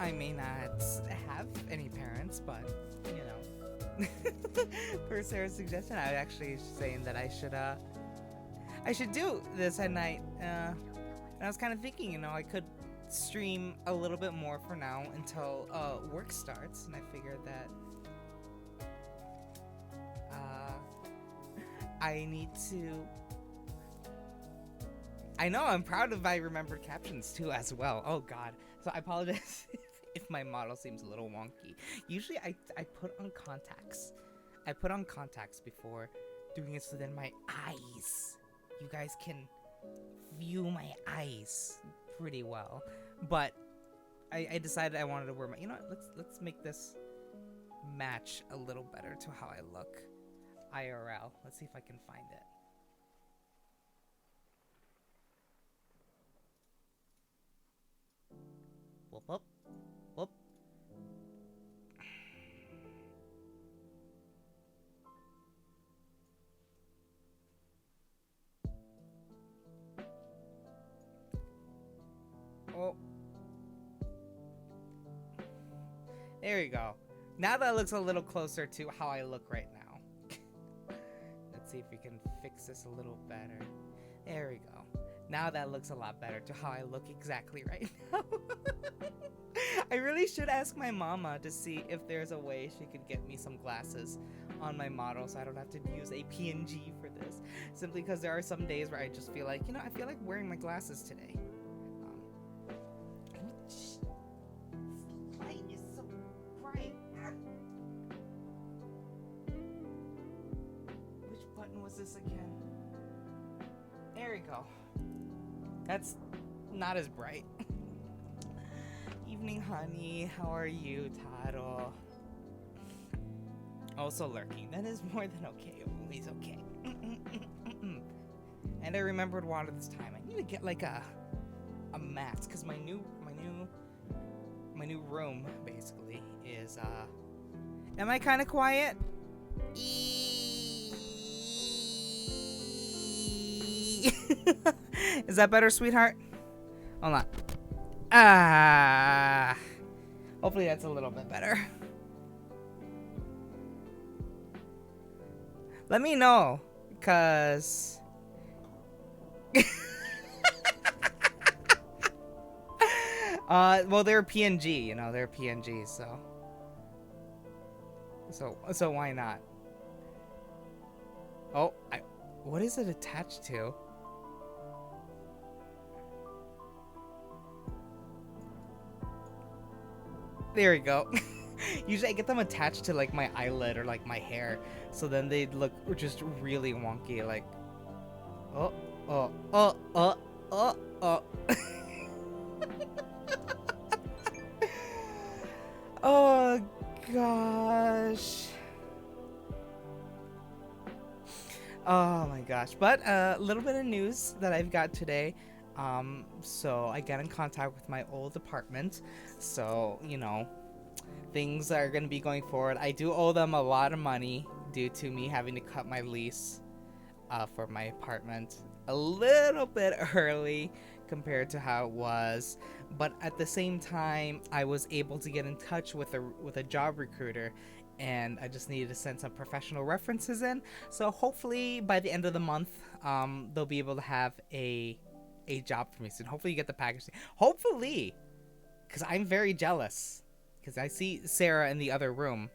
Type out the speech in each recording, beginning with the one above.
I may not have any parents, but you know, per Sarah's suggestion, I was actually saying that I should do this at night. And I was kind of thinking, you know, I could stream a little bit more for now until work starts, and I figured that I need to. I know I'm proud of my remembered captions too, as well. Oh God, so I apologize if my model seems a little wonky. Usually, I put on contacts. I put on contacts before doing it, so then my eyes, you guys can view my eyes pretty well. But I decided I wanted to wear my. You know what? Let's make this match a little better to how I look IRL. Let's see if I can find it. Whoop whoop whoop. Oh. There you go. Now that looks a little closer to how I look right now. Let's see if we can fix this a little better. There we go. Now that looks a lot better to how I look exactly right now. I really should ask my mama to see if there's a way she could get me some glasses on my model so I don't have to use a PNG for this. Simply because there are some days where I just feel like, you know, I feel like wearing my glasses today. This light is so bright. Which button was this again? There we go. That's not as bright. Evening, honey. How are you, Taro? Also lurking. That is more than okay. Always okay. And I remembered water this time. I need to get like a mat, because my new room basically is Am I kind of quiet? Is that better, sweetheart? Hold on. Hopefully that's a little bit better. Let me know, cause well, they're PNG, you know, they're PNG, so why not? Oh, what is it attached to? There we go. Usually I get them attached to like my eyelid or like my hair, so then they look just really wonky, like oh. Oh gosh. Oh my gosh. But a little bit of news that I've got today. So I got in contact with my old apartment. So, you know, things are going to be going forward. I do owe them a lot of money due to me having to cut my lease for my apartment a little bit early compared to how it was. But at the same time, I was able to get in touch with a job recruiter, and I just needed to send some professional references in. So hopefully by the end of the month, they'll be able to have a job for me soon. Hopefully you get the package. Hopefully, because I'm very jealous. Because I see Sarah in the other room,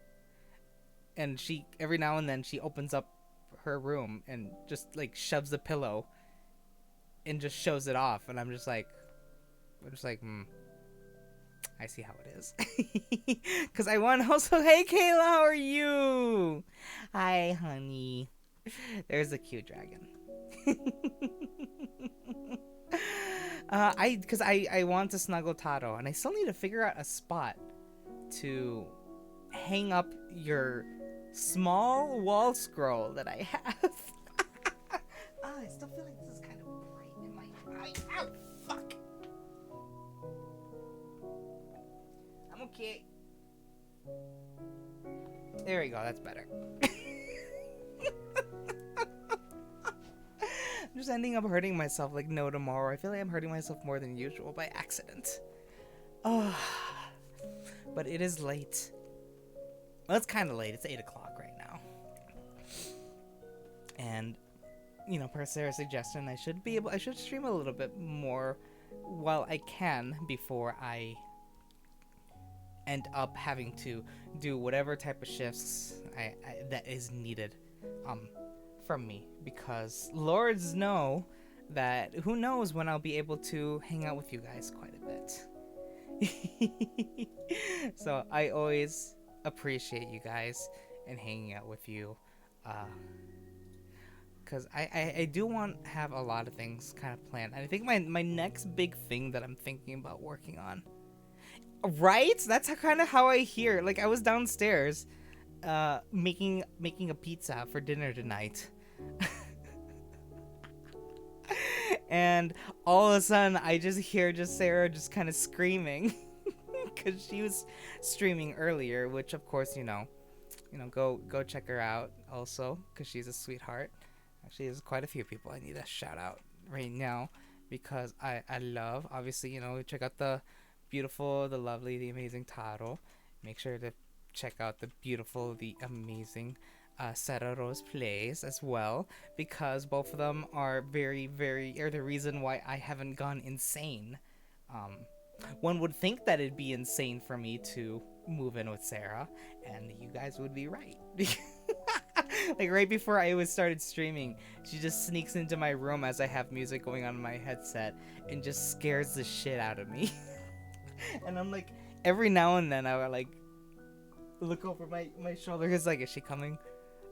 and she every now and then she opens up her room and just like shoves the pillow and just shows it off, and I'm just like, I see how it is. Because I want also, hey Kayla, how are you? Hi, honey. There's a cute dragon. I want to snuggle Taro, and I still need to figure out a spot to hang up your small wall scroll that I have. I still feel like this is kind of bright in my eye. Ow, fuck. I'm okay. There we go, that's better. I'm just ending up hurting myself like no tomorrow. I feel like I'm hurting myself more than usual by accident. Oh. but it is late. Well, it's kind of late. It's 8 o'clock right now. And, you know, per Sarah's suggestion, I should stream a little bit more while I can before I end up having to do whatever type of shifts that is needed from me, because lords know that who knows when I'll be able to hang out with you guys quite a bit. So I always appreciate you guys and hanging out with you, because I do want to have a lot of things kind of planned. And I think my next big thing that I'm thinking about working on, right? That's kind of how I hear. Like, I was downstairs making a pizza for dinner tonight. And all of a sudden I just hear Sarah just kind of screaming because she was streaming earlier, which of course, you know, go check her out also, because she's a sweetheart. Actually, there's quite a few people I need to shout out right now, because I love, obviously, you know, check out the beautiful, the lovely, the amazing Taro. Make sure to check out the beautiful, the amazing Sarah Rose Plays as well, because both of them are are the reason why I haven't gone insane. One would think that it'd be insane for me to move in with Sarah, and you guys would be right. Like, right before I started streaming, she just sneaks into my room as I have music going on in my headset and just scares the shit out of me. And I'm like, every now and then I would like look over my shoulder, because like, is she coming?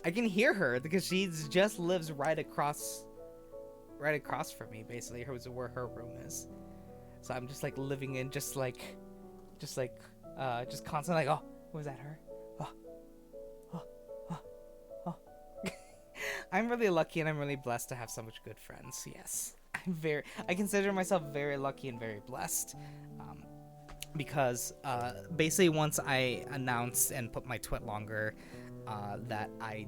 I can hear her because she just lives right across from me, basically, where her room is. So I'm just like living in just constantly like, oh, was that her? Oh. I'm really lucky and I'm really blessed to have so much good friends. Yes, I consider myself very lucky and very blessed, because basically once I announced and put my twit longer that I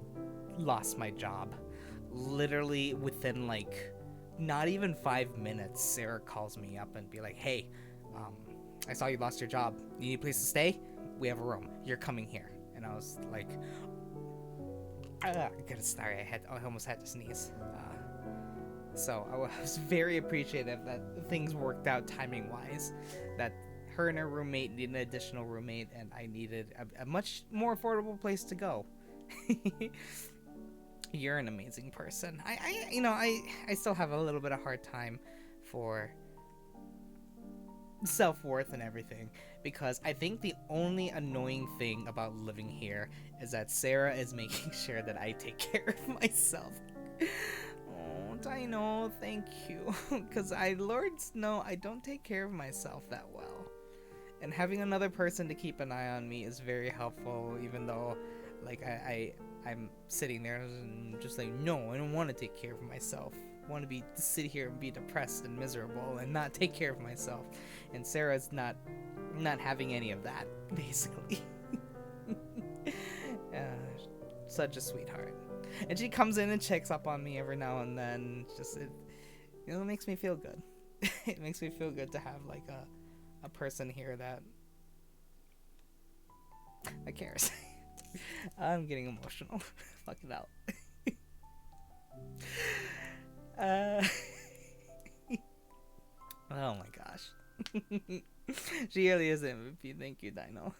lost my job, literally within like not even 5 minutes, Sarah calls me up and be like, hey, I saw you lost your job. You need a place to stay? We have a room. You're coming here. And I was like, sorry, I almost had to sneeze. So I was very appreciative that things worked out timing-wise, that her and her roommate needed an additional roommate, and I needed a much more affordable place to go. You're an amazing person. I still have a little bit of hard time for self-worth and everything, because I think the only annoying thing about living here is that Sarah is making sure that I take care of myself. Oh, Dino, thank you. Because lords know I don't take care of myself that well. And having another person to keep an eye on me is very helpful, even though, like, I'm sitting there and just like, no, I don't want to take care of myself. I want to sit here and be depressed and miserable and not take care of myself. And Sarah's not having any of that, basically. Such a sweetheart. And she comes in and checks up on me every now and then. It makes me feel good. It makes me feel good to have like a person here that cares. I'm getting emotional. Fuck it out. Oh my gosh. She really is an MVP. Thank you, Dino.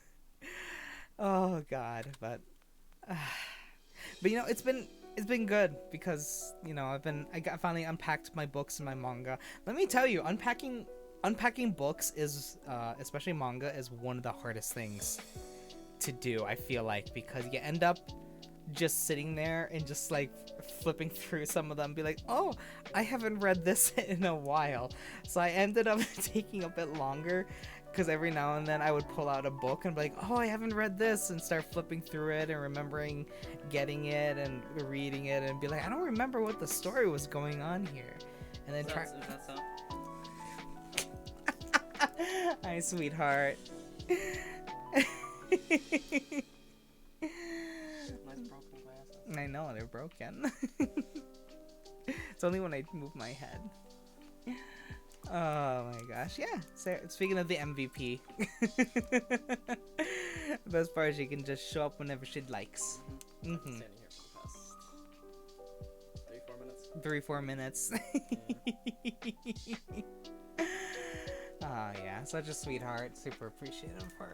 Oh god, but you know, it's been good, because you know I finally unpacked my books and my manga. Let me tell you, unpacking books is especially manga is one of the hardest things to do, I feel like, because you end up just sitting there and just like flipping through some of them, be like, oh, I haven't read this in a while. So I ended up taking a bit longer, because every now and then I would pull out a book and be like, oh, I haven't read this, and start flipping through it and remembering getting it and reading it and be like, I don't remember what the story was going on here, and then try. Hi, sweetheart. I know, they're broken. It's only when I move my head. Oh my gosh, yeah. So, speaking of the MVP, The best part is she can just show up whenever she likes. I've been standing here for the past 3-4 minutes. 3-4 minutes. Oh yeah, such a sweetheart. Super appreciative of her.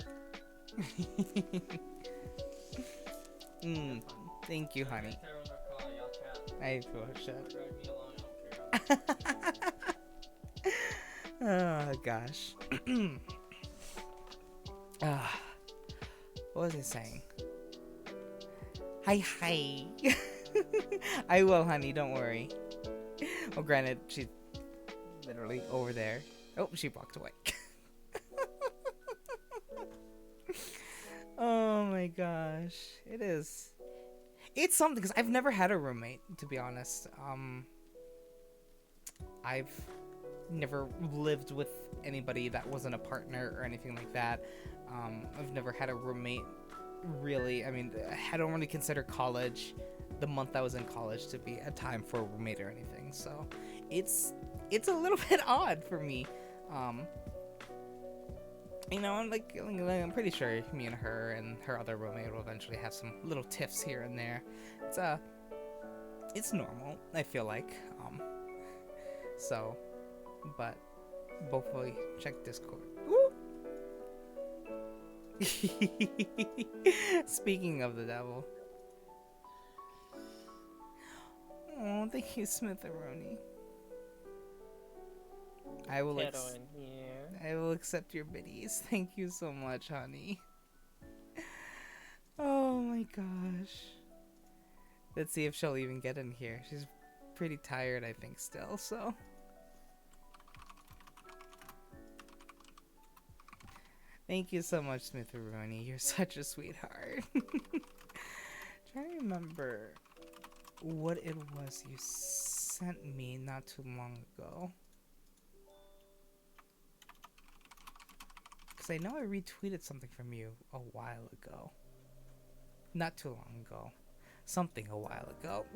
Thank you, honey. I feel shit. Oh gosh. What was I saying? Hi. I will, honey. Don't worry. Well, granted, she's literally over there. Oh, she walked away. Oh my gosh, it is. It's something because I've never had a roommate, to be honest. I've never lived with anybody that wasn't a partner or anything like that. I've never had a roommate, really. I mean, I don't really consider college, the month I was in college, to be a time for a roommate or anything. So, it's a little bit odd for me. You know, I'm pretty sure me and her and her other roommate will eventually have some little tiffs here and there. It's normal, I feel like. So, but hopefully check Discord. Woo! Speaking of the devil. Oh, thank you, Smitheroni. I will accept your biddies. Thank you so much, honey. Oh my gosh. Let's see if she'll even get in here. She's pretty tired, I think, still, so. Thank you so much, Smitheroni. You're such a sweetheart. Trying to remember what it was you sent me not too long ago. Because I know I retweeted something from you a while ago. Not too long ago. Something a while ago.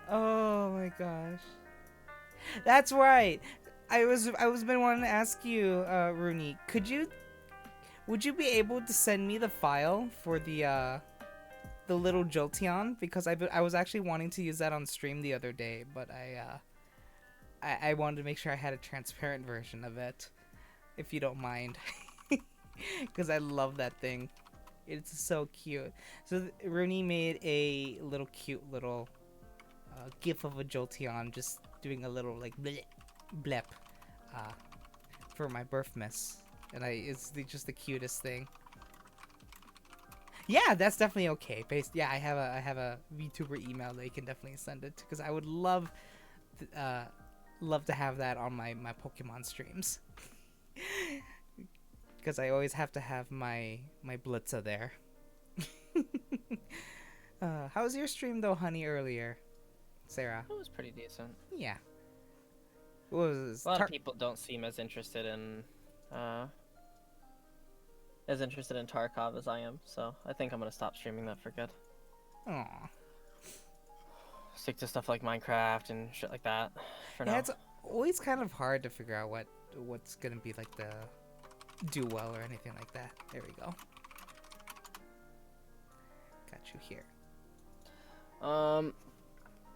Oh my gosh. That's right. I was been wanting to ask you, Rooney, would you be able to send me the file for the little Jolteon? Because I was actually wanting to use that on stream the other day, but I wanted to make sure I had a transparent version of it, if you don't mind. Because I love that thing. It's so cute. So Rooney made a little cute little gif of a Jolteon just doing a little like blep for my birth miss, and it's just the cutest thing. Yeah, that's definitely okay. Yeah, I have a VTuber email that you can definitely send it to, because I would love to have that on my Pokemon streams. Because I always have to have my Blitza there. How was your stream though, honey, earlier, Sarah? It was pretty decent. Yeah. What was a lot of people don't seem as interested in Tarkov as I am, so I think I'm gonna stop streaming that for good. Aww. Stick to stuff like Minecraft and shit like that for now. Yeah, it's always kind of hard to figure out what's gonna be like the do well or anything like that. There we go. Got you here.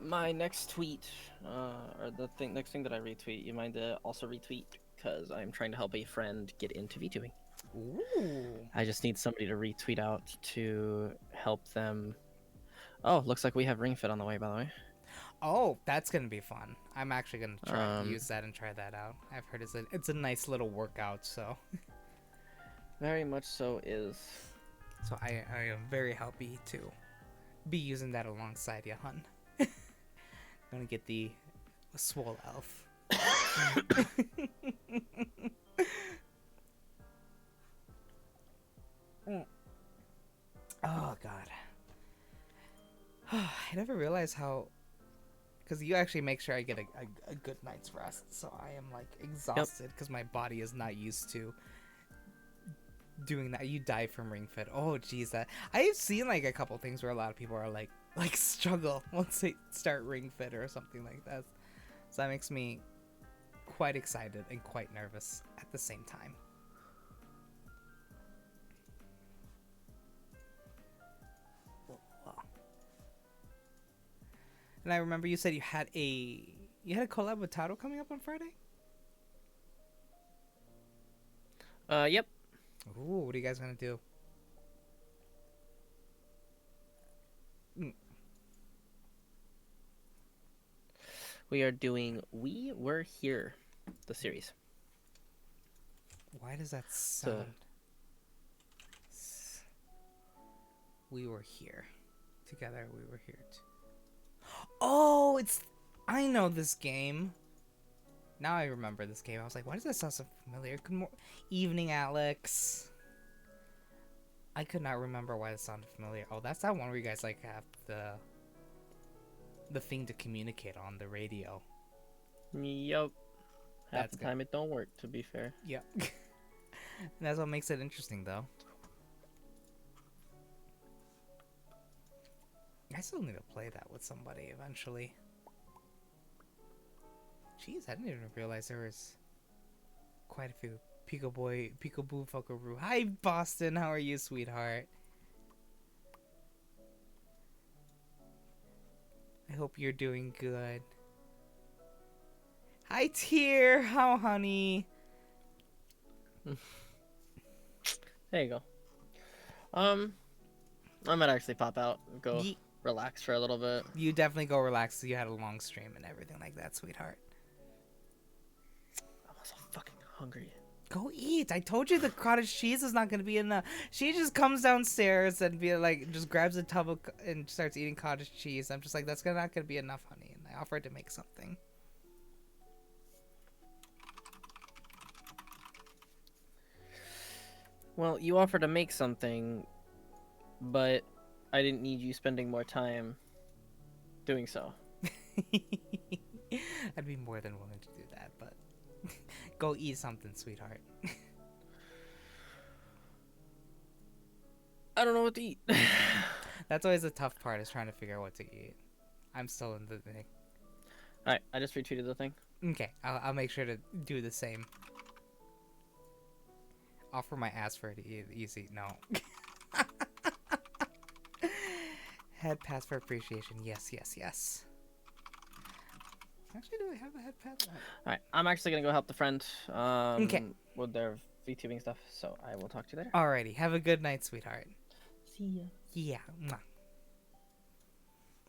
My next tweet, or the next thing that I retweet, you mind to also retweet, because I'm trying to help a friend get into VTubing. Ooh. I just need somebody to retweet out to help them. Oh, looks like we have Ring Fit on the way, by the way. Oh, that's gonna be fun. I'm actually gonna try to use that and try that out. I've heard it's a nice little workout, so. Very much so is. So I am very happy to be using that alongside you, hun. Gonna get the swole elf. Oh god. I never realized how, because you actually make sure I get a good night's rest, so I am like exhausted because my body is not used to doing that. You die from Ring Fit. Oh jeez, that I've seen like a couple things where a lot of people are like struggle once they start Ring Fit or something like that. So that makes me quite excited and quite nervous at the same time. And I remember you said you had a collab with Taro coming up on Friday. Yep. Ooh, what are you guys gonna do? Mm, We are doing We Were Here, the series. why does that So sound? We were here together. We were here. Oh, it's. I know this game. Now I remember this game. I was like, why does that sound so familiar? Evening, Alex. I could not remember why it sounded familiar. Oh, that's that one where you guys like have the thing to communicate on the radio. yep. Half That's the good. time it don't work, to be fair. Yeah. That's what makes it interesting, though. I still need to play that with somebody eventually. Jeez, I didn't even realize there was quite a few Peekaboo Fuckaroo. Hi, Boston. How are you, sweetheart? I hope you're doing good. Hi, Tier. How, honey? There you go. I might actually pop out and go Ye- relax for a little bit. You definitely go relax. You had a long stream and everything like that, sweetheart. I'm also fucking hungry. Go eat. I told you the cottage cheese is not gonna be enough. She just comes downstairs and be like, just grabs a tub and starts eating cottage cheese. I'm just like, that's not gonna be enough, honey. And I offered to make something. Well, you offered to make something, but I didn't need you spending more time doing so. I'd be more than willing to do that, but go eat something, sweetheart. I don't know what to eat. That's always the tough part, is trying to figure out what to eat. I'm still in the thing. Alright, I just retweeted the thing. Okay, I'll make sure to do the same. Offer my ass for it to eat easy. No. Head pass for appreciation. Yes, yes, yes. Actually, do I have a head pass? Alright, I'm actually gonna go help the friend Okay. with their VTubing stuff, so I will talk to you later. Alrighty. Have a good night, sweetheart. See ya. Yeah. Mwah.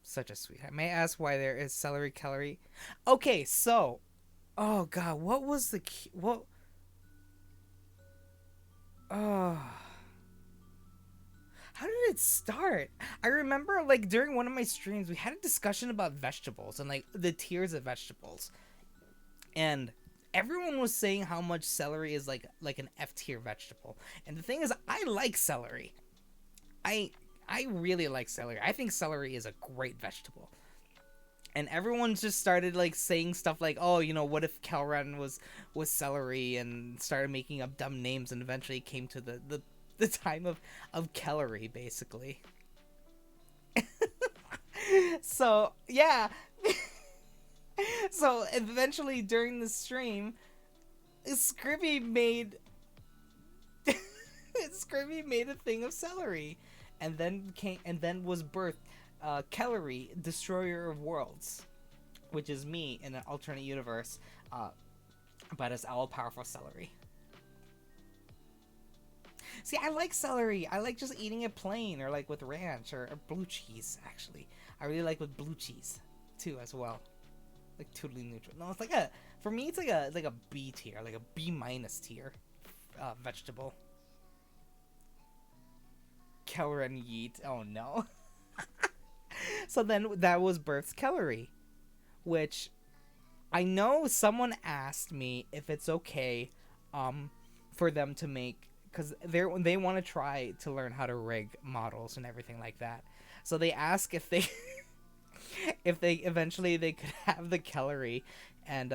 Such a sweetheart. May I ask why there is celery calorie? Okay, so. Oh, God. What was the key? What? Oh. How did it start? I remember, like, during one of my streams, we had a discussion about vegetables and, like, the tiers of vegetables. And everyone was saying how much celery is, like an F tier vegetable. And the thing is, I like celery. I really like celery. I think celery is a great vegetable. And everyone just started like saying stuff like, "Oh, you know, what if Calran was celery?" and started making up dumb names, and eventually came to the time of Kellery, basically. So yeah. So eventually during the stream, Scribby made Scribby made a thing of celery, and then was birthed Kellery, Destroyer of Worlds, which is me in an alternate universe, but as all-powerful celery. See, I like celery. I like just eating it plain, or like with ranch, or blue cheese, actually. I really like with blue cheese, too, as well. Like, totally neutral. No, it's like for me, it's like a B tier, like a B minus tier vegetable. Kelleran yeet. Oh, no. So then that was Birth's Kellery, which I know someone asked me if it's okay for them to make, because they want to try to learn how to rig models and everything like that. So they ask if they if they eventually they could have the Kellery and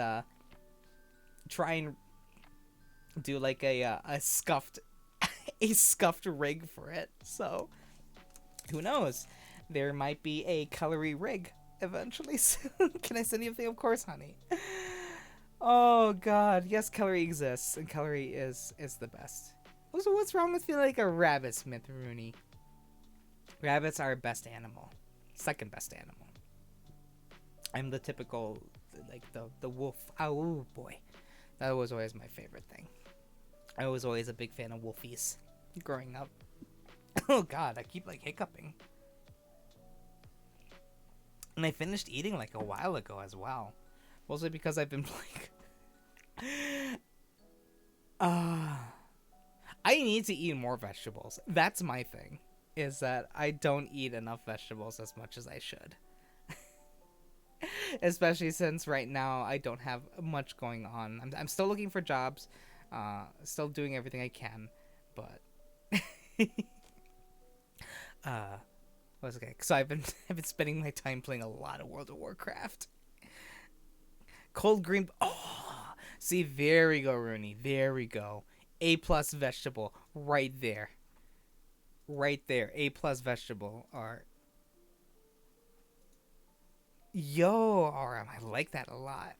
try and do like a scuffed a scuffed rig for it. So who knows? There might be a Kellery rig eventually soon. Can I send you a thing? Of course, honey. Oh God, yes, Kellery exists, and Kellery is the best. Also, what's wrong with feeling like a rabbit, Smith Rooney? Rabbits are best animal, second best animal. I'm the typical, like the wolf. Oh boy, that was always my favorite thing. I was always a big fan of wolfies growing up. Oh god, I keep like hiccuping. And I finished eating like a while ago as well. Mostly because I've been like I need to eat more vegetables. That's my thing. Is that I don't eat enough vegetables as much as I should. Especially since right now I don't have much going on. I'm still looking for jobs, still doing everything I can, but uh, what's okay? So I've been spending my time playing a lot of World of Warcraft. Cold green. Oh, see, there we go, Rooney. There we go. A plus vegetable right there. Right there. A plus vegetable. Or yo, alright, I like that a lot.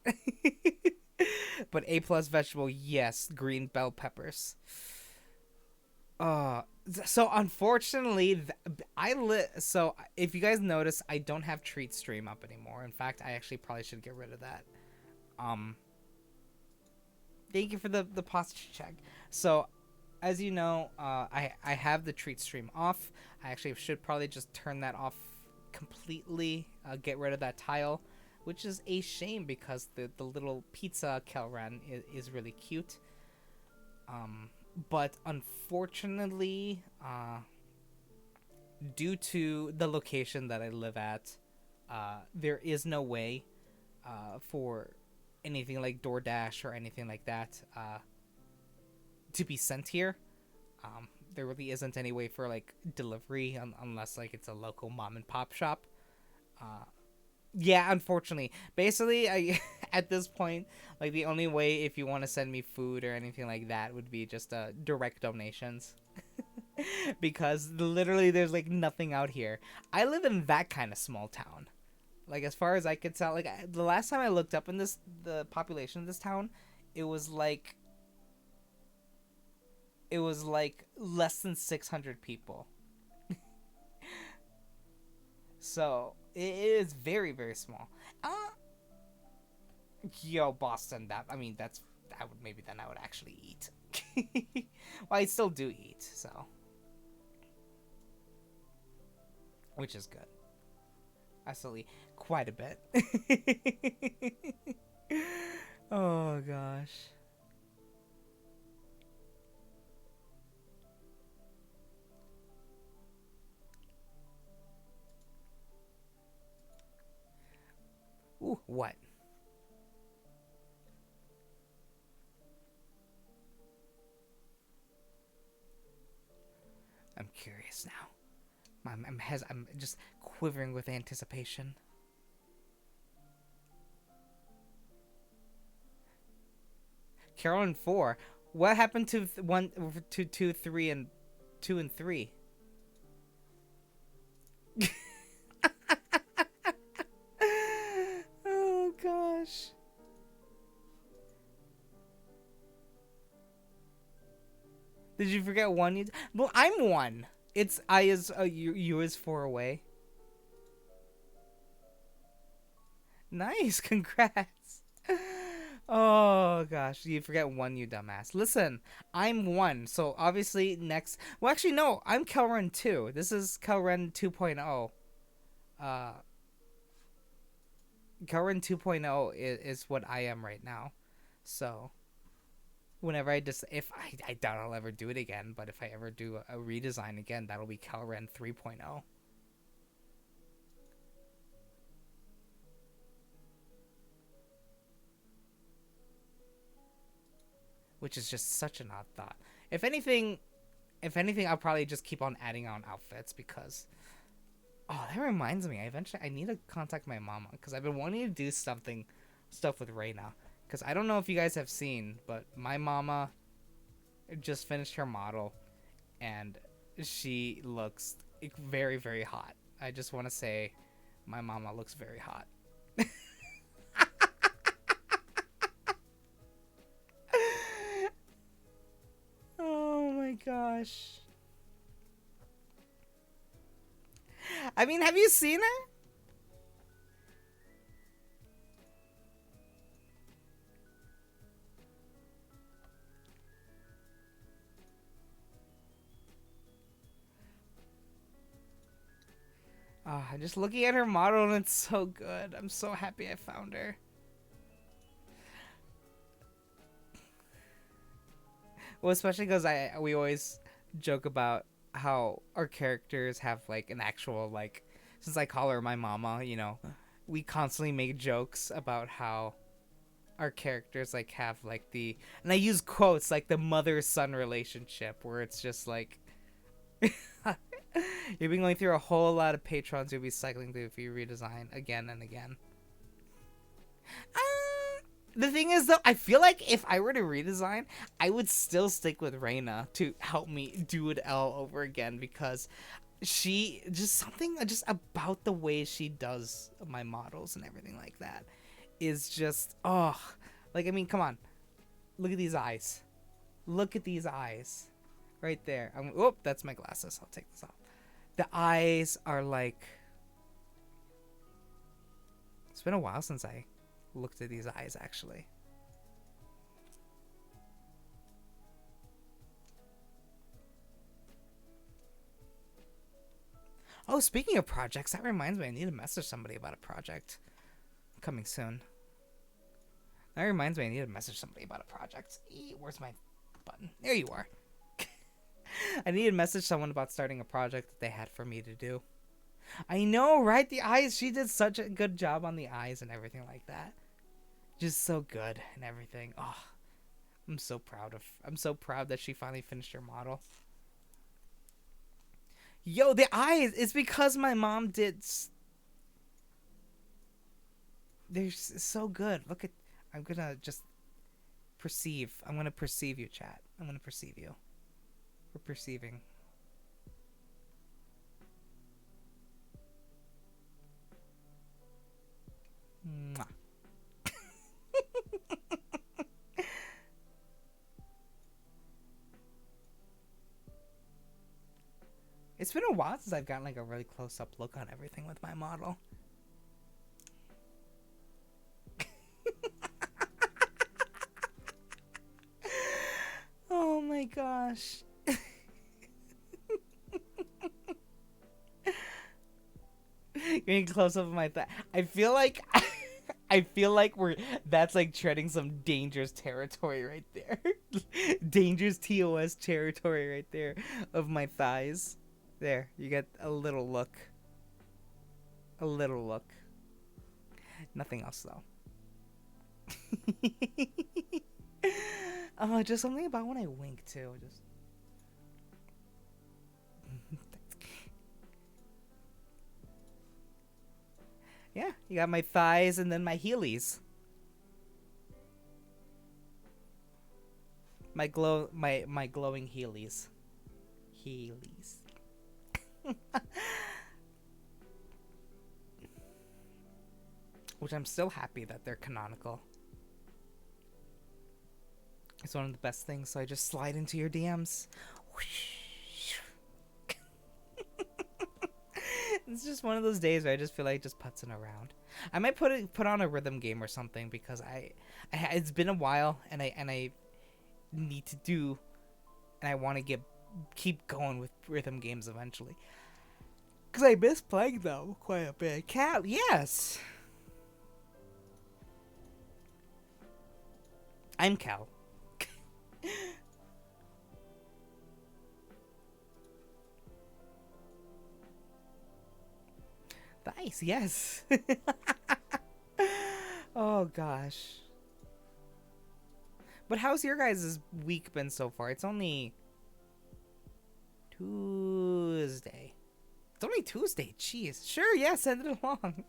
But A plus vegetable, yes. Green bell peppers. So unfortunately, so if you guys notice, I don't have treat stream up anymore. In fact, I actually probably should get rid of that. Um, Thank you for the posture check. So, as you know, I have the treat stream off. I actually should probably just turn that off completely. Get rid of that tile, which is a shame because the little pizza Kelran is really cute. But unfortunately, due to the location that I live at, there is no way for anything like DoorDash or anything like that to be sent here. There really isn't any way for like delivery unless like it's a local mom and pop shop. Yeah, unfortunately, basically, I at this point, like the only way if you want to send me food or anything like that would be just direct donations. Because literally there's like nothing out here. I live in that kind of small town. Like as far as I could tell, like the last time I looked up in the population of this town, it was like less than 600 people. So it is very very small. Uh, Yo, Boston. I would maybe then I would actually eat. Well, I still do eat, so which is good. I still eat quite a bit. Oh gosh. Ooh, what? I'm curious now. I'm just quivering with anticipation. Carolyn 4. What happened to 1, to 2, 3, and 2 and 3? Oh gosh. Did you forget 1? Well, I'm 1. It's I is you is 4 away. Nice, congrats. Oh gosh, you forget 1, you dumbass. Listen, I'm 1, so obviously next. Well, actually no, I'm Kelren 2. This is Kelren 2.0. Uh, Kelren 2.0 is what I am right now. So whenever if I doubt I'll ever do it again, but if I ever do a redesign again, that'll be Kelren 3.0. Which is just such an odd thought. If anything, I'll probably just keep on adding on outfits because. Oh, that reminds me. I need to contact my mama because I've been wanting to do stuff with Reina. Because I don't know if you guys have seen, but my mama just finished her model, and she looks very very hot. I just want to say, my mama looks very hot. Oh my gosh. I mean, have you seen her? Just looking at her model and it's so good. I'm so happy I found her. Well, especially because we always joke about how our characters have like an actual like, since I call her my mama, you know, we constantly make jokes about how our characters like have like the, and I use quotes, like the mother son relationship where it's just like you've been going through a whole lot of patrons you'll be cycling through if you redesign again and again. The thing is, though, I feel like if I were to redesign, I would still stick with Reina to help me do it all over again because she just something just about the way she does my models and everything like that is just like, I mean, come on, look at these eyes, look at these eyes, right there. That's my glasses. I'll take this off. The eyes are like, it's been a while since I looked at these eyes actually. Oh, speaking of projects, that reminds me, I need to message somebody about a project coming soon. That reminds me, I need to message somebody about a project. Where's my button? There you are. I need to message someone about starting a project that they had for me to do. I know, right? The eyes, she did such a good job on the eyes and everything like that. Just so good and everything. Oh, I'm so proud that she finally finished her model. Yo, the eyes, it's because my mom did. They're so good. Look at, I'm gonna just perceive. I'm gonna perceive you, chat. I'm gonna perceive you. We're perceiving. Mwah. It's been a while since I've gotten like a really close-up look on everything with my model. Oh my gosh. Getting close up of my thigh. I feel like that's like treading some dangerous territory right there. Dangerous TOS territory right there of my thighs. There, you get a little look. A little look. Nothing else though. Just something about when I wink too. Just yeah, you got my thighs and then my heelys. My glowing heelys. Heelys. Which I'm still happy that they're canonical. It's one of the best things, so I just slide into your DMs. It's just one of those days where I just feel like just putzing around. I might put on a rhythm game or something because it's been a while and I need to do, and I want to keep going with rhythm games eventually. Because I miss playing them quite a bit. Cat, yes. I'm Cal. Nice, yes. Oh gosh. But how's your guys' week been so far? It's only Tuesday. It's only Tuesday. Jeez. Sure, yeah, send it along.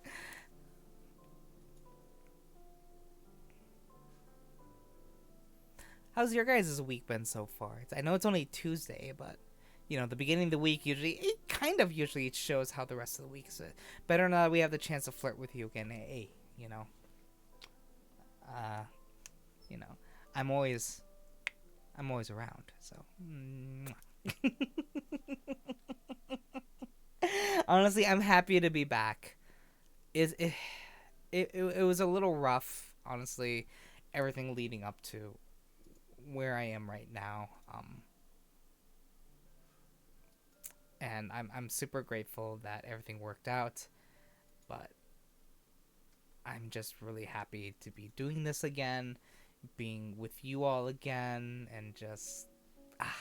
How's your guys' week been so far? I know it's only Tuesday, but you know, the beginning of the week usually it shows how the rest of the week is. Better now that we have the chance to flirt with you again. Hey, you know. You know, I'm always around. So, honestly, I'm happy to be back. It was a little rough, honestly, everything leading up to where I am right now. and I'm super grateful that everything worked out. But I'm just really happy to be doing this again, being with you all again, and just ah,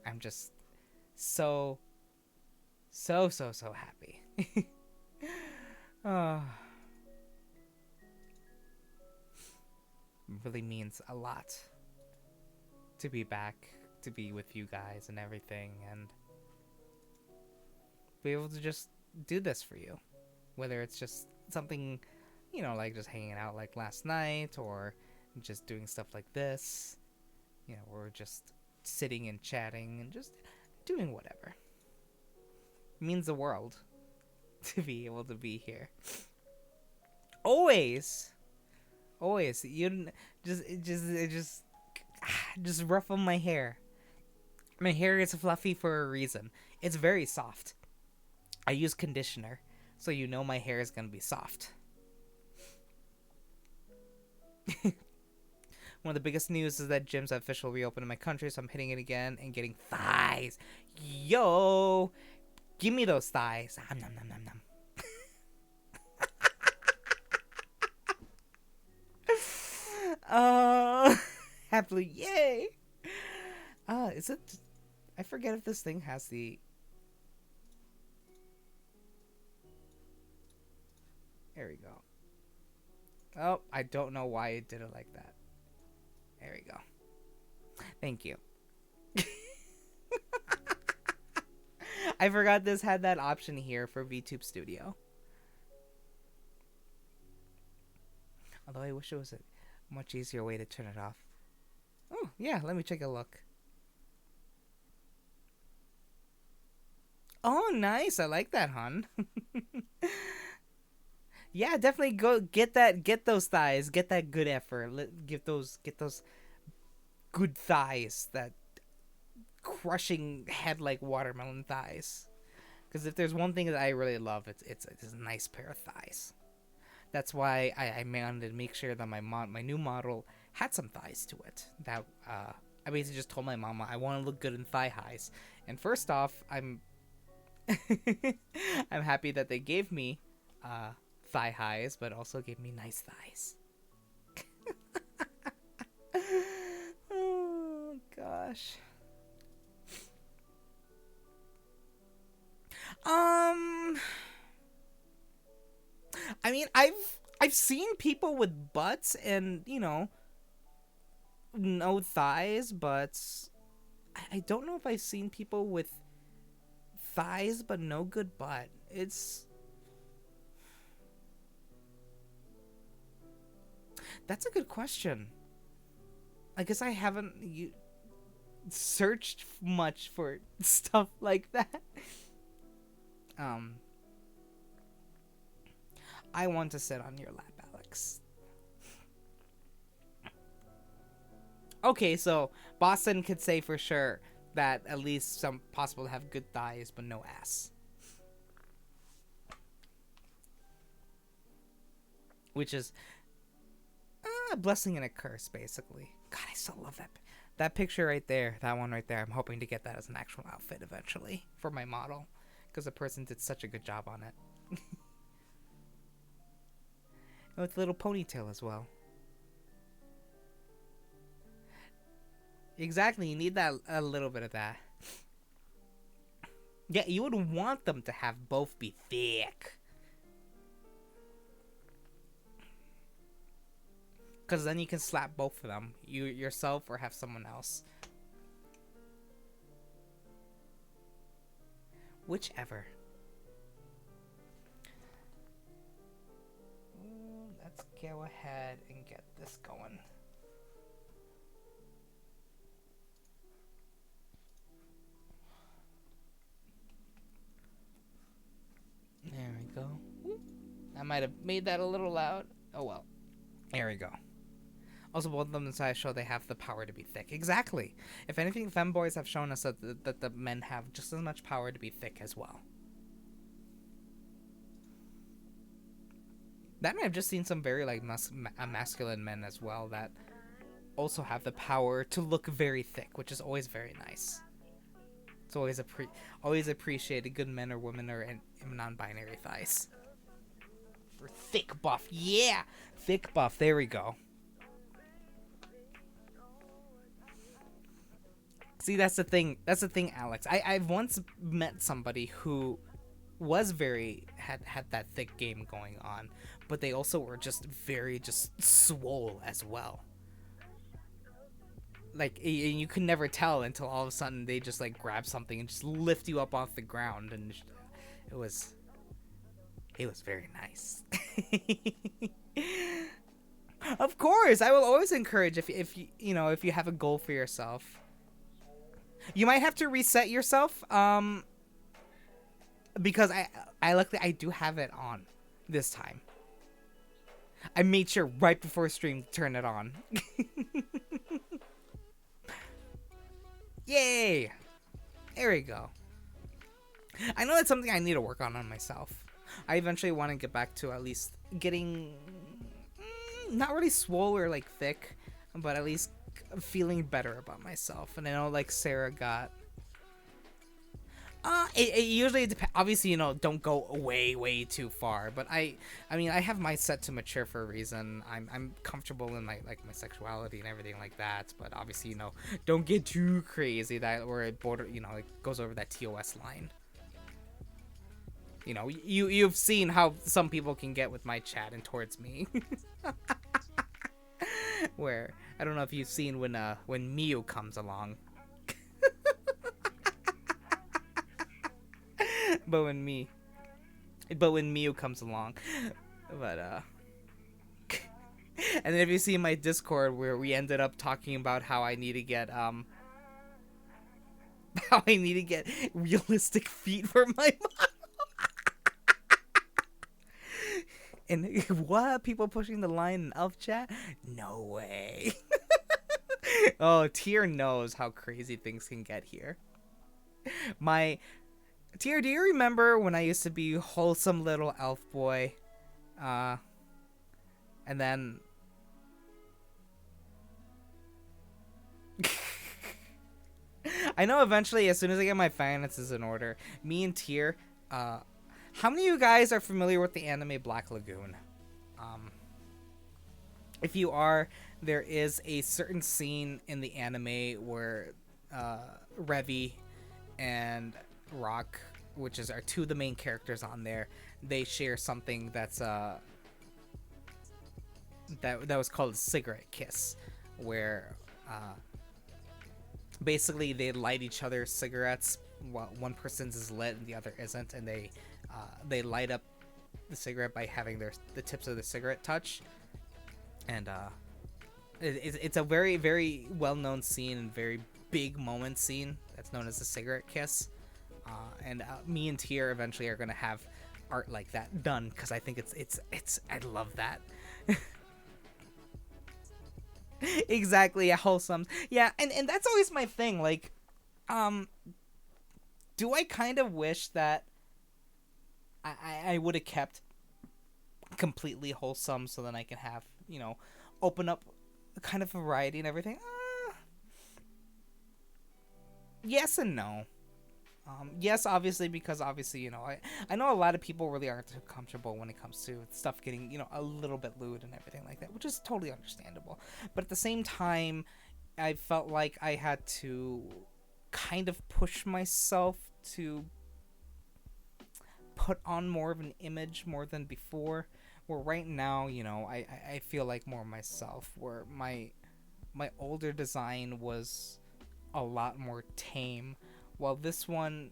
I'm just so so happy. Oh, really means a lot to be back, to be with you guys and everything, and be able to just do this for you. Whether it's just something, like just hanging out like last night, or just doing stuff like this, or just sitting and chatting and just doing whatever. It means the world to be able to be here. Always, always. You just ruffle my hair. My hair is fluffy for a reason. It's very soft. I use conditioner, so my hair is gonna be soft. One of the biggest news is that gyms have officially reopened in my country, so I'm hitting it again and getting thighs. Yo, give me those thighs. Nom, nom, nom, nom. Happily, yay. Is it? I forget if this thing has the. There we go. Oh, I don't know why it did it like that. There we go. Thank you. I forgot this had that option here for VTube Studio. Although I wish it was a much easier way to turn it off. Oh, yeah, let me take a look. Oh, nice. I like that, hon. Yeah, definitely go get those thighs, get that good effort. Get those good thighs, that crushing head like watermelon thighs. Because if there's one thing that I really love, it's a nice pair of thighs. That's why I wanted to make sure that my new model had some thighs to it. That I basically just told my mama I want to look good in thigh highs. And first off, I'm I'm happy that they gave me thigh highs, but also gave me nice thighs. Oh gosh. I mean, I've seen people with butts and no thighs, but I don't know if I've seen people with thighs but no good butt. That's a good question. I guess I haven't searched much for stuff like that. I want to sit on your lap, Alex. Okay, so Boston could say for sure that at least some possible to have good thighs but no ass. Which is a blessing and a curse, basically. God, I still love that picture right there. That one right there. I'm hoping to get that as an actual outfit eventually for my model, because the person did such a good job on it. And with a little ponytail as well. Exactly, you need that a little bit of that. Yeah, you would want them to have both be thick. Because then you can slap both of them. You yourself or have someone else. Whichever. Let's go ahead and get this going. There we go. I might have made that a little loud. Oh well. There we go. Also, both of them inside show they have the power to be thick. Exactly. If anything, femboys have shown us that the men have just as much power to be thick as well. Then I've just seen some very masculine men as well that also have the power to look very thick, which is always very nice. It's always appreciated good men or women or non-binary thighs. Or thick buff, yeah, thick buff. There we go. See, that's the thing. That's the thing, Alex. I've once met somebody who was had that thick game going on, but they also were just very just swole as well. Like you could never tell until all of a sudden they just like grab something and just lift you up off the ground, and it was very nice. Of course, I will always encourage if if you have a goal for yourself. You might have to reset yourself, because luckily I do have it on this time. I made sure right before stream to turn it on. Yay! There we go. I know that's something I need to work on myself. I eventually want to get back to at least getting not really swole or like thick, but at least feeling better about myself. And I know like Sarah got it usually depends. Obviously, don't go way too far. But I mean, I have my set to mature for a reason. I'm comfortable in my sexuality and everything like that. But obviously, don't get too crazy that where it it goes over that TOS line. You've seen how some people can get with my chat and towards me. Where I don't know if you've seen when Miu comes along. But when Miu comes along, but and then if you see my Discord where we ended up talking about how I need to get realistic feet for my mom. And what? People pushing the line in Elf chat? No way. Oh, Tier knows how crazy things can get here. Tier, do you remember when I used to be wholesome little elf boy? And then I know eventually, as soon as I get my finances in order, me and Tier, how many of you guys are familiar with the anime Black Lagoon? If you are, there is a certain scene in the anime where Revi and Rock, which are two of the main characters on there, they share something that's that was called a cigarette kiss, where basically they light each other's cigarettes while one person's is lit and the other isn't, and they light up the cigarette by having the tips of the cigarette touch. And it's a very, very well-known scene and very big moment scene that's known as the cigarette kiss. And me and Tier eventually are gonna have art like that done, because I think it's I love that. Exactly, wholesome. Yeah, and that's always my thing. Like, do I kind of wish that I would have kept completely wholesome so then I can have, open up kind of variety and everything? Yes and no. Yes, obviously, because obviously, I know a lot of people really aren't too comfortable when it comes to stuff getting, a little bit lewd and everything like that, which is totally understandable. But at the same time, I felt like I had to kind of push myself to put on more of an image more than before. Where right now, I feel like more myself. Where my older design was a lot more tame. While this one,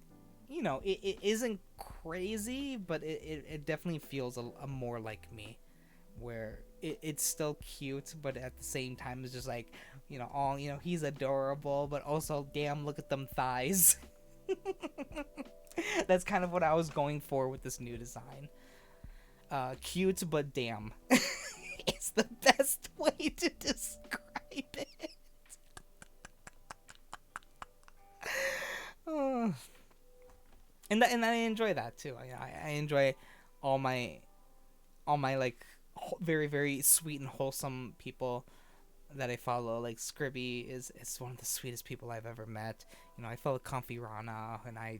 it isn't crazy, but it definitely feels a more like me, where it's still cute, but at the same time it's just like, he's adorable, but also, damn, look at them thighs. That's kind of what I was going for with this new design. Cute, but damn. It's the best way to describe it. And I enjoy that too. I enjoy all my like very, very sweet and wholesome people that I follow, like Scribby is one of the sweetest people I've ever met. You know, I follow Comfy Rana, and I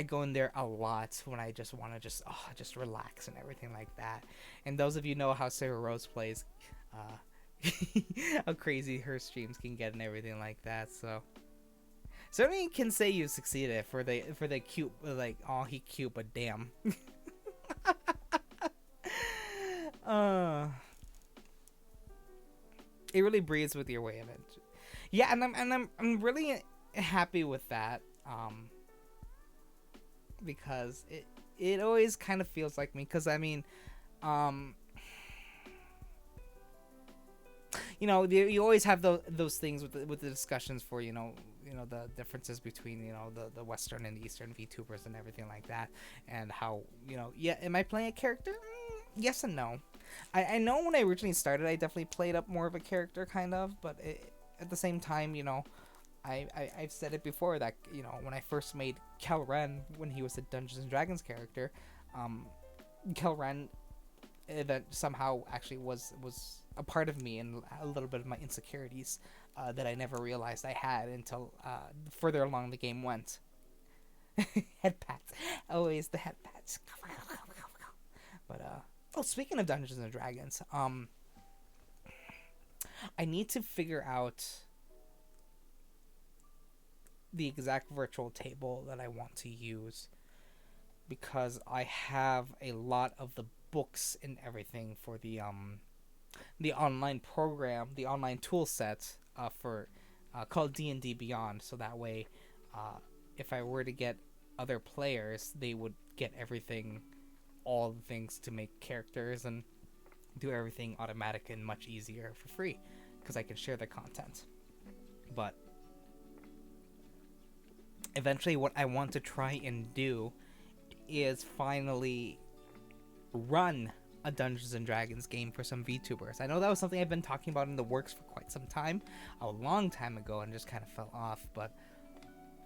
go in there a lot when I just want to just relax and everything like that. And those of you know how Sarah Rose plays, how crazy her streams can get and everything like that. So certainly can say you succeeded for the cute, like, oh, he cute, but damn. uh it really breathes with your way of it. Yeah, and I'm really happy with that. Because it always kind of feels like me. Because I mean, um, you know, you always have those things with the discussions for you know the differences between the Western and the Eastern VTubers and everything like that, and how yeah, am I playing a character? Yes and no. I know when I originally started, I definitely played up more of a character kind of, but at the same time, I've said it before that when I first made Kel Ren when he was a Dungeons and Dragons character, Kel Ren that somehow actually was a part of me and a little bit of my insecurities that I never realized I had until further along the game went. Head pats, always the head pats. But oh, speaking of Dungeons and Dragons, I need to figure out the exact virtual table that I want to use, because I have a lot of the books and everything for the online program, the online tool set for called D&D Beyond. So that way, if I were to get other players, they would get everything, all the things to make characters and do everything automatic and much easier for free, because I can share the content. But eventually, what I want to try and do is finally run a Dungeons and Dragons game for some VTubers. I know that was something I've been talking about in the works for quite some time, a long time ago, and just kind of fell off. But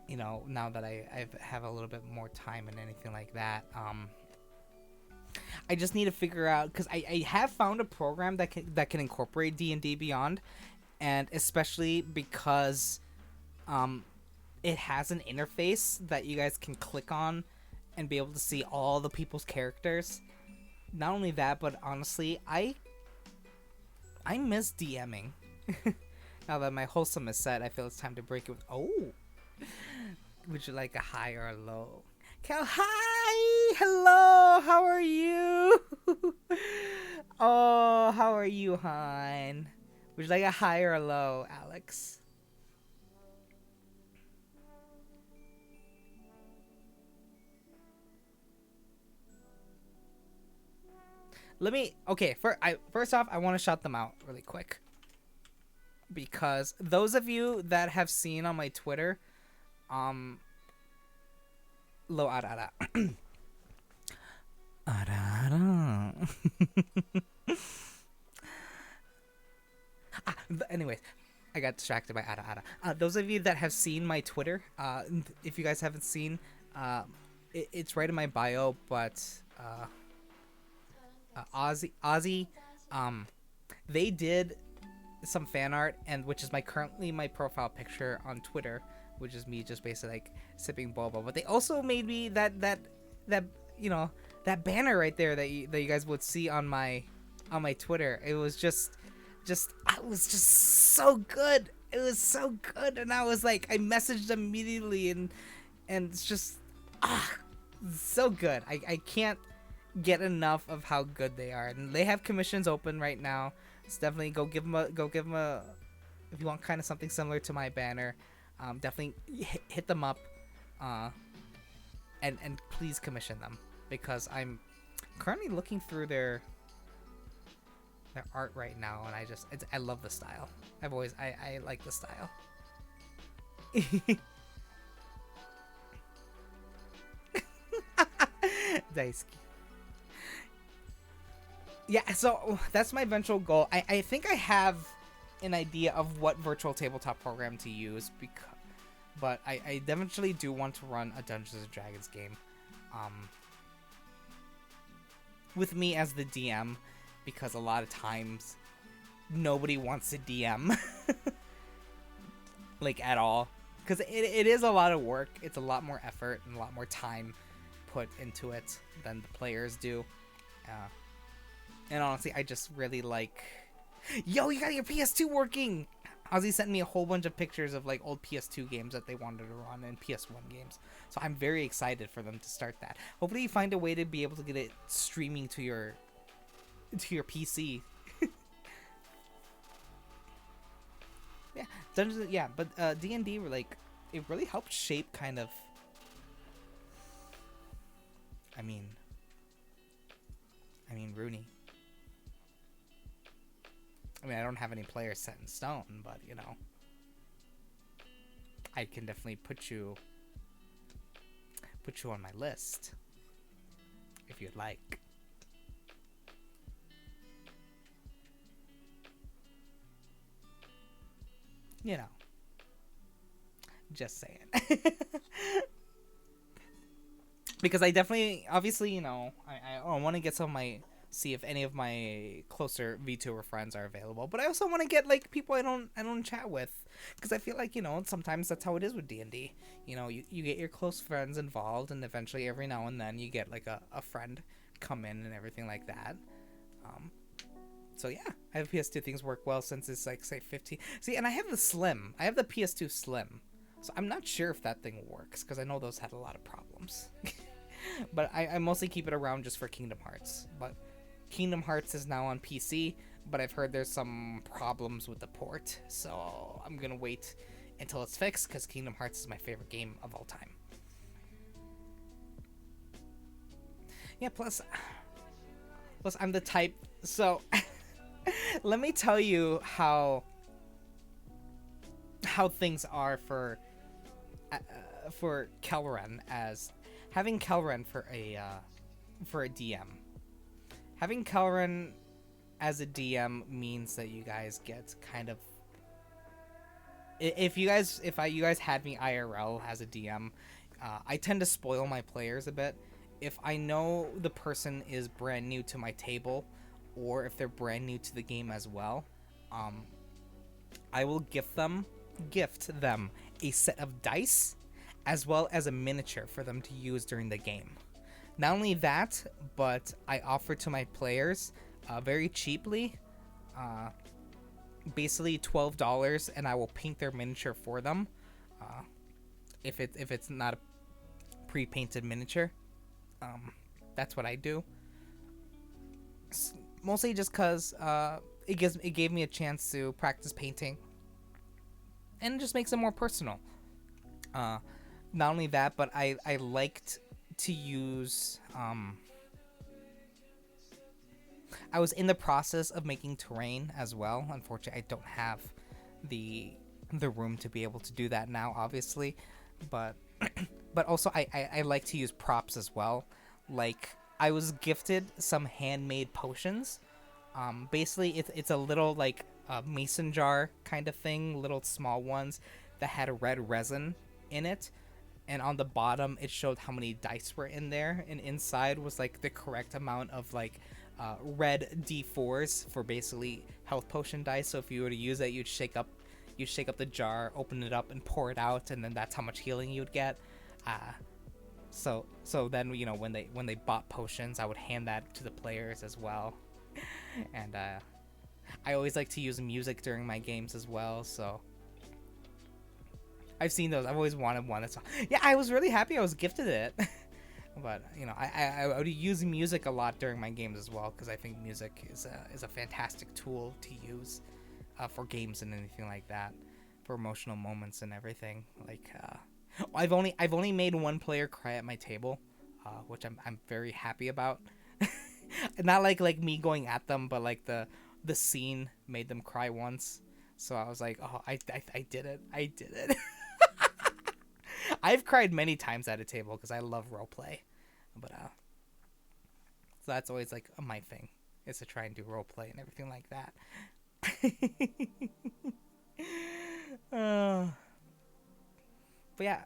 now that I have a little bit more time and anything like that, I just need to figure out, because I have found a program that can incorporate D&D Beyond, and especially because it has an interface that you guys can click on and be able to see all the people's characters. Not only that, but honestly, I miss DMing. Now that my wholesome is set, I feel it's time to break it with... Oh! Would you like a high or a low? Cal, hi! Hello! How are you? Oh, how are you, hon? Would you like a high or a low, Alex? First off, I want to shout them out really quick, because those of you that have seen on my Twitter, lo arara. Arara. Anyways, I got distracted by ara ara. Those of you that have seen my Twitter, if you guys haven't seen, it's right in my bio, but Ozzy, they did some fan art, and which is currently my profile picture on Twitter, which is me just basically like sipping boba. But they also made me that banner right there that you guys would see on my Twitter. It was just so good. It was so good, and I was like, I messaged them immediately, and it's just so good. I can't get enough of how good they are, and they have commissions open right now. So definitely go give them a if you want kind of something similar to my banner. Definitely hit them up, and please commission them, because I'm currently looking through their art right now, and I love the style. I like the style. Daisuke. Yeah, so that's my eventual goal. I think I have an idea of what virtual tabletop program to use, but I eventually do want to run a Dungeons and Dragons game, with me as the DM, because a lot of times nobody wants to DM like at all, because it is a lot of work. It's a lot more effort and a lot more time put into it than the players do. Uh, and honestly, I just really like. Yo, you got your PS2 working! Ozzy sent me a whole bunch of pictures of like old PS2 games that they wanted to run and PS1 games. So I'm very excited for them to start that. Hopefully you find a way to be able to get it streaming to your PC. Yeah, Dungeons, yeah, but D&D like it really helped shape kind of. I mean, Rooney. I mean, I don't have any players set in stone, but you know, I can definitely put you on my list if you'd like. You know, just saying. Because I definitely, obviously, you know, I want to get some of my, see if any of my closer VTuber friends are available. But I also want to get like people I don't chat with, because I feel like, you know, sometimes that's how it is with D&D. You know, you get your close friends involved, and eventually every now and then you get like a friend come in and everything like that. Um, so yeah, I have PS2 things work well since it's like say 15. See, and I have the Slim. I have the PS2 Slim. So I'm not sure if that thing works, because I know those had a lot of problems. But I mostly keep it around just for Kingdom Hearts. But Kingdom Hearts is now on PC, but I've heard there's some problems with the port. So I'm going to wait until it's fixed, because Kingdom Hearts is my favorite game of all time. Yeah, plus I'm the type. So let me tell you how things are for Kelren, as having Kelren for a DM. Having Kelren as a DM means that you guys get kind of, if you guys had me IRL as a DM, I tend to spoil my players a bit. If I know the person is brand new to my table, or if they're brand new to the game as well, I will gift them a set of dice as well as a miniature for them to use during the game. Not only that, but I offer to my players very cheaply, basically $12, and I will paint their miniature for them. If it's not a pre-painted miniature, that's what I do. Mostly just because it gave me a chance to practice painting, and it just makes it more personal. Not only that, but I liked to use. I was in the process of making terrain as well. Unfortunately, I don't have the room to be able to do that now, obviously, but also I like to use props as well. Like, I was gifted some handmade potions. Basically, it's a little like a mason jar kind of thing, little small ones that had a red resin in it, and on the bottom it showed how many dice were in there, and inside was like the correct amount of like red D4s for basically health potion dice. So if you were to use it, you'd shake up the jar, open it up, and pour it out, and then that's how much healing you'd get. So then, you know, when they bought potions, I would hand that to the players as well. And I always like to use music during my games as well, so I've seen those. I've always wanted one. Yeah, I was really happy I was gifted it. But, you know, I would use music a lot during my games as well, because I think music is a fantastic tool to use for games and anything like that, for emotional moments and everything. Like, I've only made one player cry at my table, which I'm very happy about. Not like me going at them, but like the scene made them cry once. So I was like, oh, I did it. I did it. I've cried many times at a table because I love roleplay, but so that's always like my thing, is to try and do roleplay and everything like that. But yeah,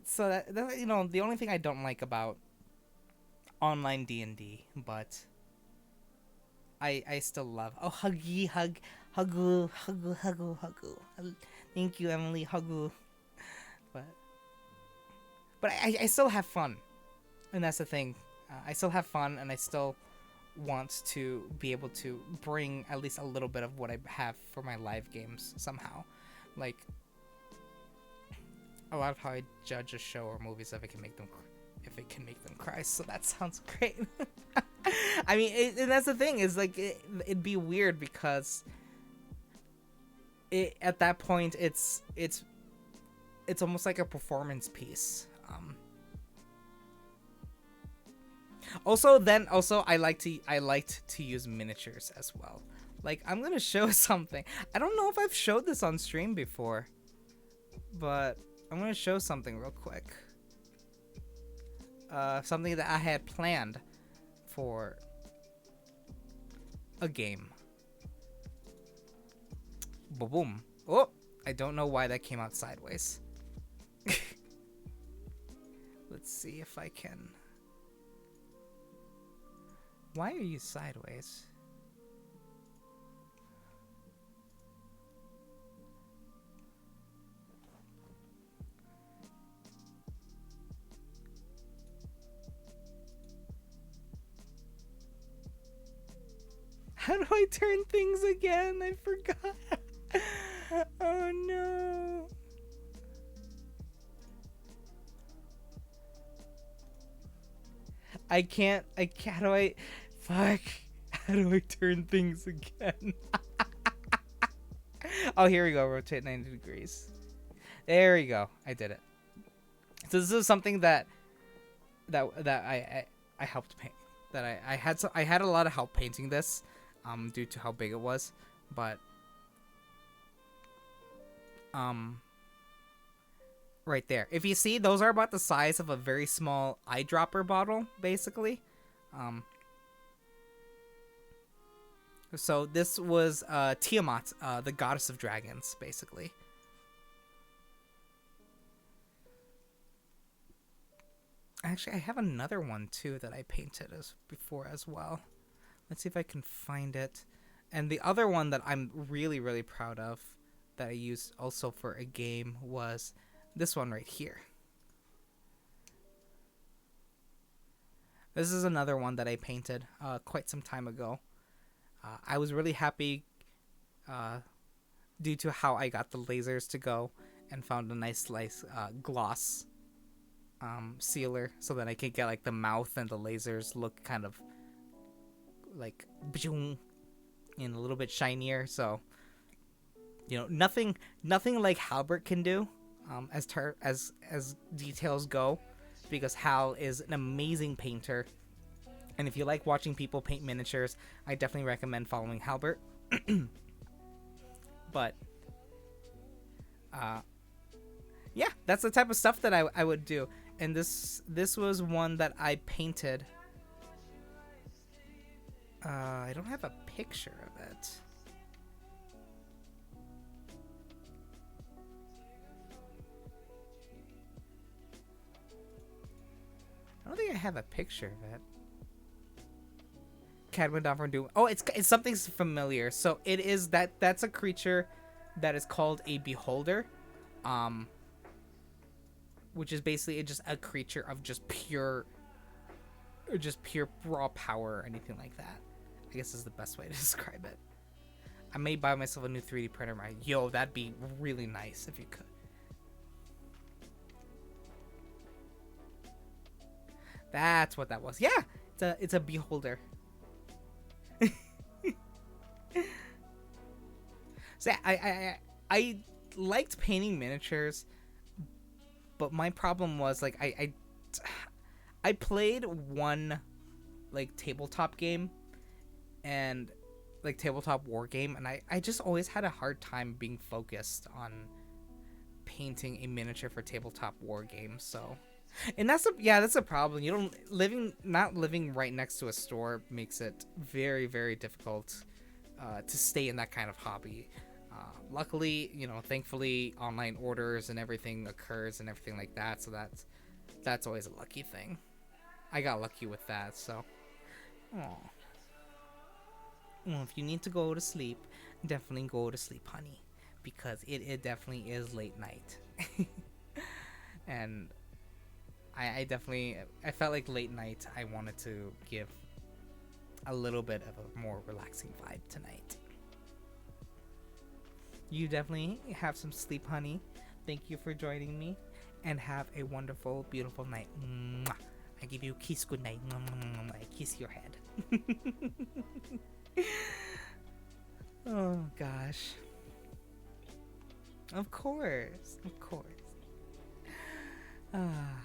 so that, you know, the only thing I don't like about online D&D, but I still love. Oh, huggy hug, huggu, huggu, huggu, huggu. Thank you, Emily, huggu. But I still have fun, and that's the thing. I still have fun, and I still want to be able to bring at least a little bit of what I have for my live games somehow. Like a lot of how I judge a show or movies if it can make them cry. So that sounds great. I mean, and that's the thing is like it'd be weird because at that point it's almost like a performance piece. Also, I liked to use miniatures as well. Like I'm gonna show something. I don't know if I've showed this on stream before, but I'm gonna show something real quick. Something that I had planned for a game. Boom. Oh, I don't know why that came out sideways. Let's see if I can. Why are you sideways? How do I turn things again? I forgot. Oh no. I can't. How do I? Fuck. How do I turn things again? Oh, here we go. Rotate 90 degrees. There we go. I did it. So this is something that I helped paint. That I had a lot of help painting this, due to how big it was, but right there. If you see, those are about the size of a very small eyedropper bottle, basically. So this was Tiamat, the goddess of dragons, basically. Actually, I have another one too that I painted before as well. Let's see if I can find it. And the other one that I'm really, really proud of that I used also for a game was this one right here. This is another one that I painted quite some time ago. I was really happy due to how I got the lasers to go and found a nice gloss sealer so that I could get like the mouth and the lasers look kind of like and a little bit shinier. So nothing like Halbert can do as details go, because Hal is an amazing painter. And if you like watching people paint miniatures, I definitely recommend following Halbert. But yeah, that's the type of stuff that I would do. And this was one that I painted. I don't have a picture of it. I don't think I have a picture of it. Cadman down from Doom. Oh, it's something familiar. So it is that's a creature that is called a beholder, which is basically just a creature of just pure raw power or anything like that. I guess is the best way to describe it. I may buy myself a new 3D printer. Yo, that'd be really nice if you could. That's what that was. Yeah, it's a beholder. So I liked painting miniatures, but my problem was like I played one like tabletop game and like tabletop war game, and I just always had a hard time being focused on painting a miniature for tabletop war games. So, and that's a problem. Not living right next to a store makes it very, very difficult to stay in that kind of hobby. Luckily, thankfully, online orders and everything occurs and everything like that. So that's always a lucky thing. I got lucky with that. So, Well, if you need to go to sleep, definitely go to sleep, honey, because it definitely is late night. And I definitely I felt like late night. I wanted to give a little bit of a more relaxing vibe tonight. You definitely have some sleep, honey. Thank you for joining me, and have a wonderful, beautiful night. Mwah. I give you a kiss good night. I kiss your head. Oh gosh. Of course. Of course. Ah.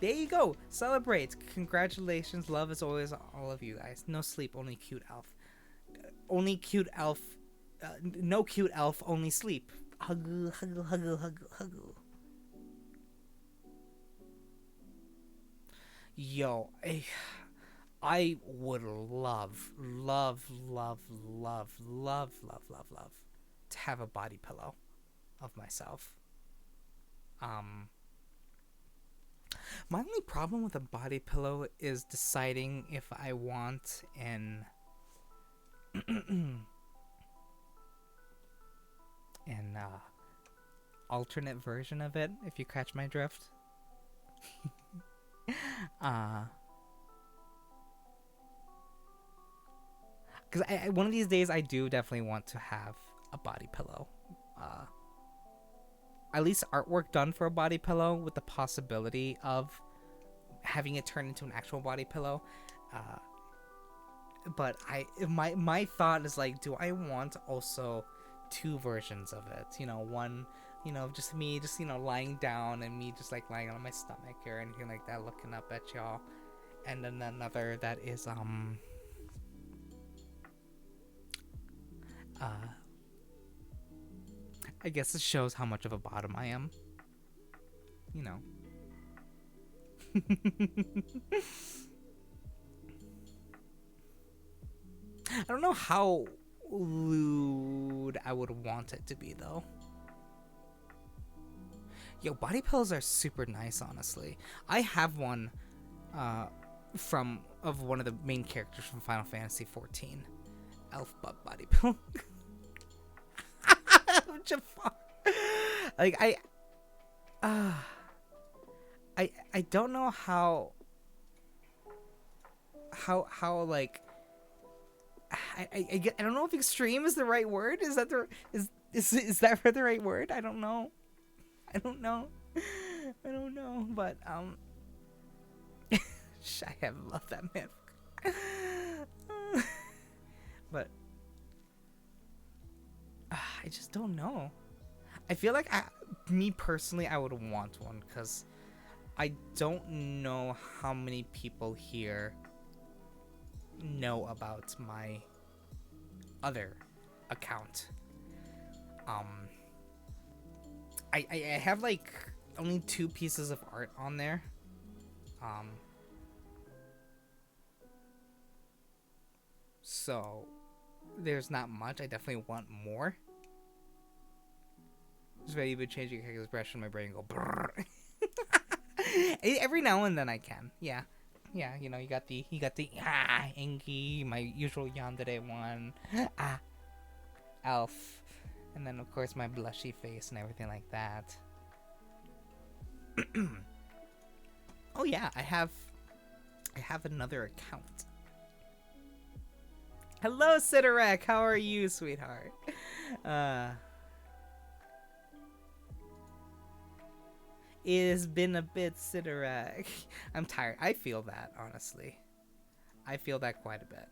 There you go. Celebrate. Congratulations. Love as always, all of you guys. No sleep, only cute elf. Only cute elf. No cute elf, only sleep. Huggle, huggle, huggle, huggle, huggle. Yo, I would love, love, love, love, love, love, love, love to have a body pillow of myself. My only problem with a body pillow is deciding if I want an an alternate version of it, if you catch my drift. Because I one of these days I do definitely want to have a body pillow. At least artwork done for a body pillow with the possibility of having it turn into an actual body pillow. But my thought is like, do I want also two versions of it? You know, one, you know, just me just, you know, lying down and me just like lying on my stomach or anything like that, looking up at y'all, and then another that is I guess it shows how much of a bottom I am. You know. I don't know how lewd I would want it to be though. Yo, body pillows are super nice, honestly. I have one from of one of the main characters from Final Fantasy 14. Elf butt body pillow. Jafar. Like I don't know how like I don't know if extreme is the right word. Is that the is that the right word? I don't know. I don't know. But I have loved that myth. But I just don't know. I feel like me personally, I would want one because I don't know how many people here know about my other account. I have like only 2 pieces of art on there. So there's not much. I definitely want more. Just ready to change your expression. My brain go brrr. Every now and then I can. Yeah, you know, you got the Engi, my usual yandere one, elf, and then of course my blushy face and everything like that. Oh yeah, I have another account. Hello, Sidorak. How are you, sweetheart? It has been a bit, Sidorak. I'm tired. I feel that, honestly. I feel that quite a bit.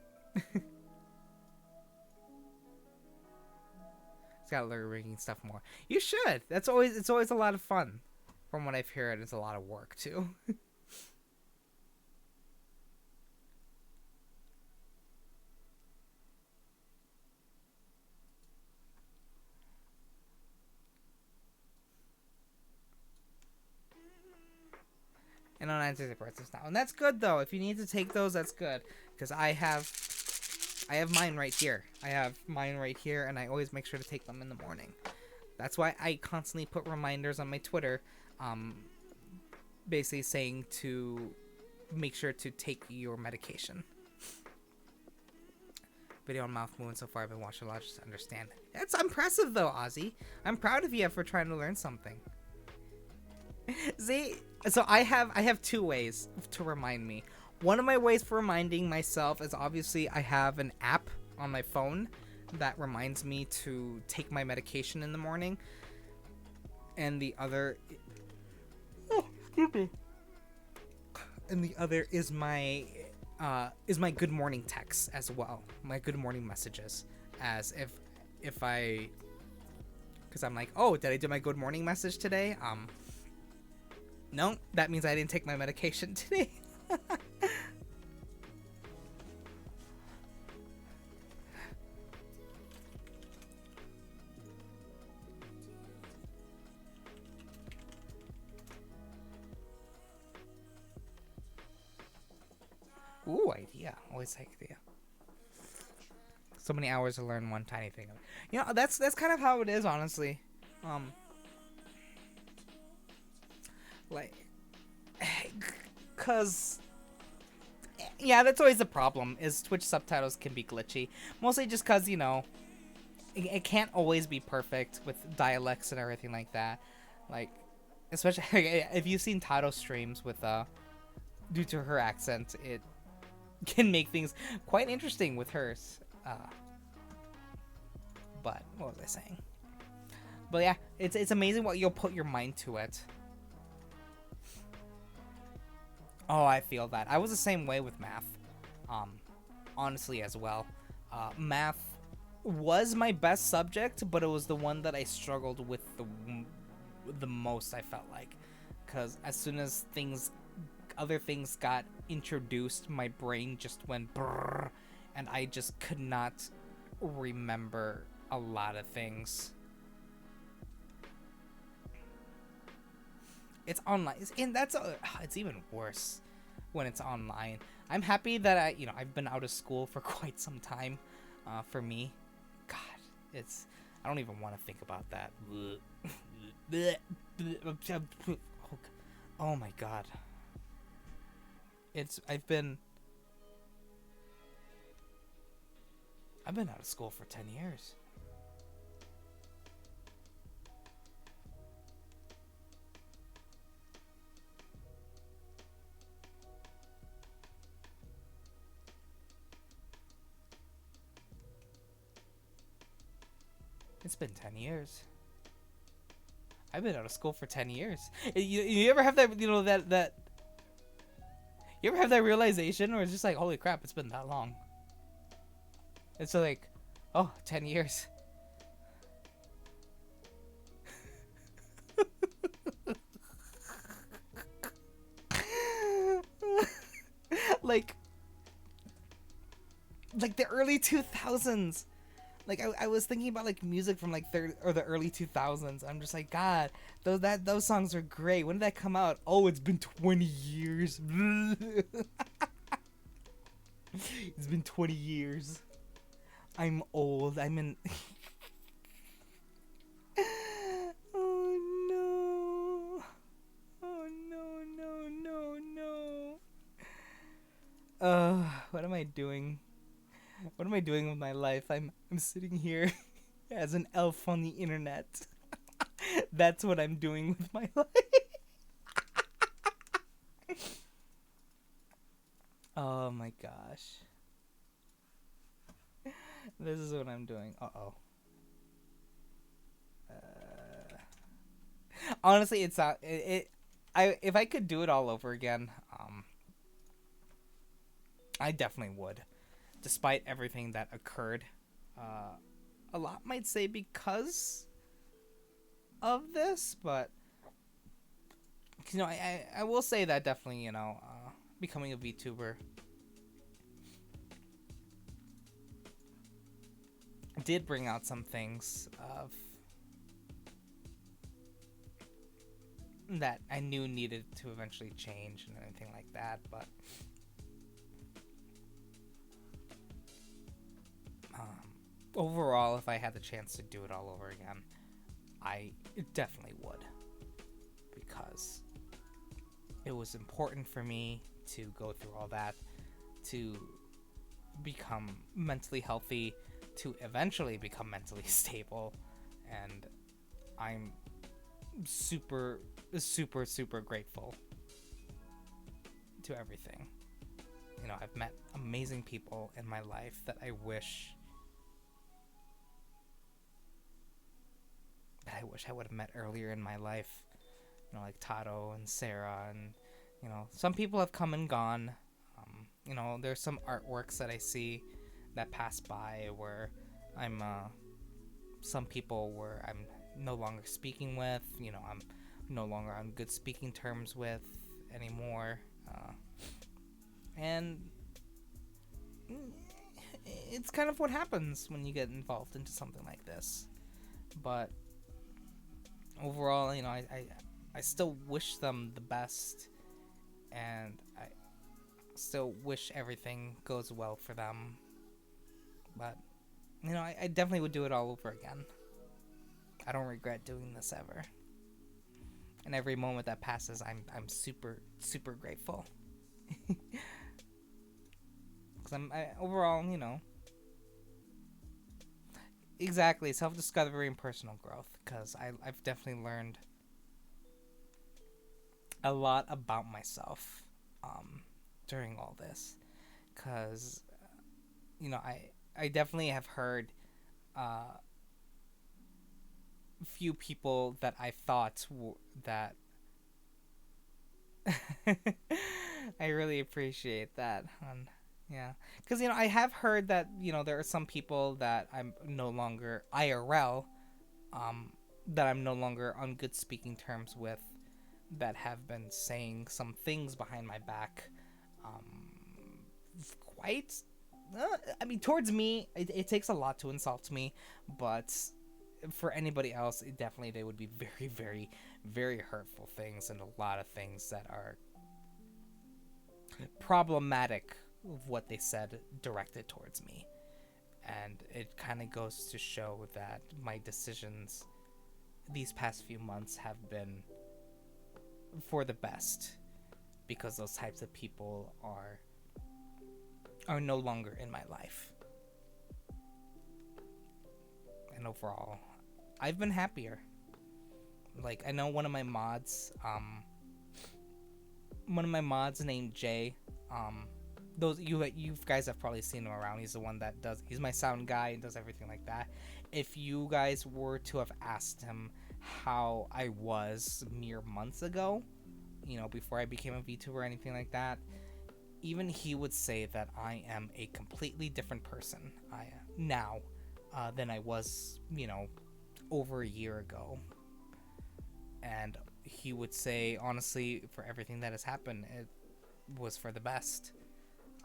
It's gotta learn rigging stuff more. You should. It's always a lot of fun. From what I've heard, it's a lot of work too. And on antidepressants now, and that's good though. If you need to take those, that's good, because I have mine right here. And I always make sure to take them in the morning. That's why I constantly put reminders on my Twitter, basically saying to make sure to take your medication. Video on mouth movement so far. I've been watching a lot just to understand. It's impressive though, Ozzy. I'm proud of you for trying to learn something. See, so I have two ways to remind me. One of my ways for reminding myself is obviously I have an app on my phone that reminds me to take my medication in the morning. And the other, oh, excuse me. And the other is my good morning texts as well. My good morning messages, as if I, because I'm like, oh, did I do my good morning message today? No, that means I didn't take my medication today. Ooh, idea. Always like idea. So many hours to learn one tiny thing. You know, that's kind of how it is, honestly. Like, cause yeah, that's always the problem. Is Twitch subtitles can be glitchy, mostly just cause you know, it can't always be perfect with dialects and everything like that. Like, especially if you've seen Tato streams with due to her accent, it can make things quite interesting with hers. But what was I saying? But yeah, it's amazing what you'll put your mind to it. Oh, I feel that. I was the same way with math. Honestly as well. Math was my best subject, but it was the one that I struggled with the most, I felt like. Because as soon as other things got introduced, my brain just went brrr, and I just could not remember a lot of things. It's online, and it's even worse when it's online. I'm happy that I've been out of school for quite some time. For me, God, I don't even want to think about that. Oh my God. I've been out of school for 10 years. It's been 10 years. I've been out of school for 10 years. You ever have that, that you ever have that realization where it's just like, holy crap, it's been that long. It's so like, oh, 10 years. like the early 2000s. Like I was thinking about like music from like the early 2000s. I'm just like, God, those songs are great. When did that come out? Oh, it's been 20 years. It's been 20 years. I'm old. I'm in. Oh no. Oh no. What am I doing? What am I doing with my life? I'm sitting here as an elf on the internet. That's what I'm doing with my life. Oh my gosh. This is what I'm doing. Uh-oh. Honestly, it's not if I could do it all over again, I definitely would. Despite everything that occurred, a lot might say because of this, but I will say that definitely becoming a VTuber did bring out some things of that I knew needed to eventually change and anything like that, but overall, if I had the chance to do it all over again, I definitely would. Because it was important for me to go through all that, to become mentally healthy, to eventually become mentally stable. And I'm super, super, super grateful to everything. You know, I've met amazing people in my life that I wish I would have met earlier in my life. You know, like Tato and Sarah, and you know, some people have come and gone. You know, there's some artworks that I see that pass by where I'm some people where I'm no longer speaking with. You know, I'm no longer on good speaking terms with anymore, and it's kind of what happens when you get involved into something like this. But overall, you know, I still wish them the best, and I still wish everything goes well for them. But you know, I definitely would do it all over again. I don't regret doing this ever. And every moment that passes, I'm super super grateful. Because overall, you know, exactly self discovery and personal growth. Because I've definitely learned a lot about myself during all this. Because you know, I definitely have heard few people that I thought that I really appreciate that. Yeah, because you know I have heard that you know there are some people that I'm no longer IRL, um, that I'm no longer on good speaking terms with, that have been saying some things behind my back, quite. I mean, towards me, it takes a lot to insult me, but for anybody else, it definitely they would be very, very, very hurtful things, and a lot of things that are problematic of what they said directed towards me. And it kind of goes to show that my decisions these past few months have been for the best, because those types of people are no longer in my life. And overall, I've been happier. Like I know one of my mods named Jay. Those you guys have probably seen him around. He's the one that does. He's my sound guy and does everything like that. If you guys were to have asked him how I was mere months ago, you know, before I became a VTuber or anything like that, even he would say that I am a completely different person. I now than I was, you know, over a year ago. And he would say, honestly, for everything that has happened, it was for the best.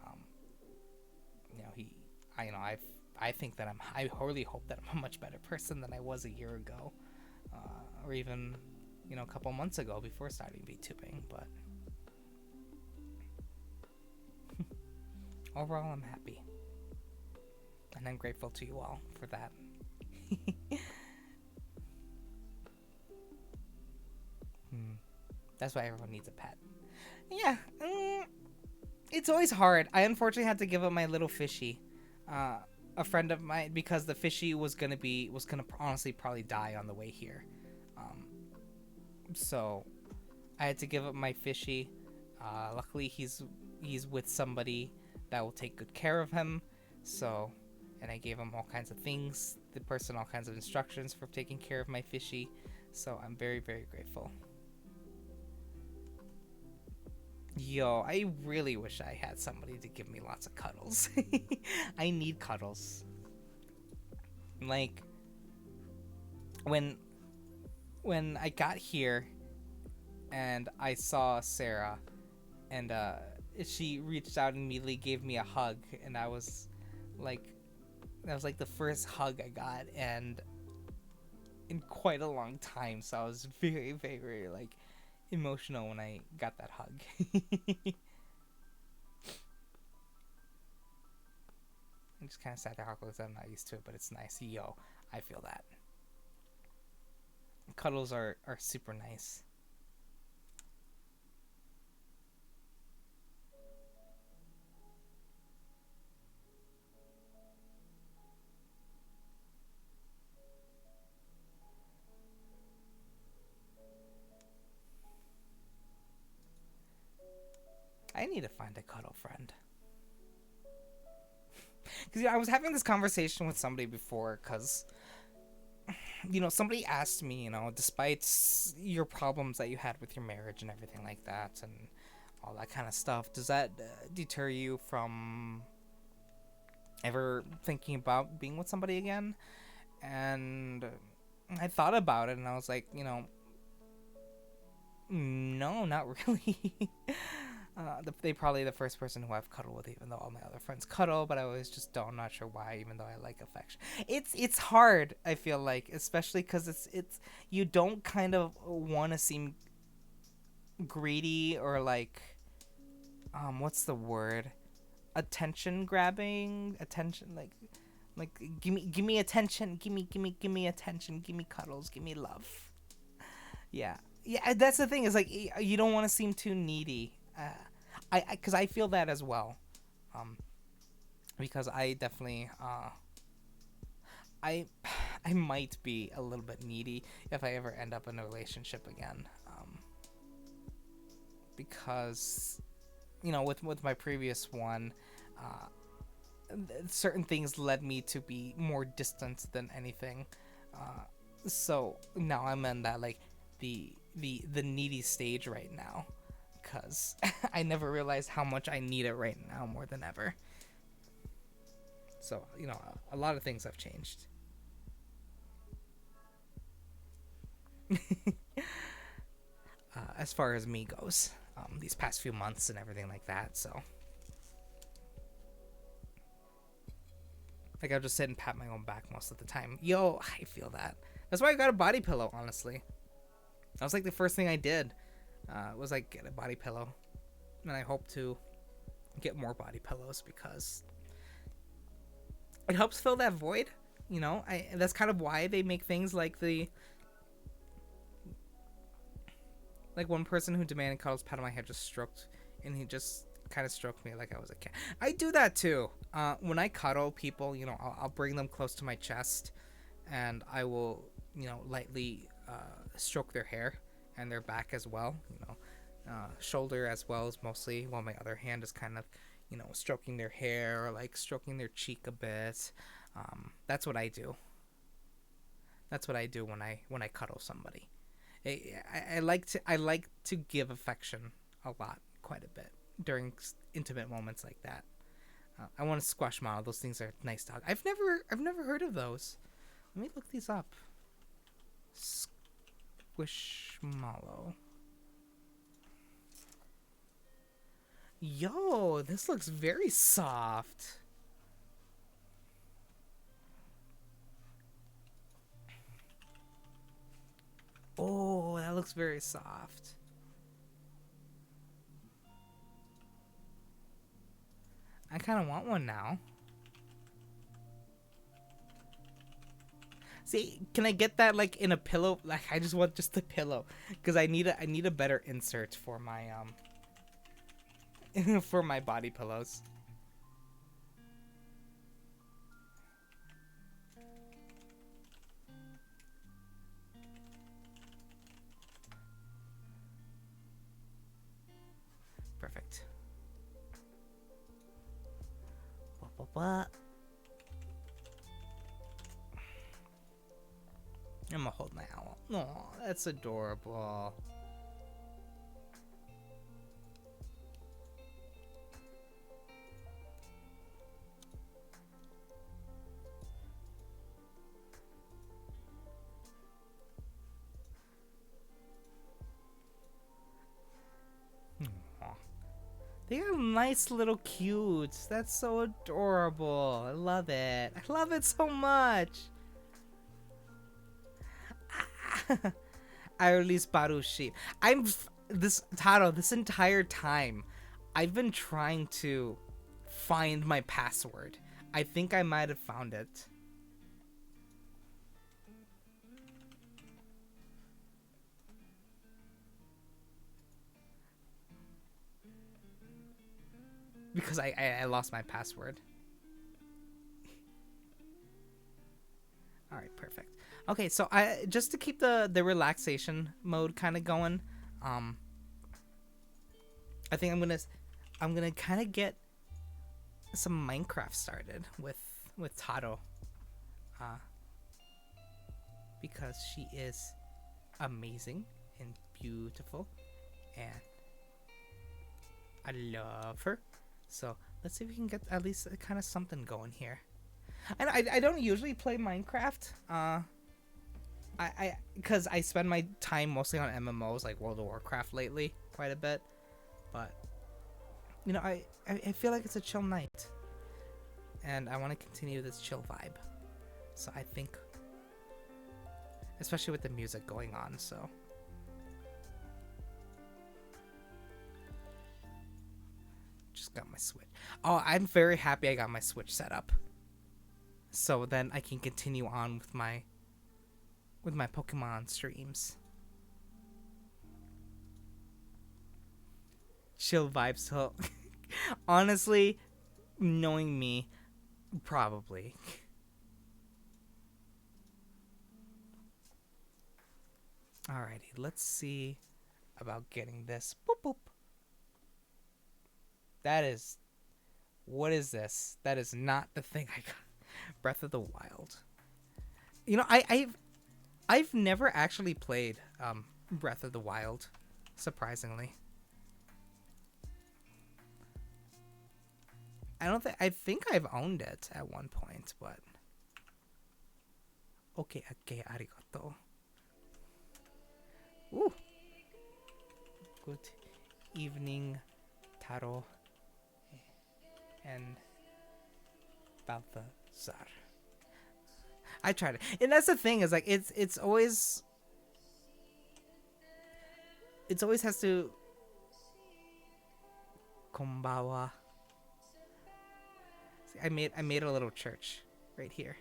Um, you know, I think that I really hope that I'm a much better person than I was a year ago, or even, you know, a couple months ago before starting VTubing. But overall, I'm happy, and I'm grateful to you all for that. Hmm. That's why everyone needs a pet. Yeah, it's always hard. I unfortunately had to give up my little fishy. Uh, a friend of mine, because the fishy was gonna honestly probably die on the way here. Um, so I had to give up my fishy. Luckily, he's with somebody that will take good care of him. So, and I gave him all kinds of things. The person all kinds of instructions for taking care of my fishy. So I'm very very grateful. Yo, I really wish I had somebody to give me lots of cuddles. I need cuddles. Like when when I got here and I saw Sarah, and she reached out and immediately gave me a hug, and like that was like the first hug I got and in quite a long time. So I was very very like emotional when I got that hug. I'm just kind of sad that because I'm not used to it, but it's nice. Yo, I feel that. Cuddles are super nice. I need to find a cuddle friend. Because I was having this conversation with somebody before, because somebody asked me, despite your problems that you had with your marriage and everything like that, and all that kind of stuff, does that deter you from ever thinking about being with somebody again? And I thought about it, and I was like, no, not really. They probably the first person who I've cuddled with, even though all my other friends cuddle, but I always just don't, not sure why, even though I like affection. It's hard, I feel like, especially because it's you don't kind of want to seem greedy or like, what's the word? Attention grabbing, attention, like give me attention, give me attention, give me cuddles, give me love. Yeah, yeah, that's the thing, is like you don't want to seem too needy. Because I feel that as well, because I definitely I I might be a little bit needy if I ever end up in a relationship again, because with my previous one, certain things led me to be more distant than anything, so now I'm in that, like, the needy stage right now, because I never realized how much I need it right now more than ever. So a lot of things have changed. As far as me goes, these past few months and everything like that. So like I'll just sit and pat my own back most of the time. Yo, I feel that. That's why I got a body pillow, honestly. That was like the first thing I did. Was like get a body pillow, and I hope to get more body pillows because it helps fill that void. That's kind of why they make things like one person who demanded cuddles pat on my head just stroked, and he just kind of stroked me like I was a cat. I do that too. When I cuddle people, I'll bring them close to my chest, and I will, lightly stroke their hair and their back as well. Shoulder as well, as mostly, while my other hand is kind of, stroking their hair or like stroking their cheek a bit. That's what I do. That's what I do when I cuddle somebody. I like to give affection a lot, quite a bit during intimate moments like that. I want to squashmallow. Those things are nice to hug. I've never heard of those. Let me look these up. Squishmallow. Yo, this looks very soft. Oh, that looks very soft. I kind of want one now. See, can I get that like in a pillow? Like I just want just the pillow, because I need a better insert for my for my body pillows. Perfect. What? I'm gonna hold my owl. Oh, that's adorable. They are nice little cutes. That's so adorable. I love it. I love it so much. I release Barushi. This Taro, this entire time I've been trying to find my password. I think I might have found it. Because I lost my password. All right, perfect. Okay, so I just to keep the relaxation mode kind of going, I think I'm gonna kind of get some Minecraft started with Taro, uh, because she is amazing and beautiful, and I love her. So let's see if we can get at least kind of something going here. And I don't usually play Minecraft. Because I spend my time mostly on MMOs like World of Warcraft lately, quite a bit. But you know, I feel like it's a chill night, and I want to continue this chill vibe. So I think, especially with the music going on, so. Just got my Switch. Oh, I'm very happy I got my Switch set up. So then I can continue on with my Pokemon streams. Chill vibes. So honestly, knowing me, probably. Alrighty, let's see about getting this. Boop boop. That is. What is this? That is not the thing I got. Breath of the Wild. You know, I've never actually played Breath of the Wild, surprisingly. I think I've owned it at one point, but okay, arigato. Ooh. Good evening, Taro and Balthazar. I tried it, and that's the thing is like it's always has to Konbawa. See, I made a little church right here.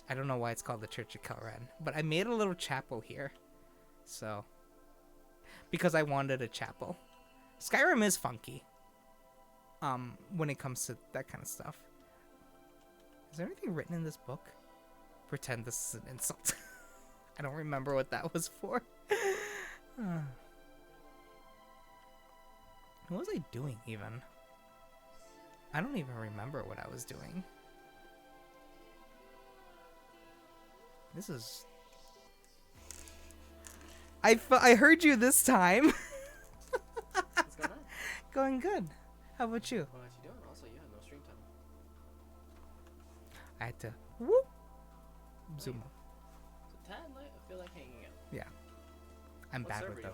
I don't know why it's called the Church of Kelren, but I made a little chapel here, so because I wanted a chapel. Skyrim is funky. When it comes to that kind of stuff. Is there anything written in this book? Pretend this is an insult. I don't remember what that was for. What was I doing even? I don't even remember what I was doing. This is... I heard you this time. What's going on? Going good. How about you? What you doing? Also, you had no stream time. I had to whoop, zoom up. It's a tad late. I feel like hanging out. Yeah. I'm What bad server with you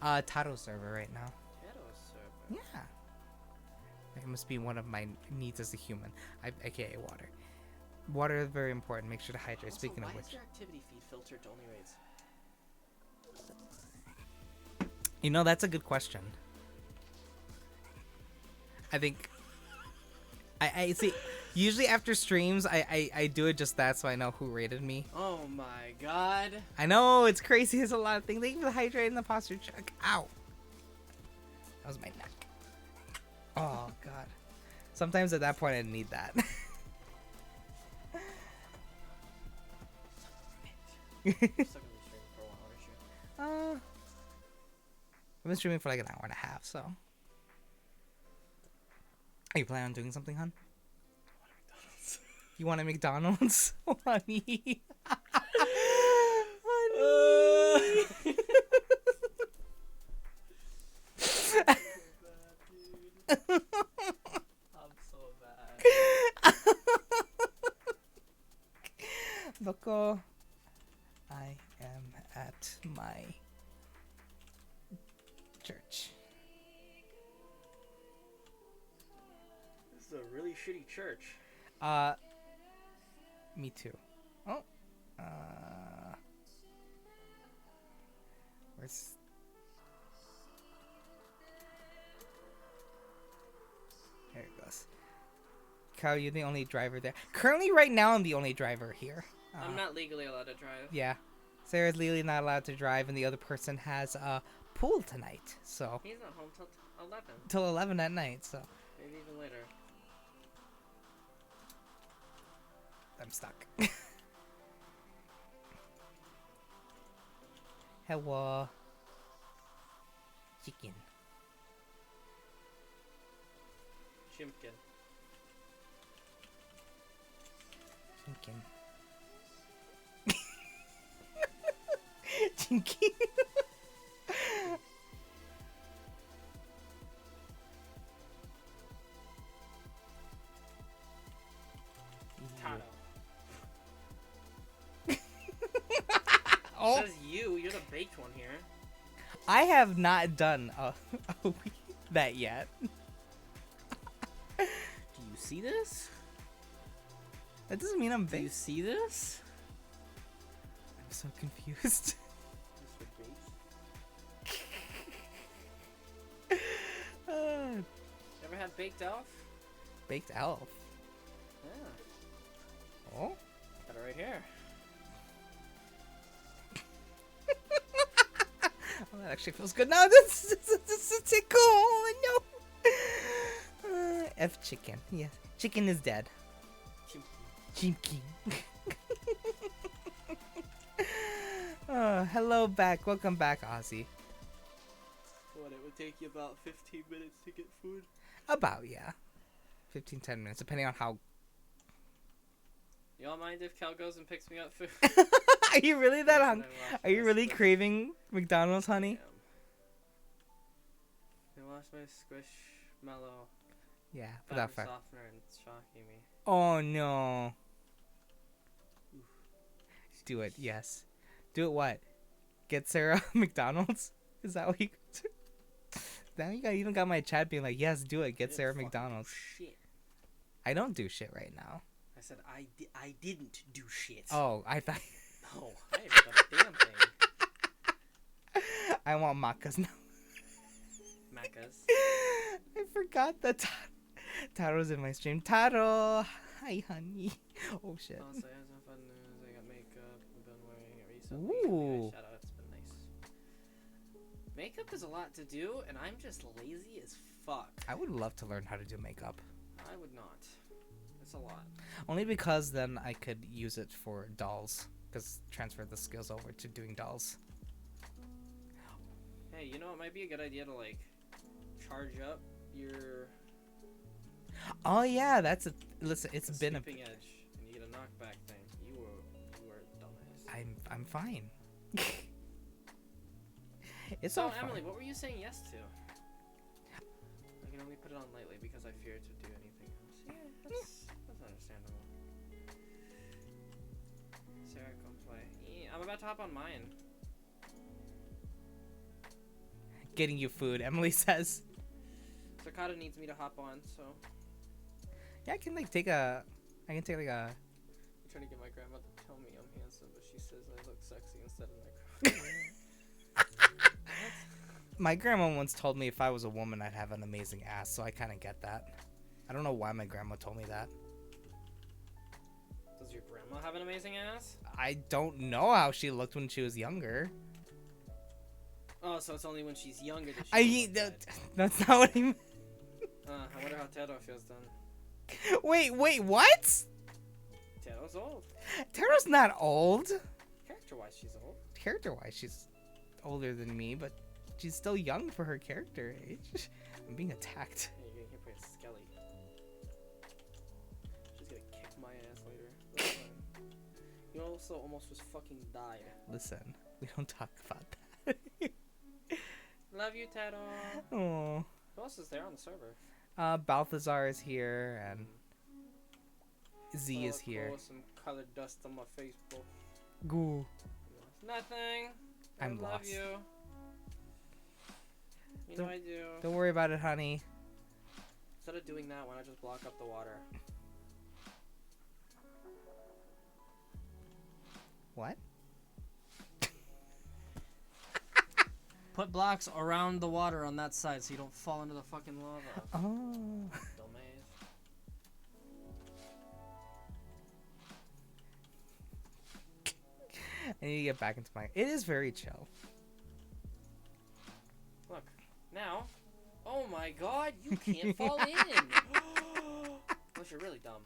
those. Taro server right now. Tato server. Yeah. It must be one of my needs as a human. AKA water. Water is very important. Make sure to hydrate. Also, Speaking of why which. is your activity feed filtered to only raids? You know, that's a good question. I think I see. Usually after streams, I do it just that so I know who rated me. Oh my god. I know it's crazy. There's a lot of things. Thank you for the hydrate and the posture check. Ow. That was my neck. Oh god. Sometimes at that point I need that. You're stuck in the stream for a while, aren't you? I've been streaming for like an hour and a half, so. Are you planning on doing something, hon? You want a McDonald's? Honey. Honey. I'm so bad. Boko, I am at my church. This is a really shitty church. Me too. Oh, where's... There it goes. Kyle, you're the only driver there. Currently, right now, I'm the only driver here. I'm not legally allowed to drive. Yeah. Sarah's legally not allowed to drive, and the other person has a pool tonight, so... He's not home till 11. Till 11 at night, so... Maybe even later. I'm stuck. Hello. Chicken. Chimpkin. Chimpkin. Chimpkin. Tato. Oh, Says you. You're the baked one here. I have not done that yet. Do you see this? That doesn't mean I'm Do you baked. see this? I'm so confused. You ever had baked elf? Baked elf. Yeah. Oh. Got it right here. Oh, that actually feels good. No, this is a tickle. Oh, no. F chicken. Yes. Chicken is dead. Chimpkin. Hello back. Welcome back, Ozzy. What, it would take you about 15 minutes to get food? About, yeah. 15-10 minutes, depending on how... Y'all mind if Cal goes and picks me up food? Are you really that Yes, hungry? and I wash Are you my really squish. craving McDonald's, honey? I wash my squishmallow Yeah, fabric without fire. softener and it's shocking me. Oh, no. Do it, yes. Do it what? Get Sarah McDonald's? Is that what you... Now you even got my chat being like, yes, do it. Get I Sarah didn't fucking do McDonald's. Shit. I don't do shit right now. I said I didn't do shit. Oh, I thought... No, I haven't done a damn thing. I want macas now. Macas. I forgot that Taro's in my stream. Taro! Hi, honey. Oh, shit. Also, I have some fun news. I got makeup. I've been wearing it recently. Ooh. Shout out, it's been nice. Makeup is a lot to do, and I'm just lazy as fuck. I would love to learn how to do makeup. I would not. It's a lot. Only because then I could use it for dolls. Because transfer the skills over to doing dolls. Hey, you know, it might be a good idea to, like, charge up your Oh, yeah, that's a... Listen, it's been a... sweeping edge, and you get a knockback thing. You were a dumbass. I'm fine. It's So, all fine. Emily, what were you saying yes to? I can only put it on lightly because I fear to do anything else. Yeah, that's understandable. Sarah, come play. Yeah, I'm about to hop on mine. Getting you food, Emily says. Sakata needs me to hop on, so Yeah, I can like take a... I can take like a... I'm trying to get my grandma to tell me I'm handsome, but she says I look sexy instead of necro. My grandma once told me if I was a woman, I'd have an amazing ass, so I kind of get that. I don't know why my grandma told me that. Does your grandma have an amazing ass? I don't know how she looked when she was younger. Oh, so it's only when she's younger that she I can mean, look that's not what I meant. good. I wonder how Taro feels done. Wait, what? Taro's old. Tara's not old. Character-wise, she's old. Character-wise, she's older than me, but she's still young for her character age. I'm being attacked. Yeah, you're getting hit by a skelly. She's gonna kick my ass later. That's fine. You also almost just fucking died. Listen, we don't talk about that. Love you, Taro. Oh. Who else is there on the server? Balthazar is here, and Z is here. Cool, some colored dust on my face, bro. Goo. Nothing. I I'm love lost. you. You know I do. Don't worry about it, honey. Instead of doing that, why not just block up the water? What? Put blocks around the water on that side so you don't fall into the fucking lava. Oh. Dumbass. I need to get back into my... It is very chill. Look. Now. Oh my god, you can't fall in! Unless you're really dumb.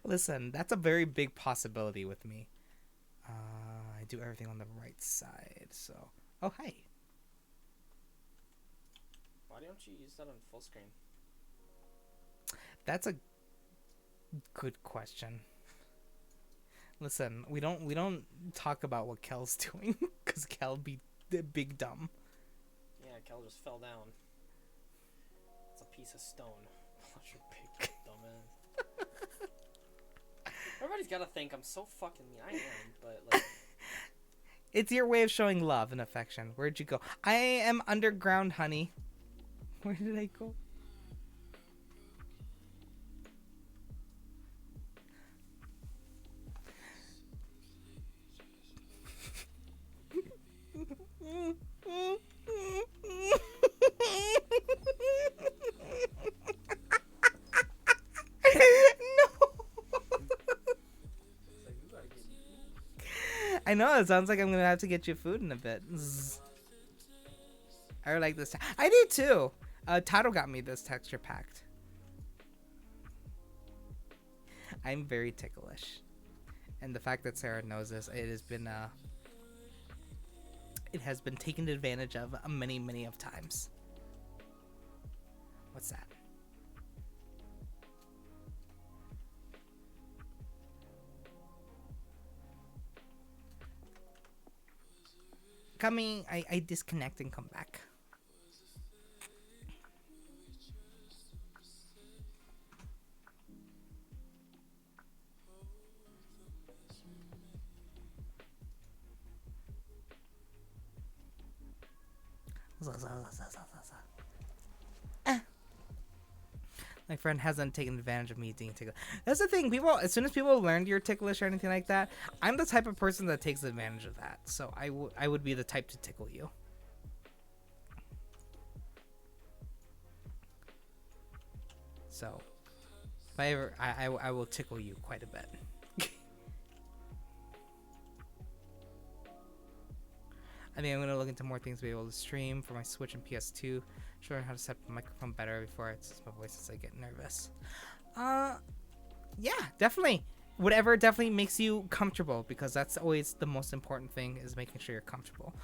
Listen, that's a very big possibility with me. I do everything on the right side, so... Oh, hi. Why don't you use that on full screen? That's a good question. Listen, we don't talk about what Kel's doing because Kel be the big dumb. Yeah, Kel just fell down. It's a piece of stone. Your big dumbass. Everybody's gotta think I'm so fucking mean. I am, but like. It's your way of showing love and affection. Where'd you go? I am underground, honey. Where did I go? I know, it sounds like I'm gonna have to get you food in a bit. Zzz. I like this. I do too. Tato got me this texture packed. I'm very ticklish. And the fact that Sarah knows this, it has been taken advantage of many, many of times. What's that? Coming, I disconnect and come back. My friend hasn't taken advantage of me being ticklish. That's the thing. People, as soon as people learn you're ticklish or anything like that, I'm the type of person that takes advantage of that. So I would be the type to tickle you. So, if I ever, I will tickle you quite a bit. I think I'm going to look into more things to be able to stream for my Switch and PS2. Learn how to set the microphone better before it sets my voice as I get nervous. Yeah, definitely. Whatever definitely makes you comfortable, because that's always the most important thing, is making sure you're comfortable.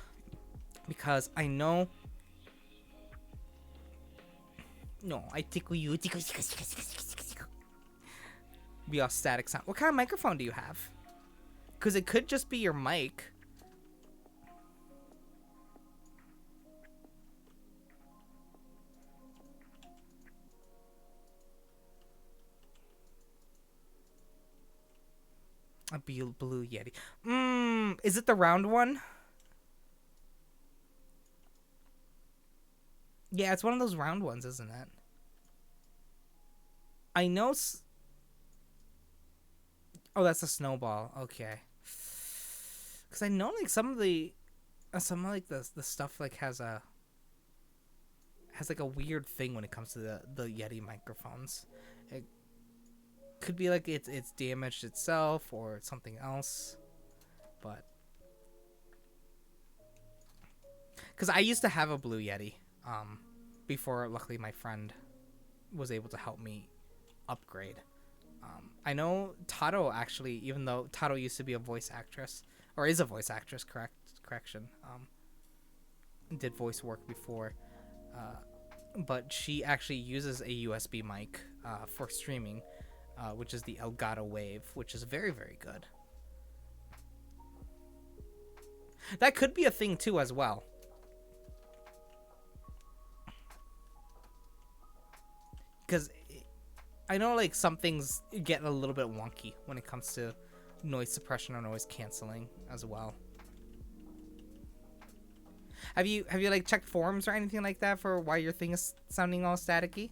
Because I know... No, I tickle you. Tickle. Be all static sound. What kind of microphone do you have? Because it could just be your mic. A blue Yeti. Is it the round one? Yeah, it's one of those round ones, isn't it? I know. Oh, that's a snowball. Okay. Because I know, like, some of the stuff like has like a weird thing when it comes to the Yeti microphones. It could be like it's damaged itself or something else, but because I used to have a blue Yeti before luckily my friend was able to help me upgrade. I know Tato actually, even though Tato used to be a voice actress, or is a voice actress, correction, did voice work before, but she actually uses a USB mic for streaming, which is the Elgato Wave, which is very, very good. That could be a thing too as well. Because I know like some things get a little bit wonky when it comes to noise suppression or noise canceling as well. Have you like checked forums or anything like that for why your thing is sounding all staticky?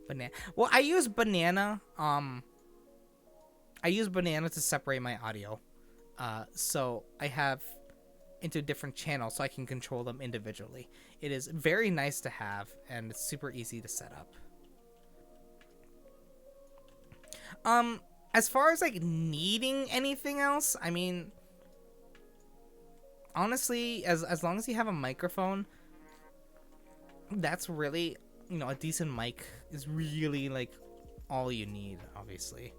Banana. Well, I use banana. I use banana to separate my audio. So I have into different channels so I can control them individually. It is very nice to have, and it's super easy to set up. As far as like needing anything else, I mean, honestly, as long as you have a microphone, that's really a decent mic is really like all you need, obviously.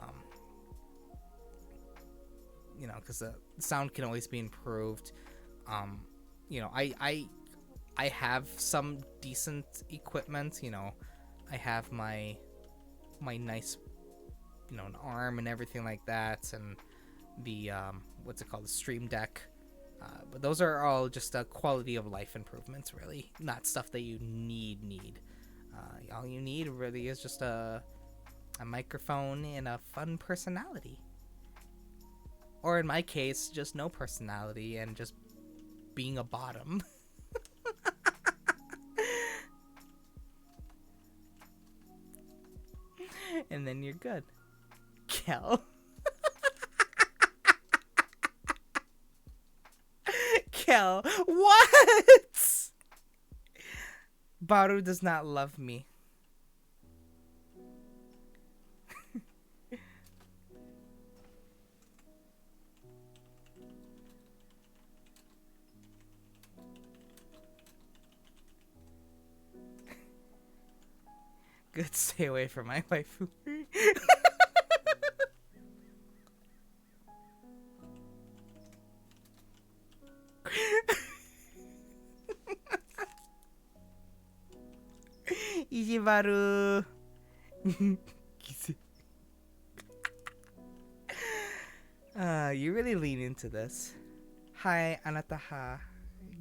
Um, because the sound can always be improved. Um, I have some decent equipment. I have my nice, an arm and everything like that, and the what's it called, the stream deck. But those are all just quality of life improvements, really, not stuff that you need. All you need really is just a microphone and a fun personality, or in my case, just no personality and just being a bottom. And then you're good. Kel. Kel, what? Baru does not love me. Good, stay away from my waifu. Ijibaru. You really lean into this. Hi, anata ha.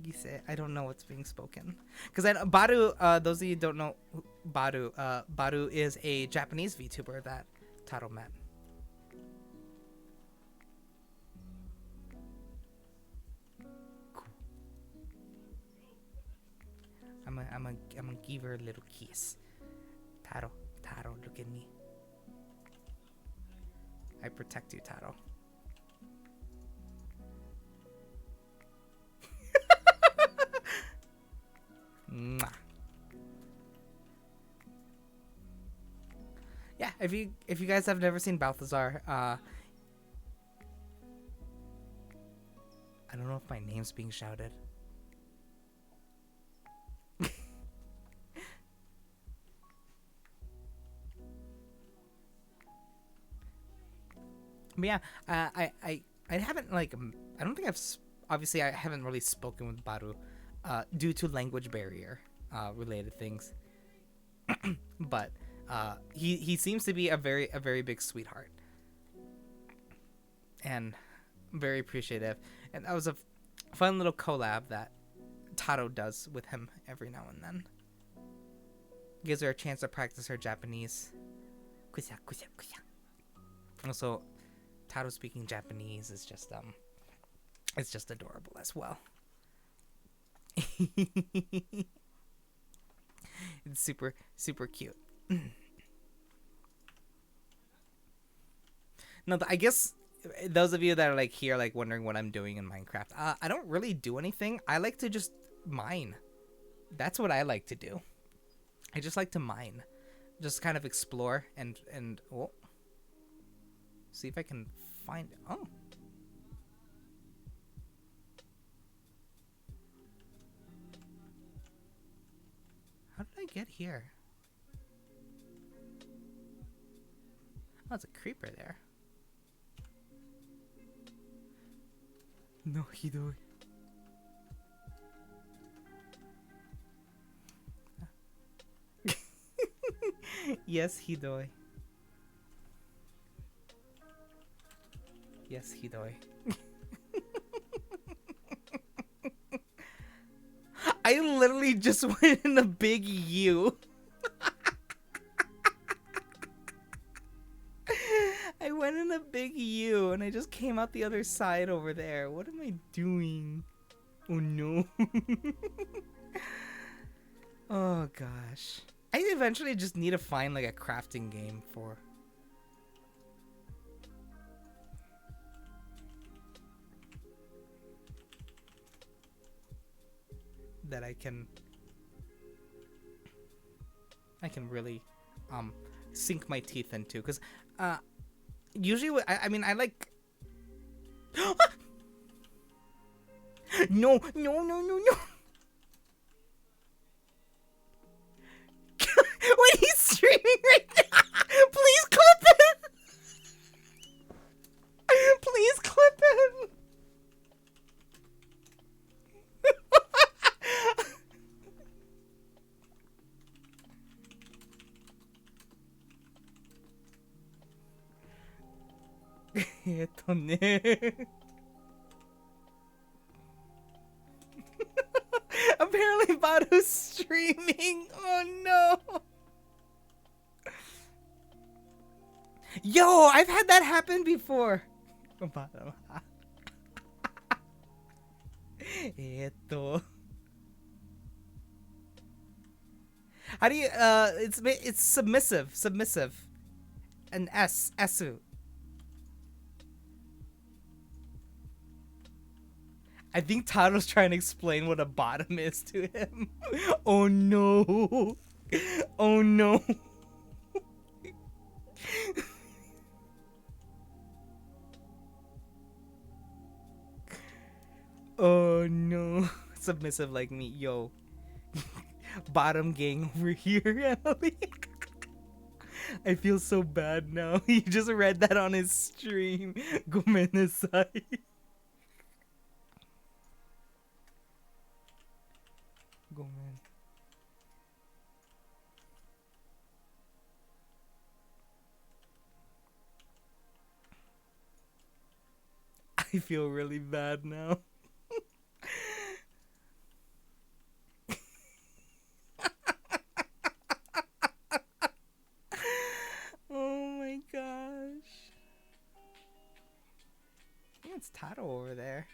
Gise. I don't know what's being spoken. Because Baru, those of you who don't know Baru, Baru is a Japanese VTuber that Taro met. I'm gonna give her a little kiss. Taro, look at me. I protect you, Taro. Mwah. Yeah, if you guys have never seen Balthazar, I don't know if my name's being shouted. But yeah, I haven't like I don't think obviously I haven't really spoken with Baru, due to language barrier, related things. But he seems to be a very big sweetheart, and very appreciative. And that was a fun little collab that Taro does with him every now and then. Gives her a chance to practice her Japanese. Kusa, kusa, kusa. Also, Taro speaking Japanese is just it's just adorable as well. It's super cute. No, I guess those of you that are like here, like wondering what I'm doing in Minecraft, I don't really do anything. I like to just mine. That's what I like to do. I just like to mine, just kind of explore and oh, see if I can find. Oh. How did I get here? Oh, it's a creeper there. No, hidoi. Yes, hidoi. Yes, hidoi. I literally just went in a big U. I went in a big U and I just came out the other side over there. What am I doing? Oh no. Oh gosh. I eventually just need to find like a crafting game for. That I can really sink my teeth into, because usually I mean I like no ね. Apparently Bado's streaming. Oh no. Yo, I've had that happen before. Bado. how do you it's submissive. An esu. I think Taro's trying to explain what a bottom is to him. Oh no. Oh no. Oh no. Submissive like me. Yo. Bottom gang over here, Emily. I feel so bad now. He just read that on his stream. Gomenasai. Gomen. I feel really bad now. Oh my gosh. I think it's Taro over there.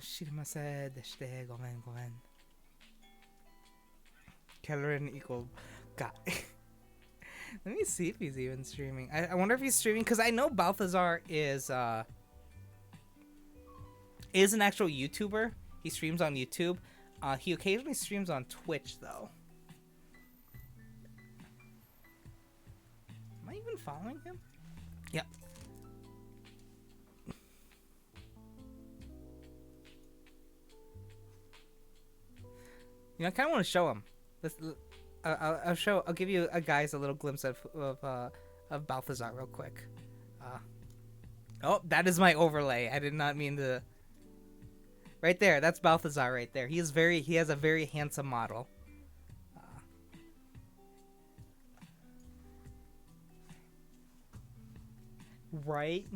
Shirimase deshite, gomen. Kellerin equal guy. Let me see if he's even streaming. I wonder if he's streaming because I know Balthazar is an actual YouTuber. He streams on YouTube. He occasionally streams on Twitch though. Am I even following him? Yep. You know, I kind of want to show him. I'll give you guys a little glimpse of Balthazar real quick. Oh, that is my overlay. I did not mean to. Right there, that's Balthazar right there. He has a very handsome model. Right?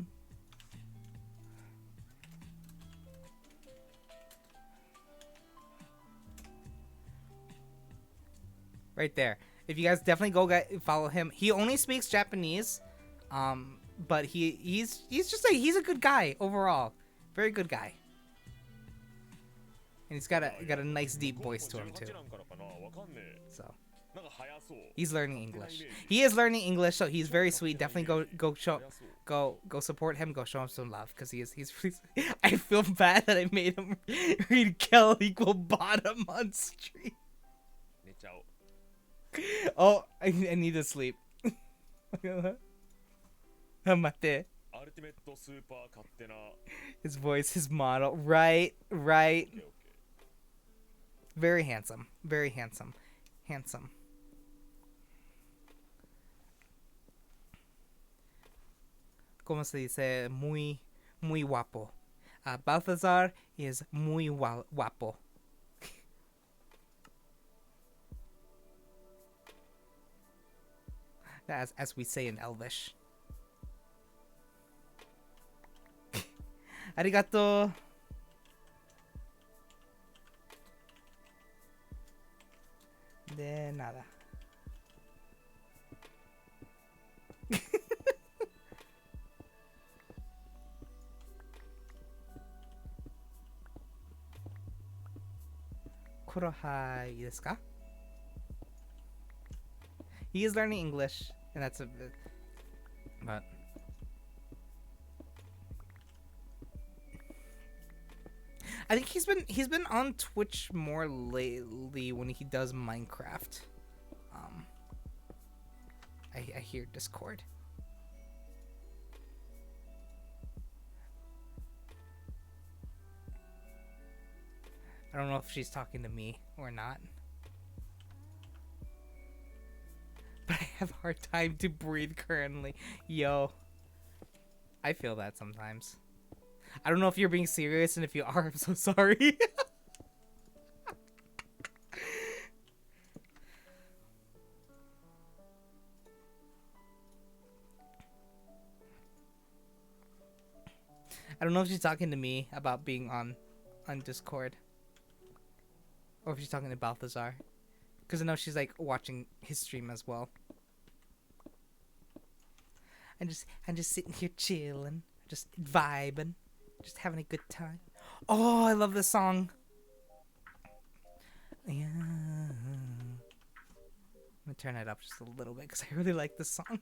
Right there. If you guys definitely go follow him. He only speaks Japanese, but he's just he's a good guy overall. Very good guy. And he's got a nice deep voice to him too. So he's learning English. He is learning English, so he's very sweet. Definitely go support him. Go show him some love because he's. I feel bad that I made him read Kel equal bottom on stream. Oh, I need to sleep. His voice, his model. Right. Very handsome. Very handsome. ¿Cómo se dice? Muy guapo. Balthazar is muy guapo. As we say in Elvish. Arigato. De nada. Kurohai desu ka? He is learning English, and that's a bit, but I think he's been on Twitch more lately when he does Minecraft. I hear Discord. I don't know if she's talking to me or not. But I have a hard time to breathe currently. Yo. I feel that sometimes. I don't know if you're being serious, and if you are, I'm so sorry. I don't know if she's talking to me about being on Discord, or if she's talking to Balthazar, because I know she's like watching his stream as well. I'm just sitting here chilling, just vibing, just having a good time. Oh, I love this song. Yeah. I'm gonna turn it up just a little bit because I really like this song.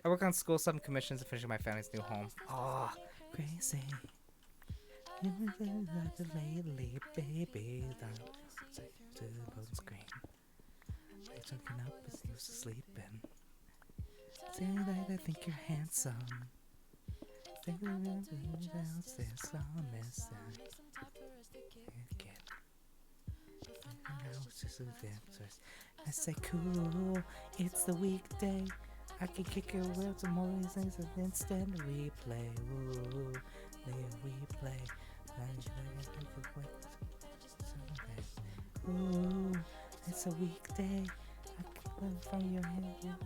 I work on school sub commissions and finishing my family's new home. Oh, crazy. Lately, baby, to the load screen. Choking up as he was sleeping. Say that I think you're handsome. Say that downstairs on this side. I say cool, it's the weekday. I can kick your will to more things than instant replay. Ooh, replay. Ooh, it's a weekday. I can run from your hand.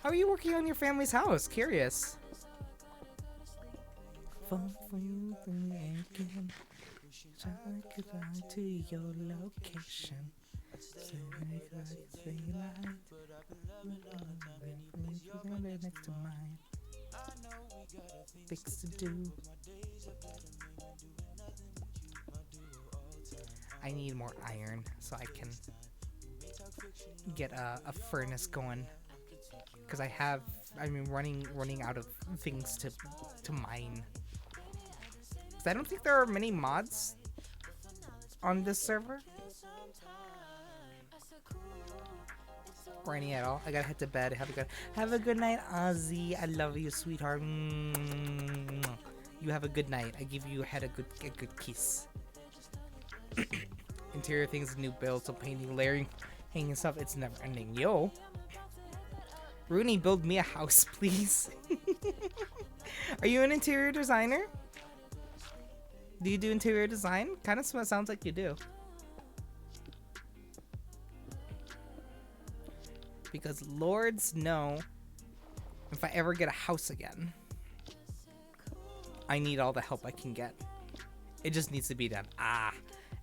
How are you working on your family's house? Curious. Phone for you again. To your location. Next to mine. Things to do. I need more iron so I can get a furnace going. Because I'm running out of things to mine. I don't think there are many mods on this server. Or any at all. I gotta head to bed. Have a good night, Ozzy. I love you, sweetheart. You have a good night. I give you a good kiss. Interior things, new build, so painting, layering, hanging stuff. It's never ending. Yo, Rooney, build me a house, please. Are you an interior designer? Do you do interior design? Kind of sounds like you do. Because lords know, if I ever get a house again, I need all the help I can get. It just needs to be done.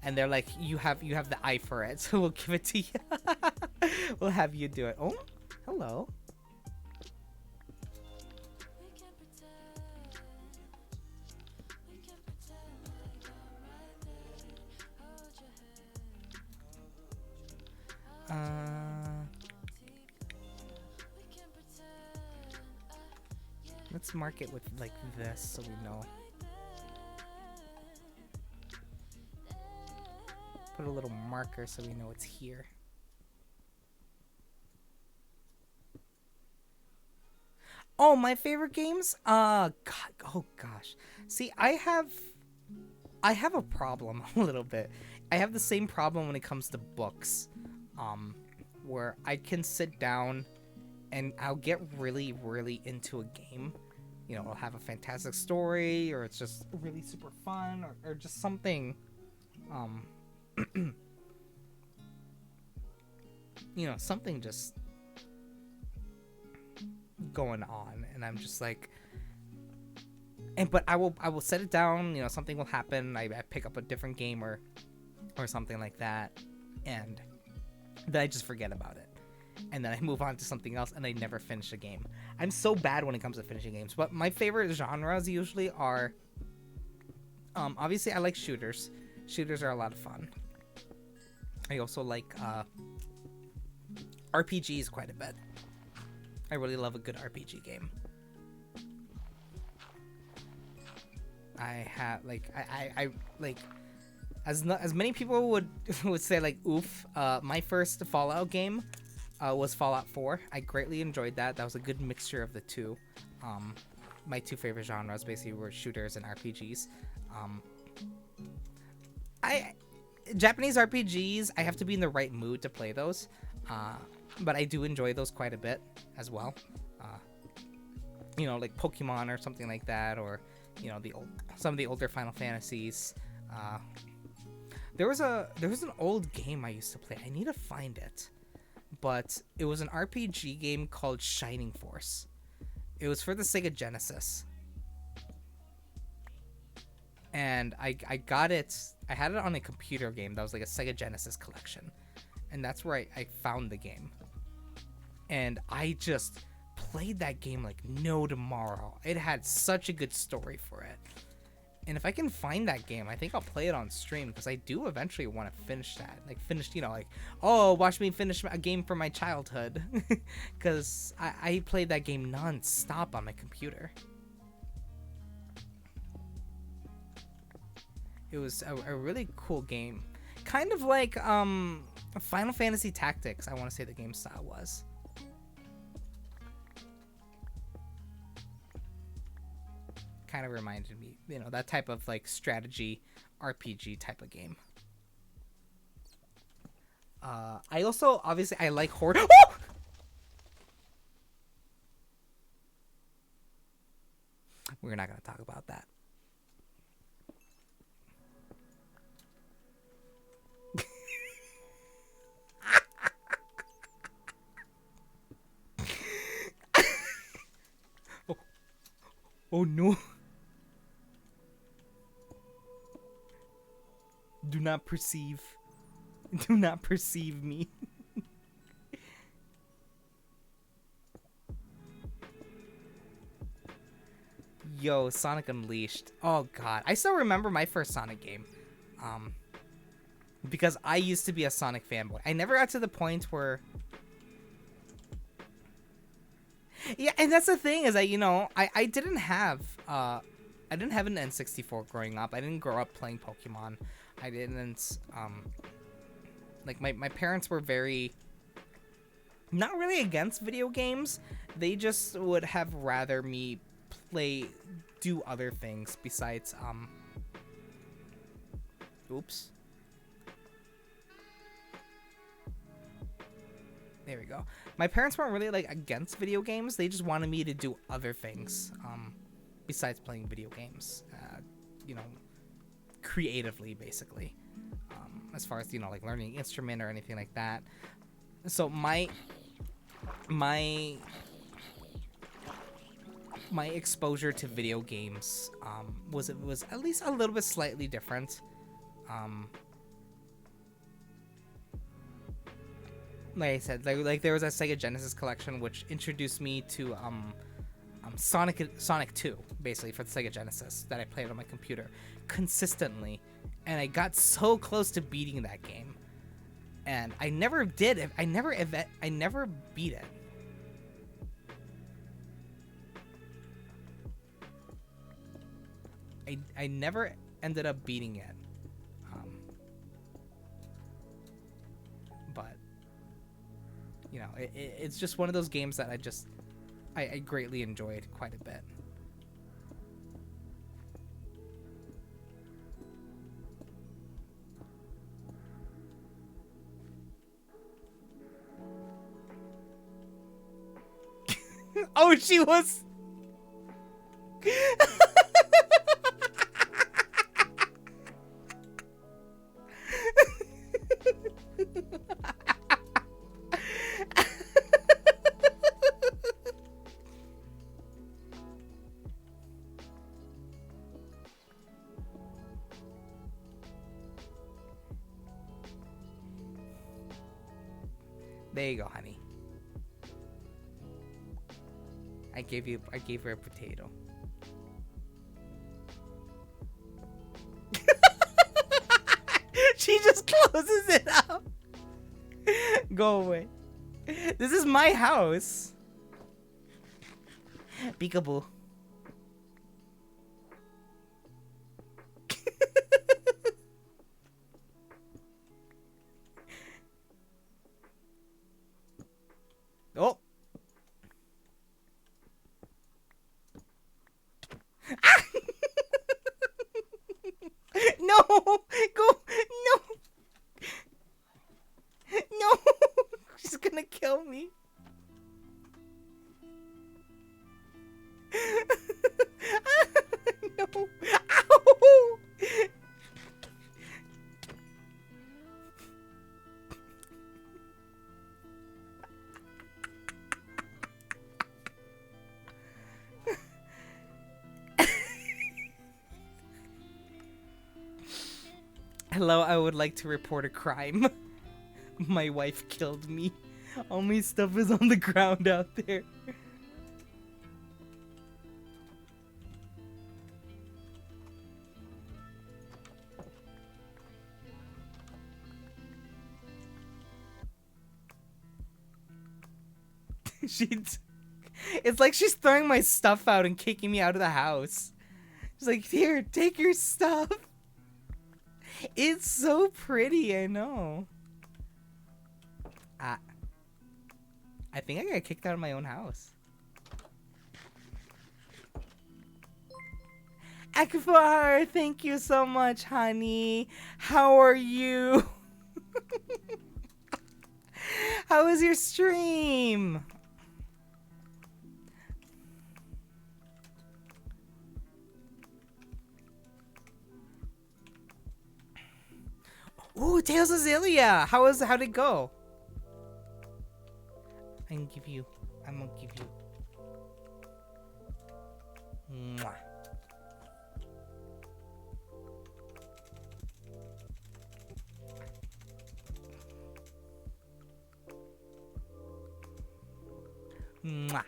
And they're like, you have the eye for it, so we'll give it to you. We'll have you do it. Oh, hello. Let's mark it with like this so we know. Put a little marker so we know it's here. Oh, my favorite games? God, oh gosh. See, I have a problem a little bit. I have the same problem when it comes to books. Where I can sit down and I'll get really, really into a game. You know, it'll have a fantastic story, or it's just really super fun, or just something, you know, something just going on, and I'm just like, but I will set it down, you know, something will happen, I pick up a different game or something like that, and then I just forget about it. And then I move on to something else, and I never finish a game. I'm so bad when it comes to finishing games. But my favorite genres usually are... obviously, I like shooters. Shooters are a lot of fun. I also like RPGs quite a bit. I really love a good RPG game. I have, like... I like... As many people would say, like, oof, my first Fallout game was Fallout 4. I greatly enjoyed that. That was a good mixture of the two. My two favorite genres basically were shooters and RPGs. Japanese RPGs, I have to be in the right mood to play those. But I do enjoy those quite a bit as well. You know, like Pokemon or something like that, or you know, some of the older Final Fantasies. There was an old game I used to play. I need to find it. But it was an RPG game called Shining Force. It was for the Sega Genesis. And I got it. I had it on a computer game that was like a Sega Genesis collection. And that's where I found the game. And I just played that game like no tomorrow. It had such a good story for it. And if I can find that game, I think I'll play it on stream, because I do eventually want to finish that. Like, oh, watch me finish a game from my childhood. Because I played that game non-stop on my computer. It was a really cool game. Kind of like Final Fantasy Tactics, I want to say the game style was. Kind of reminded me, that type of like strategy RPG type of game. I also, obviously, I like horror. Oh! We're not going to talk about that. Oh no. Do not perceive. Do not perceive me. Yo, Sonic Unleashed. Oh god. I still remember my first Sonic game. Because I used to be a Sonic fanboy. I never got to the point where... Yeah, and that's the thing, is that, I didn't have an N64 growing up. I didn't grow up playing Pokemon. I didn't like my parents were very not really against video games. They just would have rather me do other things besides oops. There we go. My parents weren't really like against video games. They just wanted me to do other things besides playing video games. Creatively, basically. As far as, like learning an instrument or anything like that. So my exposure to video games was at least a little bit slightly different. Like I said, like there was a Sega Genesis collection which introduced me to Sonic 2, basically, for the Sega Genesis, that I played on my computer consistently, and I got so close to beating that game, and I never did it. I never beat it. I never ended up beating it. But it's just one of those games that I greatly enjoyed quite a bit. Oh, she was... There you go, honey. I gave her a potato. She just closes it up. Go away. This is my house. Peekaboo. Oh. No, go, no, no, she's gonna kill me. No, ow. Hello, I would like to report a crime. My wife killed me. All my stuff is on the ground out there. It's like she's throwing my stuff out and kicking me out of the house. She's like, here, take your stuff. It's so pretty, I know. I think I got kicked out of my own house. Akifar, thank you so much, honey. How are you? How was your stream? Ooh, Tails Azalea! How'd it go? I'm gonna give you. Mwah. Mwah.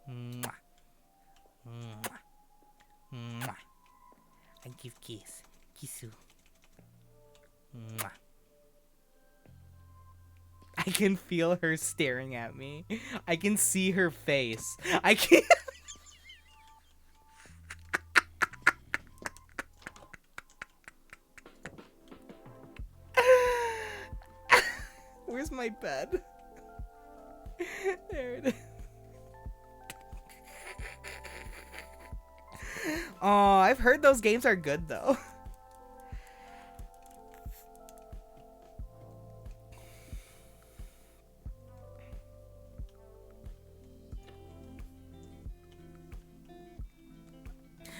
Mwah. Mwah. Mwah. I give kiss. Kissu. Mwah. I can feel her staring at me. I can see her face. I can't. Where's my bed? There it is. Oh, I've heard those games are good though.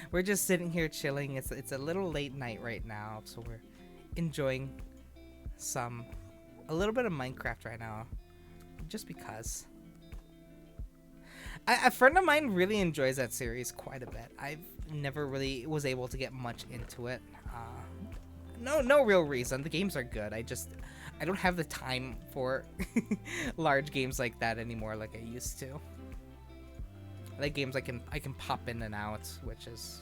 We're just sitting here chilling. It's a little late night right now, so we're enjoying a little bit of Minecraft right now, just because. A friend of mine really enjoys that series quite a bit. I've never really was able to get much into it. No real reason. The games are good. I don't have the time for large games like that anymore, like I used to. I like games I can pop in and out, which is.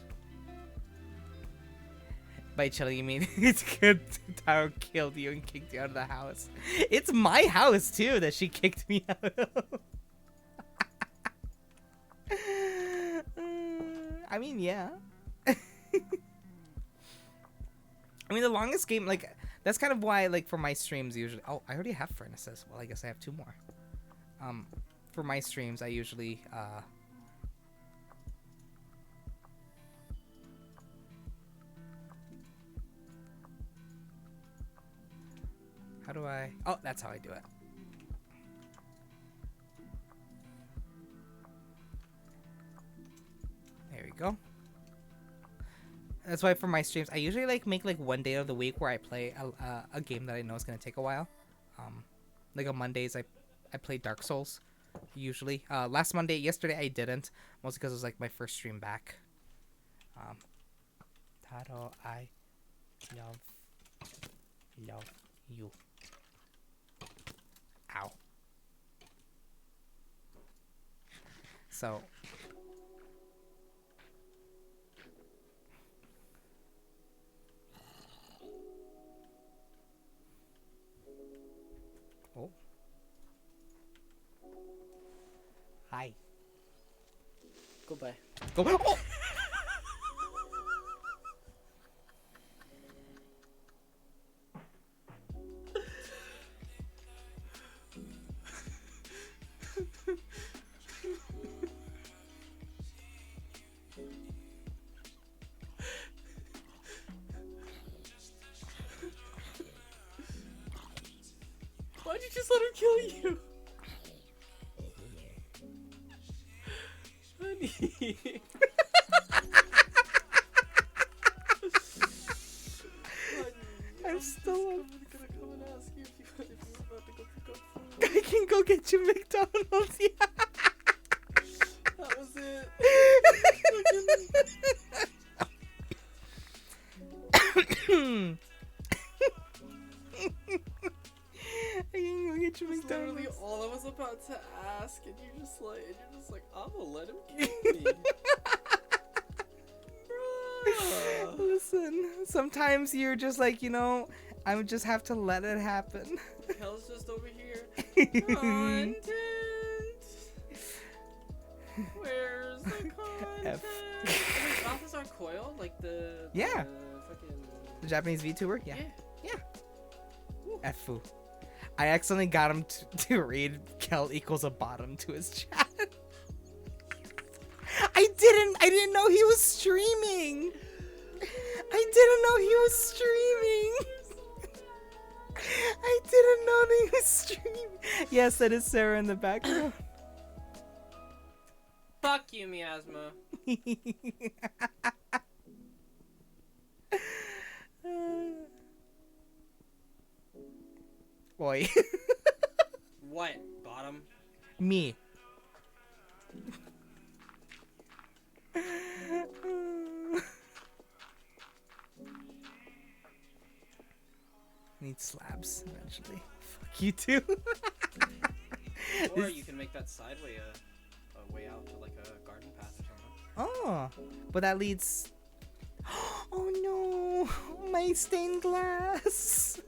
By chilling, you mean it's good Taro killed you and kicked you out of the house. It's my house too that she kicked me out of. I mean, yeah. I mean, the longest game, like, that's kind of why, like, for my streams usually. Oh, I already have furnaces. Well, I guess I have 2 more. For my streams, I usually how do I? Oh, that's how I do it. There we go. That's why for my streams, I usually make like one day of the week where I play a game that I know is gonna take a while. Like on Mondays, I play Dark Souls. Usually, yesterday I didn't, mostly because it was like my first stream back. Taro, I love you. Ow. So. Oh. Hi. Goodbye. Go. Oh! Why'd you just let her kill you? Honey. I'm still I'm gonna come and ask you if you're about to go pick up food. I can go get you McDonald's. Yeah. That was it. let him kill me. Bruh. Listen, sometimes you're just like, I would just have to let it happen. Kel's just over here. Content. Where's the content? F. Wait, Ralph is our coil? Like the Yeah. fucking... The Japanese VTuber? Yeah. Yeah. F-fu. I accidentally got him to read Kel equals a bottom to his chat. I didn't know he was streaming. I didn't know he was streaming. I didn't know that he was streaming. Yes, that is Sarah in the background. Fuck you, Miasma. Boy. What? Bottom? Me. Need slabs eventually. Fuck you too. Or you can make that sideway a way out to like a garden path or something. Oh, but that leads. Oh no, my stained glass.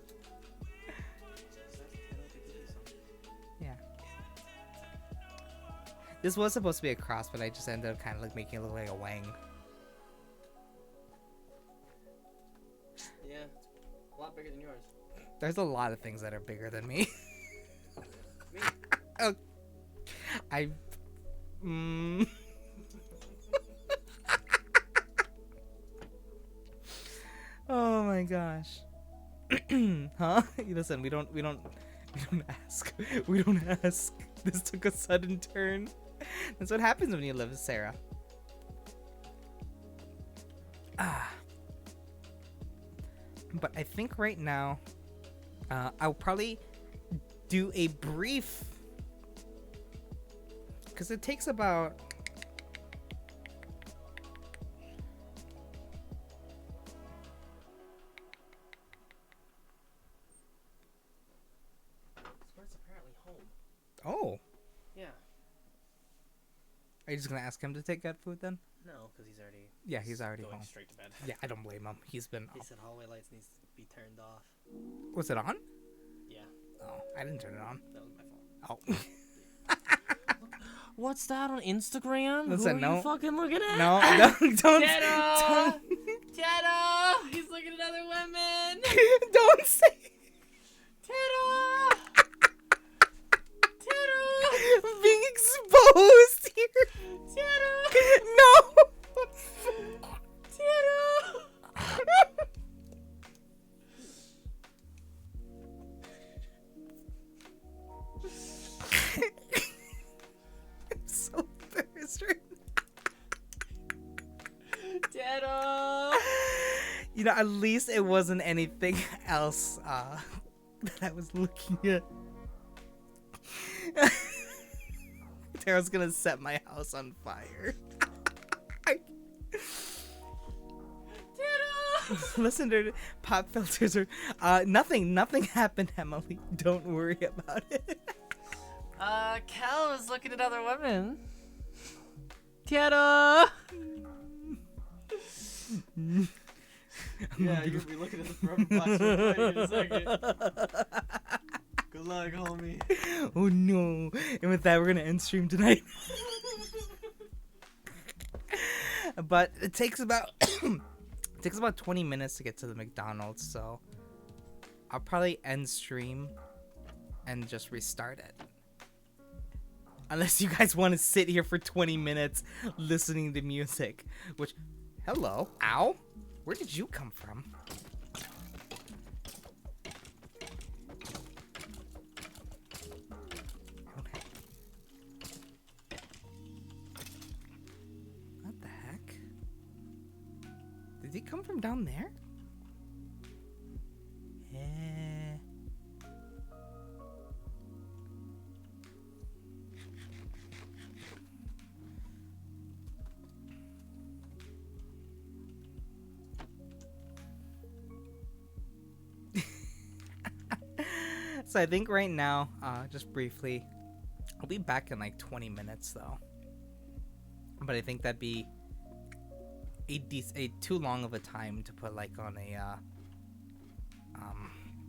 Yeah. This was supposed to be a cross, but I just ended up kind of like making it look like a wang. Yeah, it's a lot bigger than yours. There's a lot of things that are bigger than me. Me? Oh, I. Oh my gosh. Huh? Listen, we don't ask. We don't ask. This took a sudden turn. That's what happens when you live with Sarah. But I think right now, I'll probably do a brief, because it takes about Smart's apparently home. Oh, Yeah. are you just gonna ask him to take that food then? No, because he's already. Yeah, he's already going home. straight to bed. Yeah, I don't blame him. He's been. He said hallway lights needs to be turned off. Was it on? Yeah, Oh, I didn't turn it on. that was my fault. Oh. What's that on Instagram? Listen, Who are no. you fucking looking at? No, don't. Teddo! Teddo! He's looking at other women! Don't say. Teddo! Teddo! Being exposed here. Teddo! No. Teddo! I'm so embarrassed right Teddo! now. At least it wasn't anything else that I was looking at. Tara's gonna set my house on fire. Teddo! Listen to pop filters are nothing happened, Emily. Don't worry about it. Cal is looking at other women. Teddo! Yeah, you're gonna be looking at the forever black right in a second. Good luck, homie. Oh no. And with that, we're gonna end stream tonight. But it takes about 20 minutes to get to the McDonald's, so I'll probably end stream and just restart it. Unless you guys want to sit here for 20 minutes listening to music. Which, hello, ow, where did you come from? Okay. What the heck? Did he come from down there? So I think right now, just briefly, I'll be back in like 20 minutes though. but I think that'd be a too long of a time to put like on a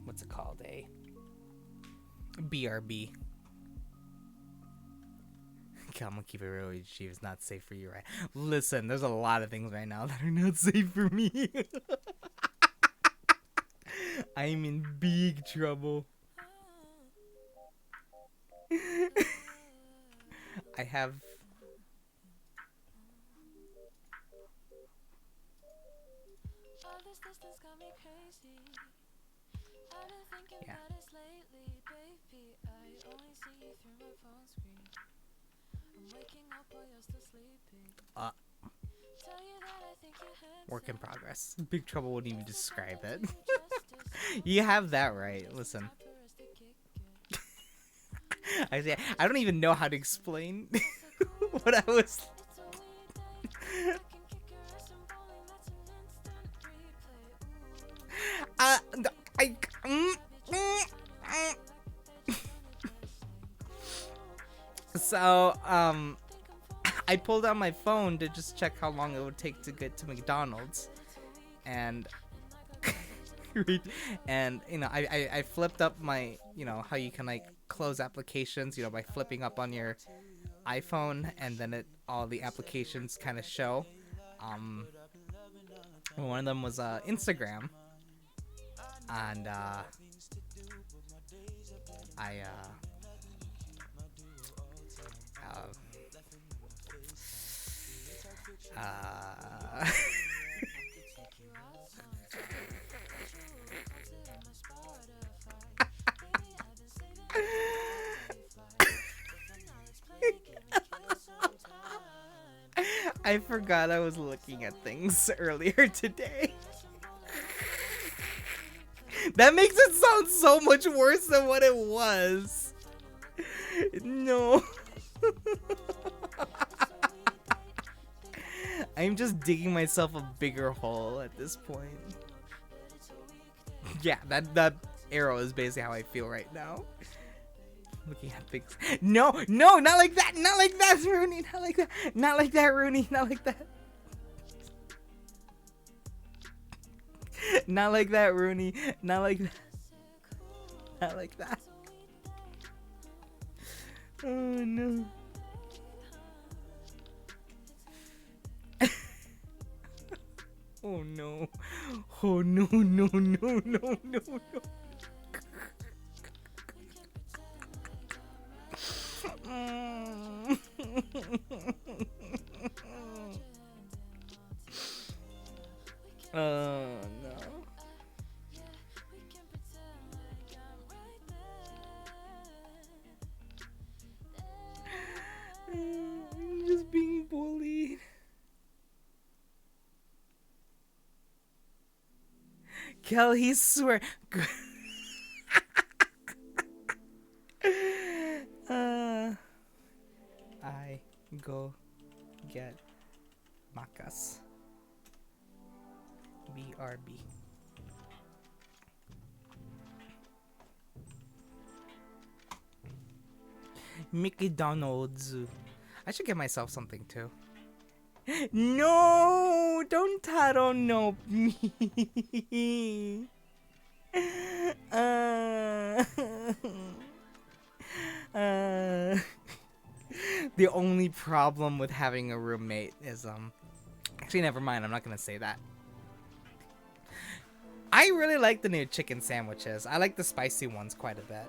what's it called, a BRB. Okay, I'm gonna keep it real. It's not safe for you, right? Listen, there's a lot of things right now that are not safe for me. I'm in big trouble. I have. Yeah. Uh, Work in progress. Big trouble wouldn't even describe it. You have that right. Listen. I don't even know how to explain what I was. I. Mm, mm, mm. So, I pulled out my phone to just check how long it would take to get to McDonald's, and and I flipped up my, how you can like close applications, by flipping up on your iPhone, and then all the applications kind of show. One of them was Instagram, and I I forgot I was looking at things earlier today. That makes it sound so much worse than what it was. No. I'm just digging myself a bigger hole at this point. Yeah, that arrow is basically how I feel right now. Looking at things. No, not like that. Not like that, Rooney. Not like that. Not like that, Rooney. Not like that. Not like that, Rooney. Not like that. Not like that. Oh no. Oh no. Oh no, no, no, no, no, no. Oh no. I'm just being bullied. Kel, he swear. I go get macas. BRB. Mickey Donald's. I should get myself something too. No, don't taro no me. The only problem with having a roommate is actually never mind, I'm not gonna say that. I really like the new chicken sandwiches. I like the spicy ones quite a bit.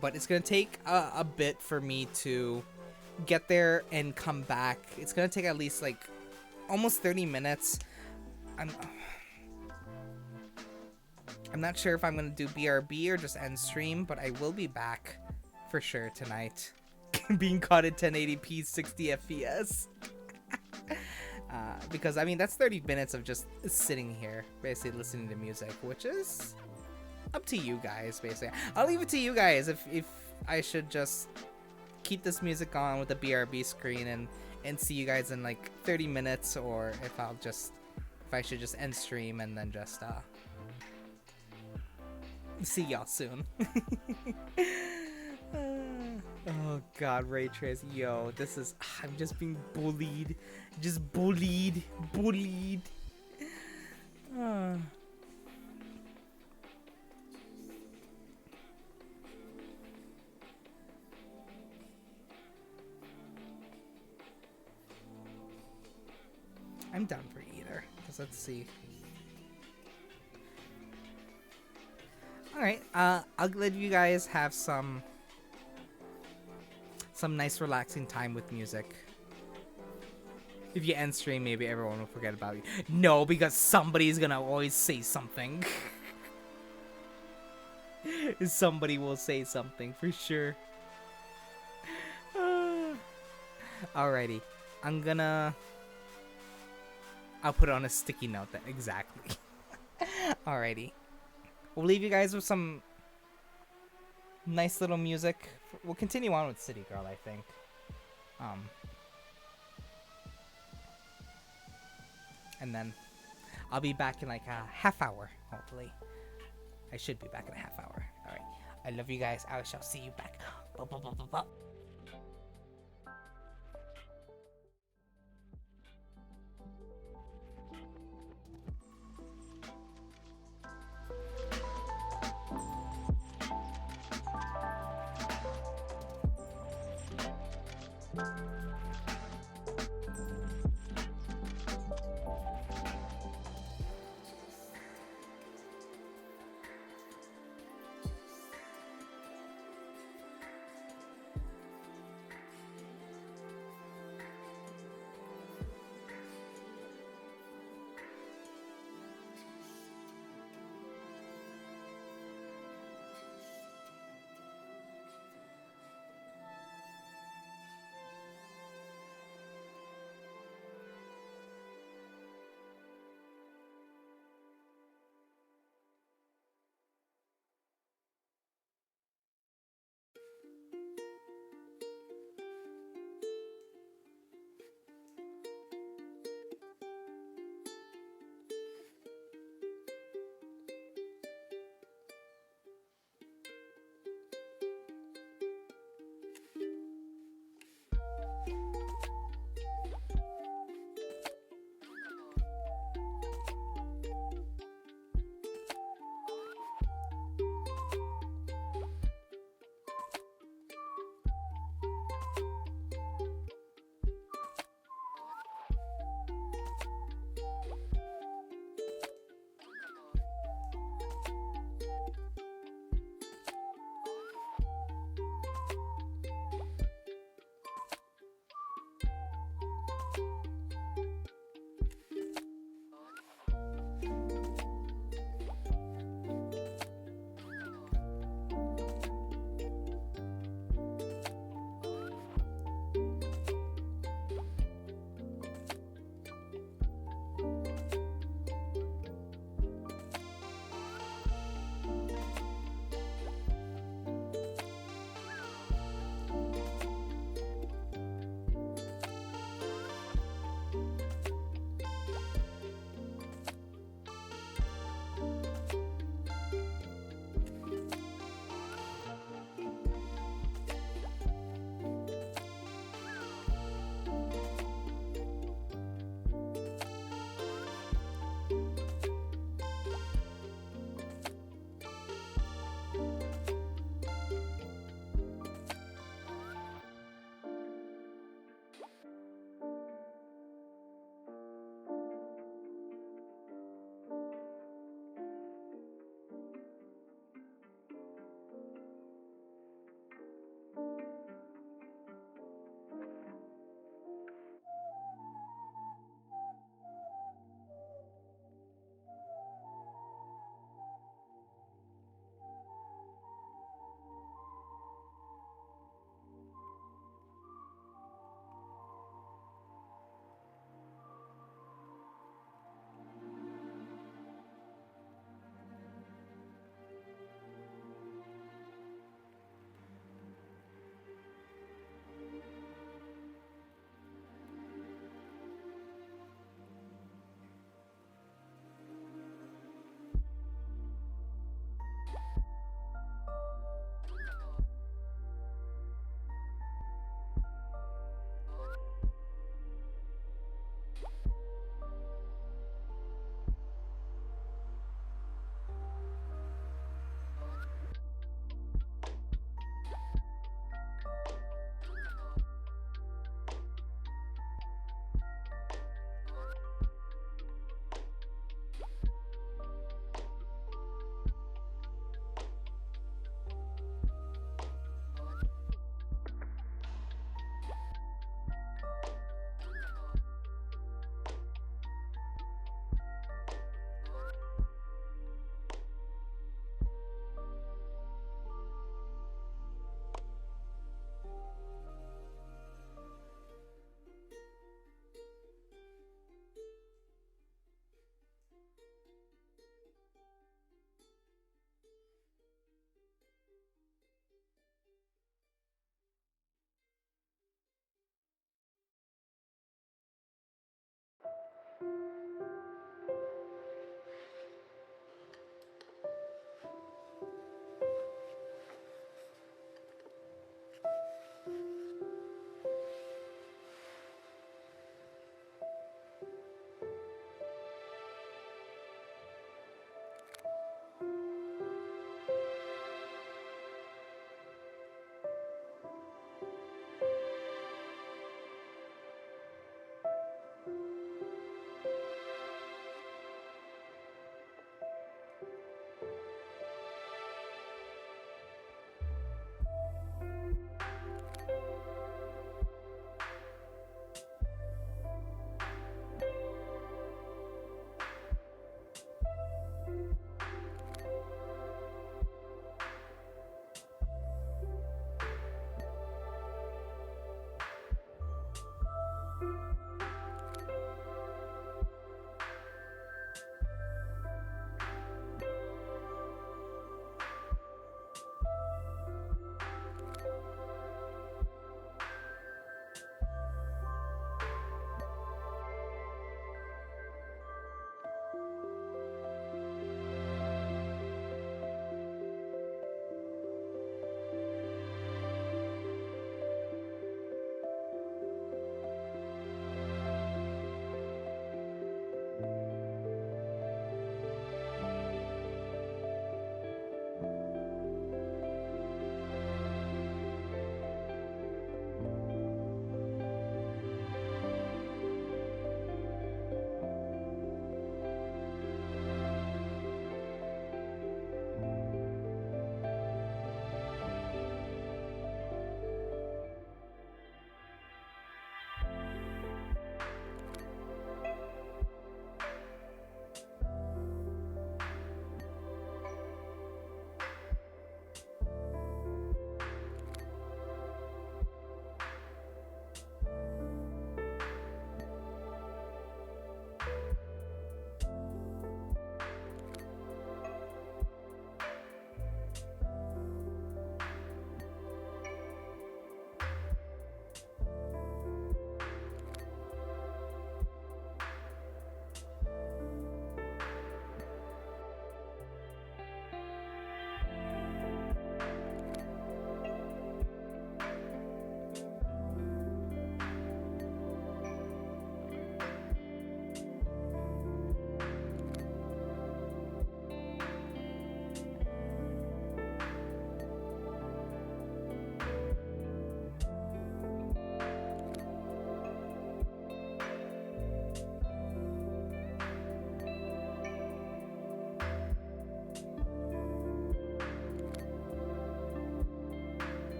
But it's gonna take a bit for me to get there and come back. It's gonna take at least like almost 30 minutes. I'm not sure if I'm gonna do BRB or just end stream, but I will be back for sure tonight. Being caught at 1080p 60 FPS. Because I mean that's 30 minutes of just sitting here basically listening to music, which is up to you guys basically. I'll leave it to you guys if I should just keep this music on with the BRB screen and see you guys in like 30 minutes, or if I should just end stream and then just see y'all soon. Oh god, ray trace. Yo, this is. I'm just being bullied. Just bullied. Bullied. Uh. I'm down for either. Let's see. Alright, I'll let you guys have some nice relaxing time with music. If you end stream, maybe everyone will forget about you. No, because somebody's gonna always say something. Somebody will say something for sure. Alrighty. I'll put it on a sticky note then. Exactly. Alrighty. We'll leave you guys with some nice little music. We'll continue on with City Girl, I think. And then I'll be back in like a half hour, hopefully. I should be back in a half hour. Alright. I love you guys. I shall see you back.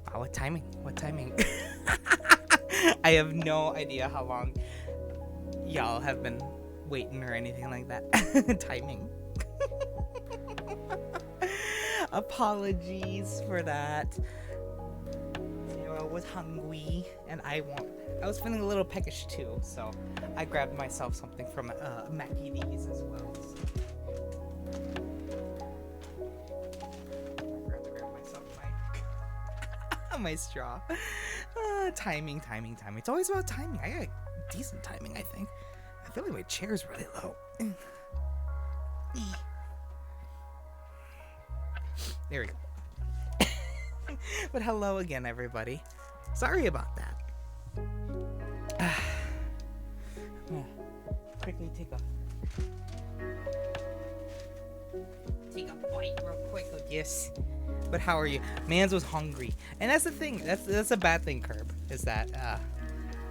Wow, what timing? What timing? I have no idea how long y'all have been waiting or anything like that. Timing. Apologies for that. Sarah was hungry and I was feeling a little peckish too, so I grabbed myself something from Mackie D's as well. I grabbed myself my straw. Timing. It's always about timing. I got decent timing, I think. I feel like my chair's really low. There we go. But hello again, everybody. Sorry about that. Quickly take a bite real quick. Yes. But how are you? Mans was hungry. And that's the thing. That's a bad thing, Curb. Is that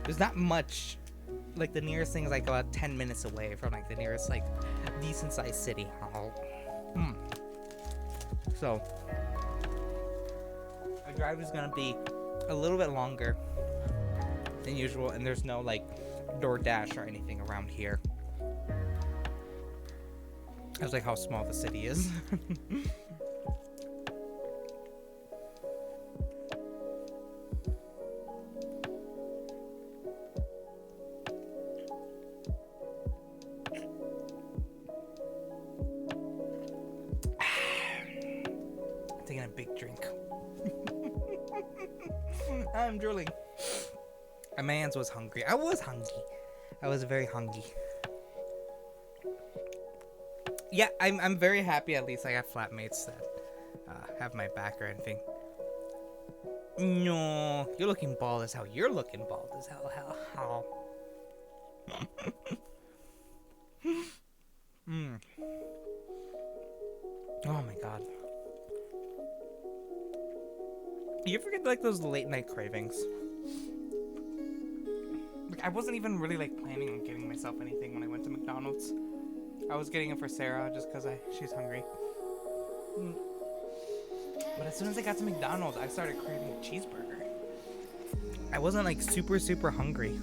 there's not much. Like the nearest thing is like about 10 minutes away from like the nearest like decent sized city. So our drive is gonna be a little bit longer than usual, and there's no like DoorDash or anything around here. That's like how small the city is. Taking a big drink. I'm drooling. A man's was hungry. I was hungry. I was very hungry. Yeah, I'm very happy at least I got flatmates that have my back or anything. No, you're looking bald as hell. You're looking bald as hell. How? Oh my god. You ever get like those late night cravings? Like I wasn't even really like planning on getting myself anything when I went to McDonald's. I was getting it for Sarah just because she's hungry. But as soon as I got to McDonald's, I started craving a cheeseburger. I wasn't like super hungry.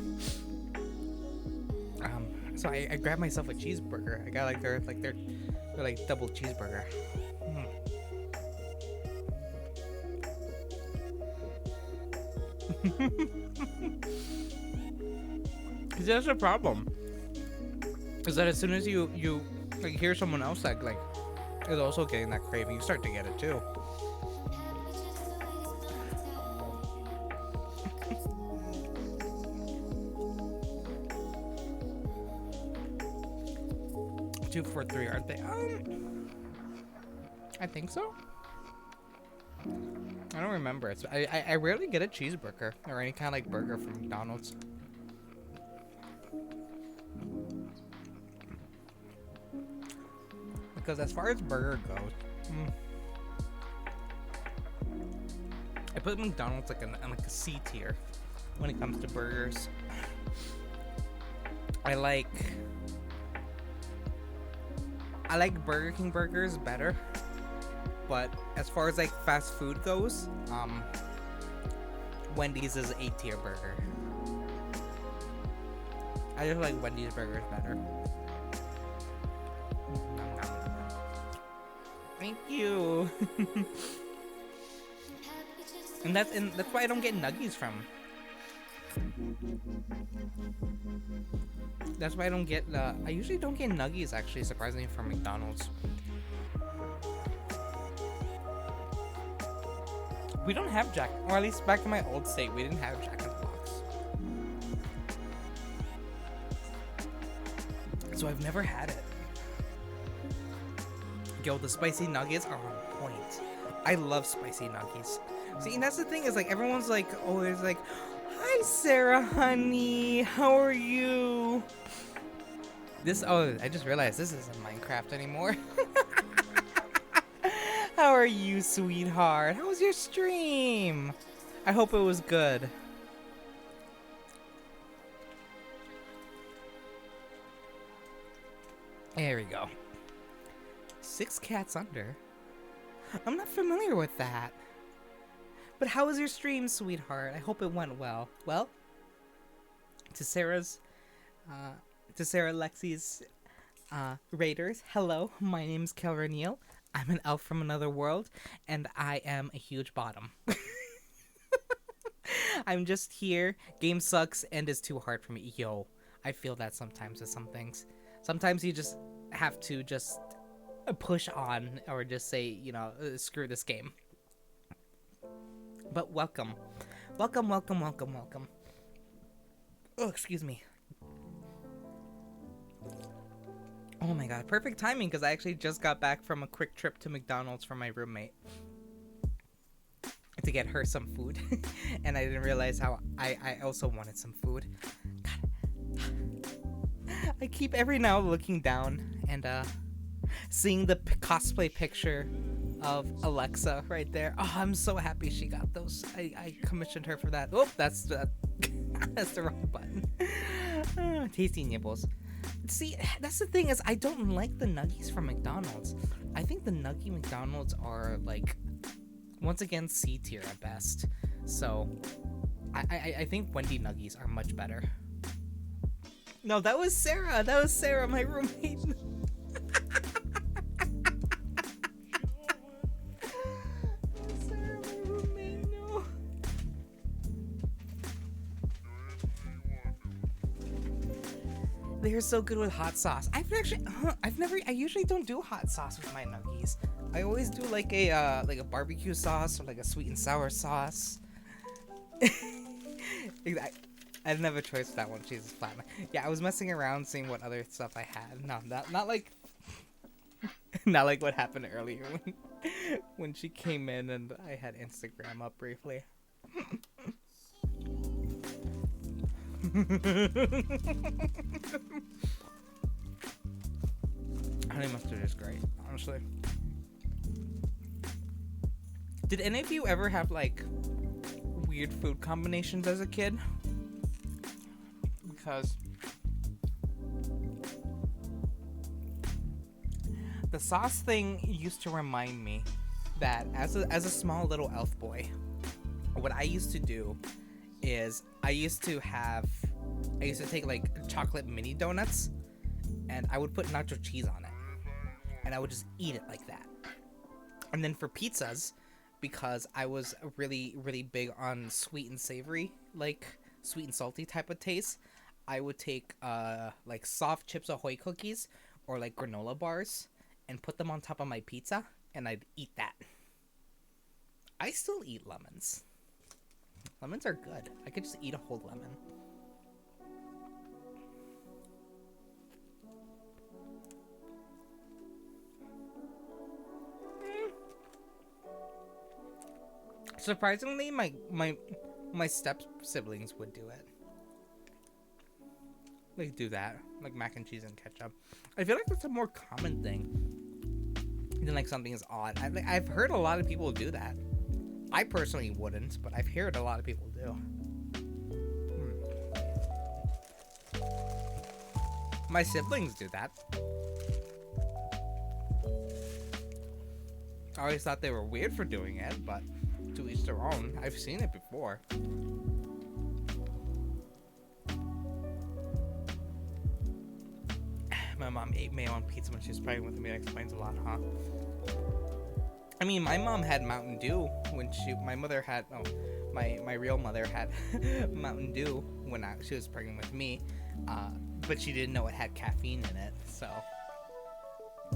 So I grabbed myself a cheeseburger. I got like their double cheeseburger. Cause that's the problem. Is that as soon as you like hear someone else that like is also getting that craving, you start to get it too. Two for $3, aren't they? I think so. I don't remember. I rarely get a cheeseburger or any kind of like burger from McDonald's. Because as far as burger goes, I put McDonald's like in like a C tier when it comes to burgers. I like Burger King burgers better, but as far as like fast food goes, Wendy's is A tier burger. I just like Wendy's burgers better. Thank you. and that's why I don't get nuggies from. That's why I don't get I usually don't get nuggies actually, surprisingly, from McDonald's. We don't have Jack, or at least back in my old state, we didn't have Jack in the Box. So I've never had it. Yo, the spicy nuggets are on point. I love spicy nuggets. See, and that's the thing is like everyone's like always like, "Hi, Sarah, honey, how are you?" I just realized this isn't Minecraft anymore. How are you, sweetheart? How was your stream? I hope it was good. There we go. 6 cats under. I'm not familiar with that. But how was your stream, sweetheart? I hope it went well. Well, to Sarah Lexi's Raiders, hello, my name's Kelra Neal. I'm an elf from another world, and I am a huge bottom. I'm just here. Game sucks, and it's too hard for me. Yo, I feel that sometimes with some things. Sometimes you just have to just push on, or just say, you know, screw this game. But welcome. Welcome, welcome, welcome, welcome. Oh, excuse me. Oh my god, perfect timing because I actually just got back from a quick trip to McDonald's for my roommate to get her some food. And I didn't realize how I also wanted some food. God. I keep every now looking down and seeing the cosplay picture of Alexa right there. Oh, I'm so happy she got those. I commissioned her for that. Oh, that's the wrong button. Tasty nibbles. See, that's the thing is I don't like the nuggies from McDonald's. I think the nuggie McDonald's are like, once again, C tier at best. So I think Wendy nuggies are much better. No, that was Sarah. That was Sarah, my roommate. Sarah, my roommate. No. They're so good with hot sauce. I usually don't do hot sauce with my nuggies. I always do like a barbecue sauce or like a sweet and sour sauce. I didn't have a choice for that one. Jesus, flat. Yeah, I was messing around seeing what other stuff I had. No, not like not like what happened earlier when she came in and I had Instagram up briefly. Honey mustard is great, honestly. Did any of you ever have like weird food combinations as a kid? Because the sauce thing used to remind me that as a small little elf boy, what I used to do is I used to take like chocolate mini donuts and I would put nacho cheese on it and I would just eat it like that. And then for pizzas, because I was really, really big on sweet and savory, like sweet and salty type of taste, I would take like soft Chips Ahoy cookies or like granola bars and put them on top of my pizza and I'd eat that. I still eat lemons. Lemons are good. I could just eat a whole lemon. Surprisingly, my step siblings would do it. They do that, like mac and cheese and ketchup. I feel like that's a more common thing than like something is odd. I've heard a lot of people do that. I personally wouldn't, but I've heard a lot of people do. My siblings do that. I always thought they were weird for doing it, but to each their own. I've seen it before. My mom ate mayo on pizza when she was pregnant with me. That explains a lot, huh? I mean, my mom had Mountain Dew when my real mother had Mountain Dew when she was pregnant with me, but she didn't know it had caffeine in it, so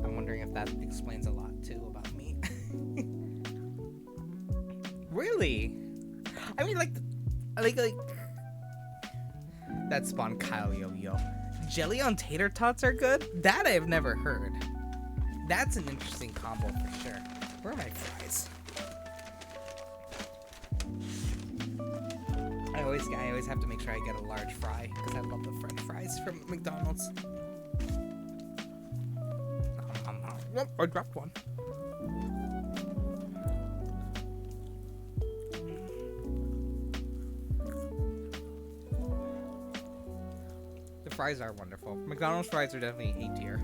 I'm wondering if that explains a lot too about me. Really? I mean, like that spawned Kyle Yo-Yo. Jelly on tater tots are good? That I've never heard. That's an interesting combo for sure. Where are my fries? I always have to make sure I get a large fry because I love the French fries from McDonald's. Oh, I dropped one. The fries are wonderful. McDonald's fries are definitely A tier.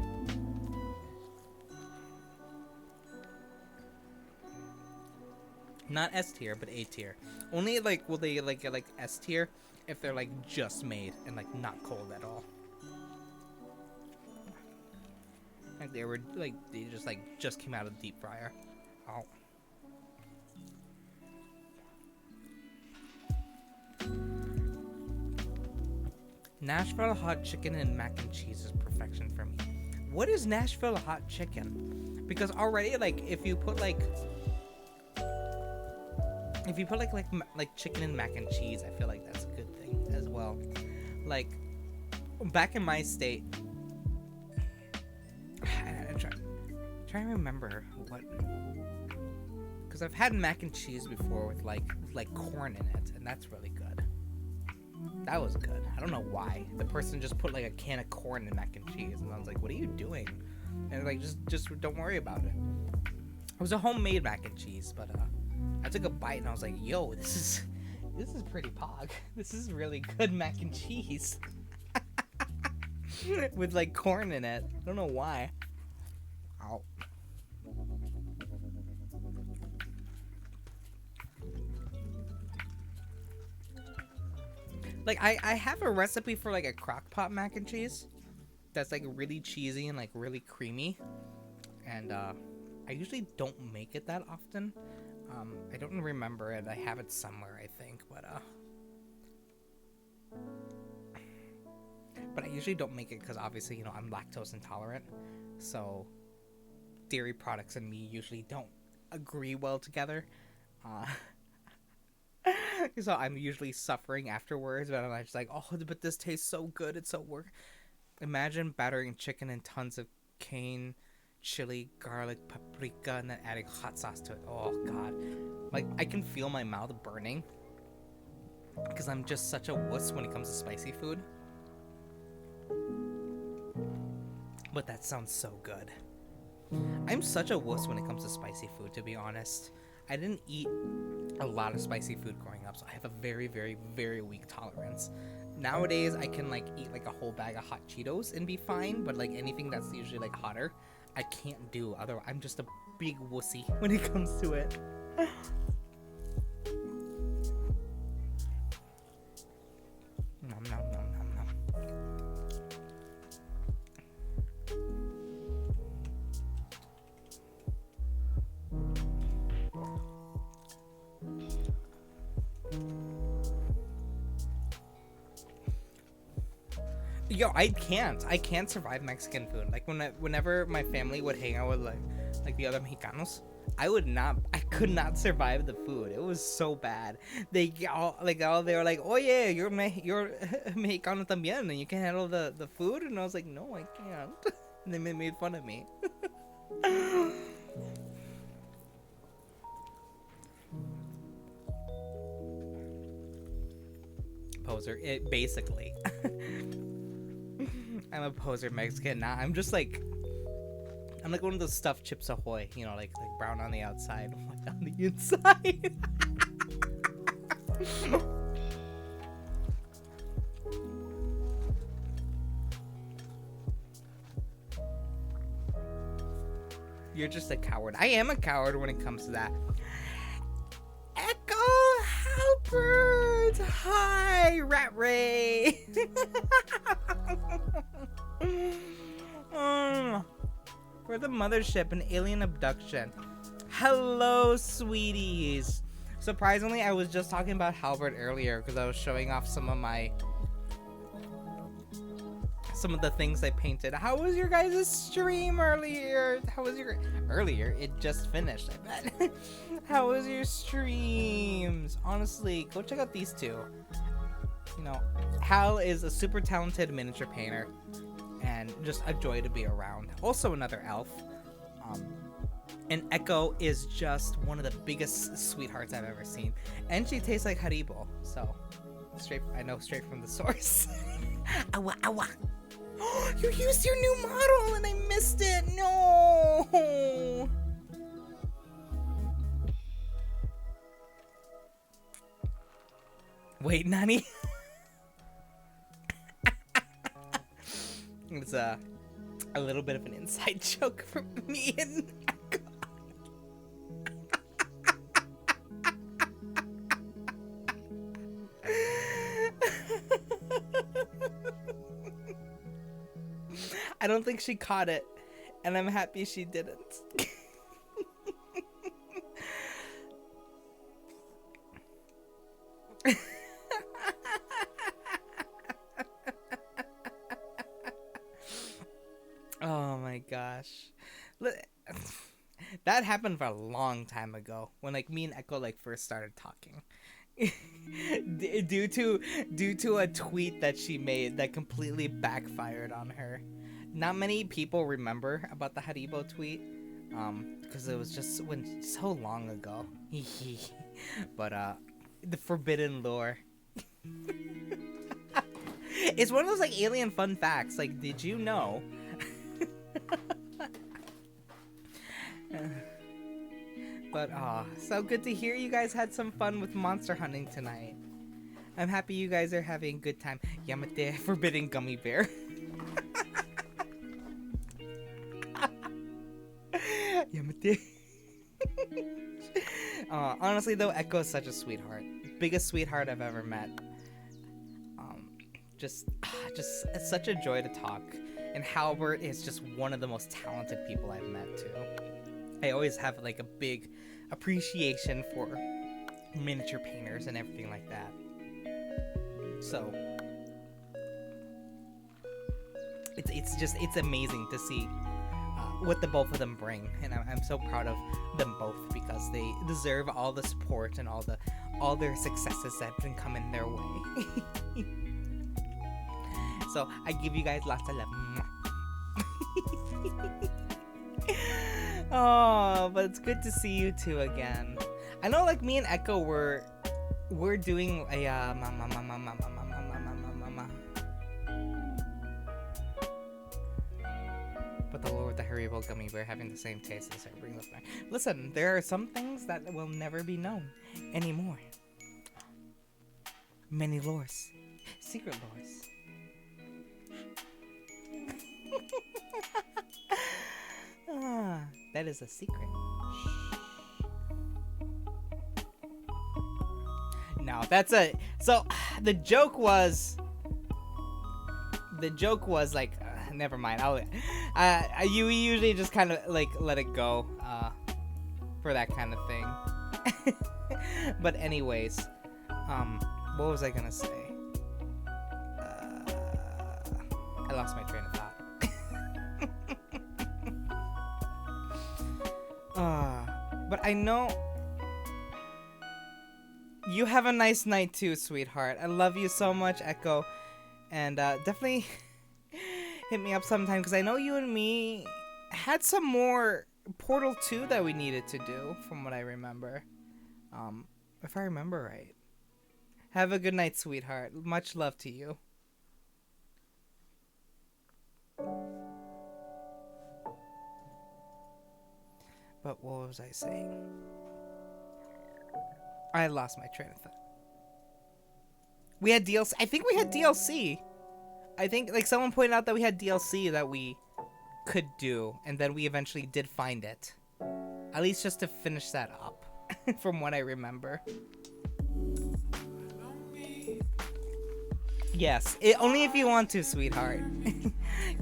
Not S tier, but A tier. Only like will they like get like S tier if they're like just made and like not cold at all. Like they just came out of the deep fryer. Oh. Nashville hot chicken and mac and cheese is perfection for me. What is Nashville hot chicken? Because already like if you put like chicken and mac and cheese, I feel like that's a good thing as well. Like back in my state, I'm trying to remember what, because I've had mac and cheese before with like corn in it, and that's really good. That was good. I don't know why. The person just put like a can of corn in mac and cheese, and I was like, "What are you doing?" And like, just don't worry about it. It was a homemade mac and cheese, but I took a bite and I was like, "Yo, this is pretty pog. This is really good mac and cheese with like corn in it." I don't know why. Ow. Like I have a recipe for like a crock pot mac and cheese that's like really cheesy and like really creamy, and I usually don't make it that often. I don't remember it. I have it somewhere, I think, but I usually don't make it because obviously, you know, I'm lactose intolerant, so dairy products and me usually don't agree well together. So I'm usually suffering afterwards, but I'm just like, oh, but this tastes so good. It's so work. Imagine battering chicken and tons of cane, chili, garlic, paprika, and then adding hot sauce to it. Oh god, like I can feel my mouth burning because I'm just such a wuss when it comes to spicy food. But that sounds so good. I'm such a wuss when it comes to spicy food, to be honest. I didn't eat a lot of spicy food growing up, so I have a very, very, very weak tolerance. Nowadays, I can like eat like a whole bag of hot Cheetos and be fine, but like anything that's usually like hotter, I can't do. Otherwise, I'm just a big wussy when it comes to it. Nom, nom, nom, nom, nom. Yo, I can't survive Mexican food. Like whenever my family would hang out with like the other Mexicanos, I could not survive the food. It was so bad. They were like, oh yeah, you're Mexicano también, and you can handle the food, and I was like, no, I can't. And they made fun of me. Poser, it basically. I'm a poser Mexican now. I'm like one of those stuffed Chips Ahoy, you know, like brown on the outside, white on the inside. You're just a coward. I am a coward when it comes to that. Echo Halbert! Hi, Rat Ray! For the mothership, an alien abduction. Hello, sweeties. Surprisingly, I was just talking about Halbert earlier because I was showing off some of my some of the things I painted. How was your guys' stream earlier? How was your earlier? It just finished, I bet. How was your streams? Honestly, go check out these two. You know, Hal is a super talented miniature painter and just a joy to be around. Also another elf. And Echo is just one of the biggest sweethearts I've ever seen. And she tastes like Haribo, so straight from the source. Awa, awa. You used your new model and I missed it. No. Wait, Nani? It's a little bit of an inside joke for me and Echo. I don't think she caught it, and I'm happy she didn't. Oh my gosh. That happened for a long time ago when like me and Echo like first started talking. due to a tweet that she made that completely backfired on her. Not many people remember about the Haribo tweet, because it was just so long ago. But the forbidden lore. It's one of those like alien fun facts. Like, did you know? But so good to hear you guys had some fun with monster hunting tonight. I'm happy you guys are having a good time. Yamate, forbidden gummy bear. Yamate. Honestly though, Echo is such a sweetheart. Biggest sweetheart I've ever met. Just it's such a joy to talk. And Halbert is just one of the most talented people I've met too. I always have like a big appreciation for miniature painters and everything like that. So it's amazing to see what the both of them bring, and I'm so proud of them both because they deserve all the support and all their successes that can come in their way. So I give you guys lots of love. Oh, but it's good to see you two again. I know, like me and Echo we're doing a but the Lord, the Haribo gummy bear having the same taste as her brings us back. Listen, there are some things that will never be known anymore. Many lores, secret lores. That is a secret. Shh. No, that's a. So the joke was like, never mind. You usually just kind of like let it go for that kind of thing. But anyways, what was I gonna say? I lost my train of thought. But I know you have a nice night too, sweetheart. I love you so much, Echo, and definitely hit me up sometime because I know you and me had some more Portal 2 that we needed to do, from what I remember. If I remember right. Have a good night, sweetheart. Much love to you. But what was I saying? I lost my train of thought. We had DLC. I think we had DLC. I think like someone pointed out that we had DLC that we could do, and then we eventually did find it. At least just to finish that up, from what I remember. Yes, only if you want to, sweetheart.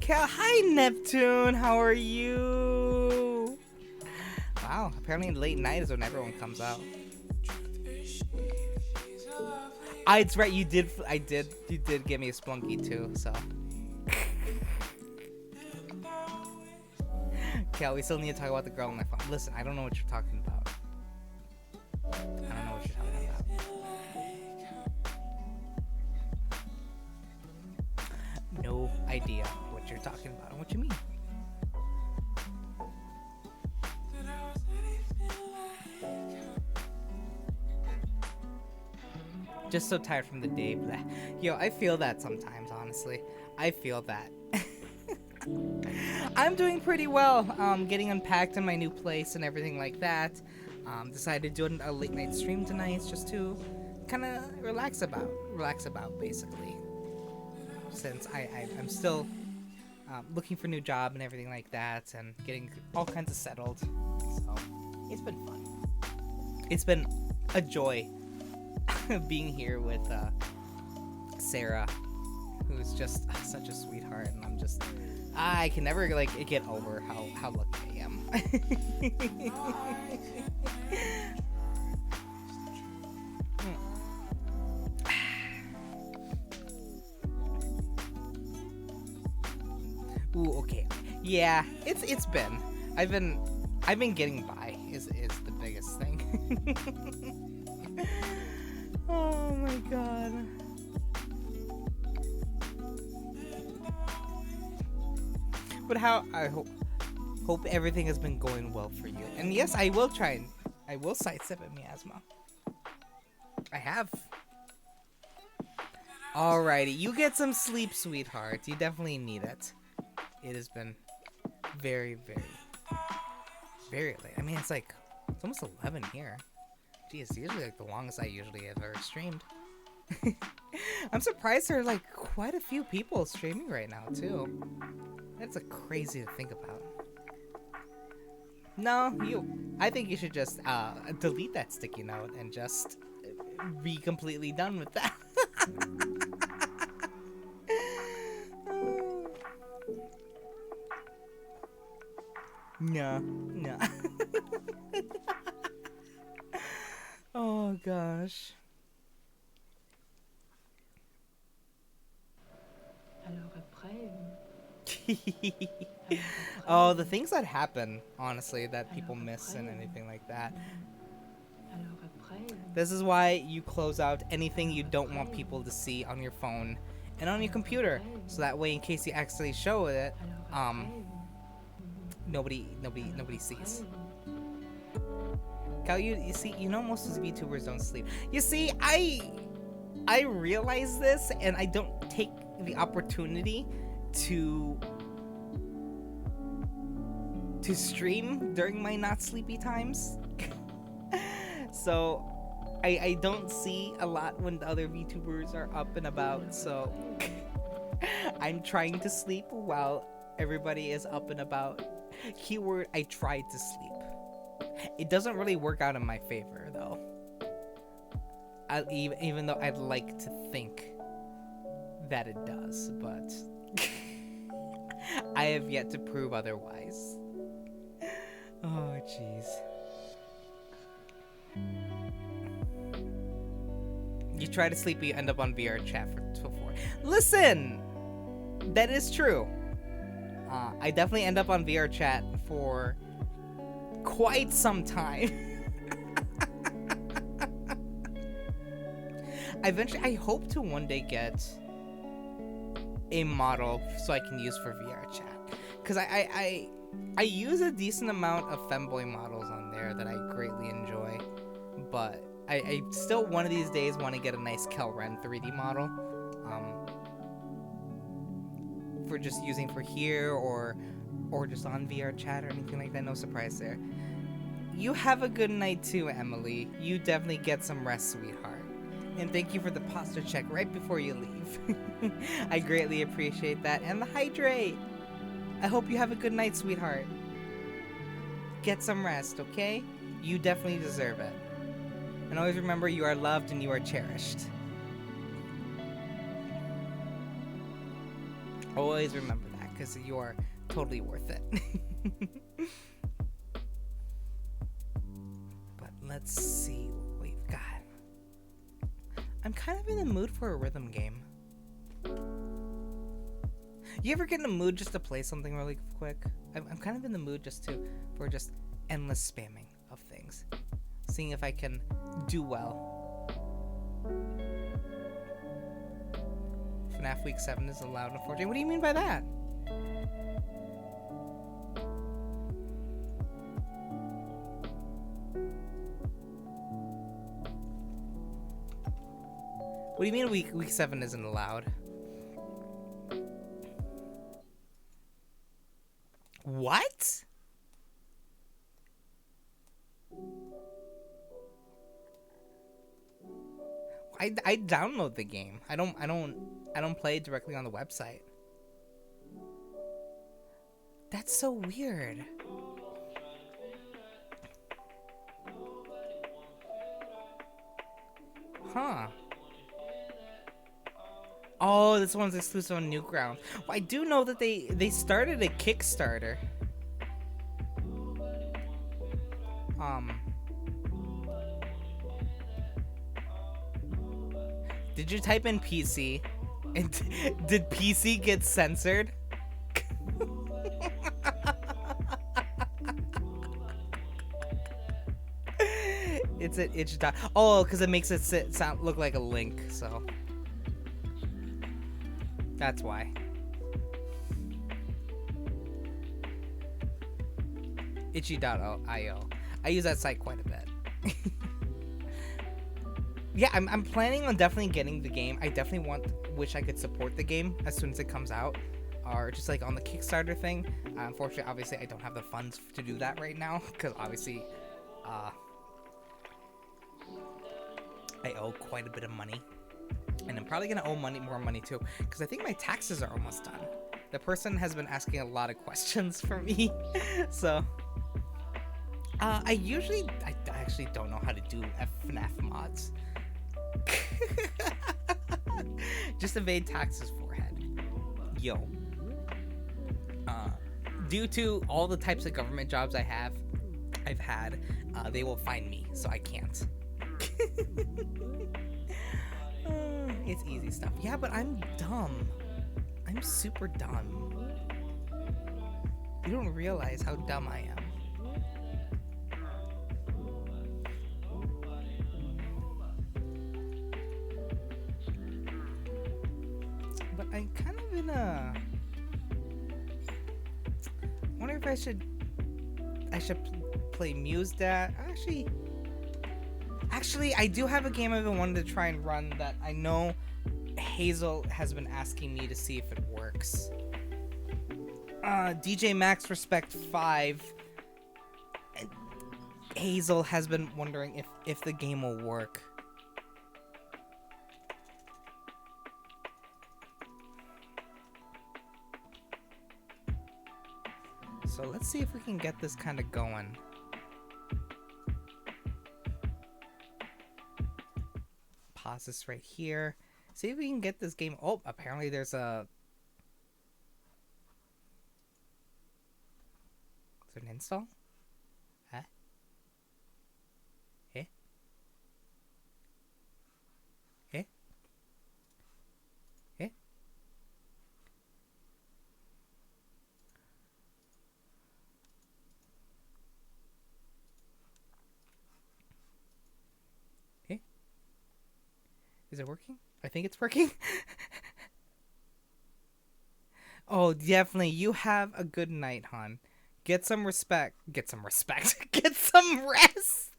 Hi, Neptune. How are you? Wow, apparently late night is when everyone comes out. It's right. You did give me a Splunky too. So Cal, we still need to talk about the girl on my phone. Listen, I don't know what you're talking about. I don't know what you're talking about. No idea what you're talking about and what you mean. Just so tired from the day. Blah. Yo, I feel that sometimes, honestly. I feel that. I'm doing pretty well. Getting unpacked in my new place and everything like that. Decided to do a late night stream tonight just to kind of relax about basically. Since I'm still looking for a new job and everything like that, and getting all kinds of settled. So it's been fun. It's been a joy being here with Sarah, who's just such a sweetheart, and I can never like get over how lucky I am. Ooh, okay. Yeah, it's been. I've been getting by is the biggest thing. Oh my god. But I hope everything has been going well for you. And yes, I will sidestep a miasma. I have. Alrighty, you get some sleep, sweetheart. You definitely need it. It has been very, very, very late. I mean, it's almost 11 here. Gee, it's usually like the longest I usually have ever streamed. I'm surprised there are like quite a few people streaming right now too. That's crazy to think about. No, I think you should just delete that sticky note and just be completely done with that. No. Oh gosh. Oh, the things that happen, honestly, that people miss and anything like that. This is why you close out anything you don't want people to see on your phone and on your computer, so that way, in case you accidentally show it, nobody sees. Cal, you see, you know most of these VTubers don't sleep. You see, I realize this, and I don't take the opportunity to stream during my not sleepy times. So I don't see a lot when the other VTubers are up and about, so I'm trying to sleep while everybody is up and about. Keyword, I try to sleep. It doesn't really work out in my favor, though. Even though I'd like to think that it does, but I have yet to prove otherwise. Oh, jeez. You try to sleep, you end up on VR chat for 4. Listen! That is true. I definitely end up on VR chat for quite some time. Eventually, I hope to one day get a model so I can use for VR chat. Because I use a decent amount of femboy models on there that I greatly enjoy. But I still one of these days want to get a nice Kelren 3D model. For just using for here or just on VR chat or anything like that. No surprise there. You have a good night too, Emily. You definitely get some rest, sweetheart. And thank you for the posture check right before you leave. I greatly appreciate that. And the hydrate. I hope you have a good night, sweetheart. Get some rest, okay? You definitely deserve it. And always remember, you are loved and you are cherished. Always remember that, because you are totally worth it. But let's see what we've got. I'm kind of in the mood for a rhythm game. You ever get in the mood just to play something really quick? I'm kind of in the mood for just endless spamming of things, seeing if I can do well. FNAF Week 7 is allowed, unfortunately. What do you mean by that? What do you mean week 7 isn't allowed? What? I download the game. I don't play it directly on the website. That's so weird. Huh. Oh, this one's exclusive on Newgrounds. Well, I do know that they started a Kickstarter. Did you type in PC? And did PC get censored? It's at itch. Oh, because it makes it look like a link, so that's why. Itchy.io. I use that site quite a bit. Yeah, I'm planning on definitely getting the game. I definitely wish I could support the game as soon as it comes out, or just like on the Kickstarter thing. Unfortunately, obviously, I don't have the funds to do that right now because obviously, I owe quite a bit of money, and I'm probably gonna owe more money too because I think my taxes are almost done. The person has been asking a lot of questions for me, so I actually don't know how to do FNAF mods. Just evade taxes, forehead. Yo. Due to all the types of government jobs I've had, they will find me, so I can't. It's easy stuff. Yeah, but I'm dumb. I'm super dumb. You don't realize how dumb I am. But I'm kind of in a... I wonder if I should play MuseDat. Actually, I do have a game I've been wanting to try and run that I know Hazel has been asking me to see if it works. DJ Max Respect 5. Hazel has been wondering if the game will work. So let's see if we can get this kind of going. Pause this right here. See if we can get this game. Oh, apparently there's a... Is there an install? Huh? Eh? Eh? Eh? Eh? Is it working? I think it's working. Oh, definitely. You have a good night, hon. Get some respect. Get some respect. Get some rest.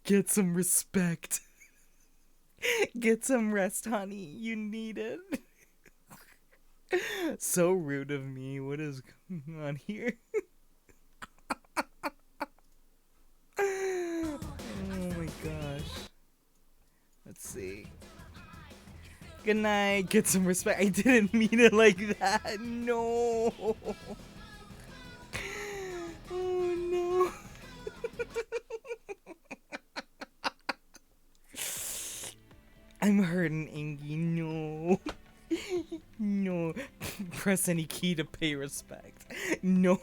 Get some respect. Get some rest, honey. You need it. So rude of me. What is going on here? Oh my gosh. Let's see. Good night. Get some respect. I didn't mean it like that. No. Oh no. I'm hurting, Angie. No. No. Press any key to pay respect. No.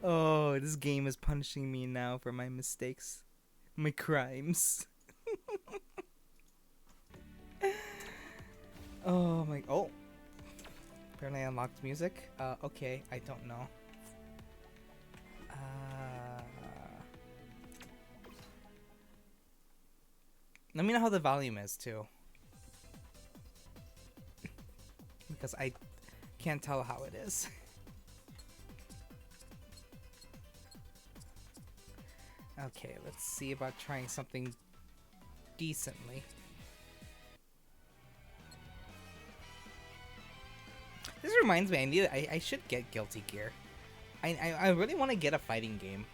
Oh, this game is punishing me now for my mistakes. My crimes. Oh my. Oh. Apparently I unlocked music. Okay. I don't know. Let me know how the volume is too. Because I can't tell how it is. Okay, let's see about trying something decently. This reminds me, I should get Guilty Gear. I really want to get a fighting game.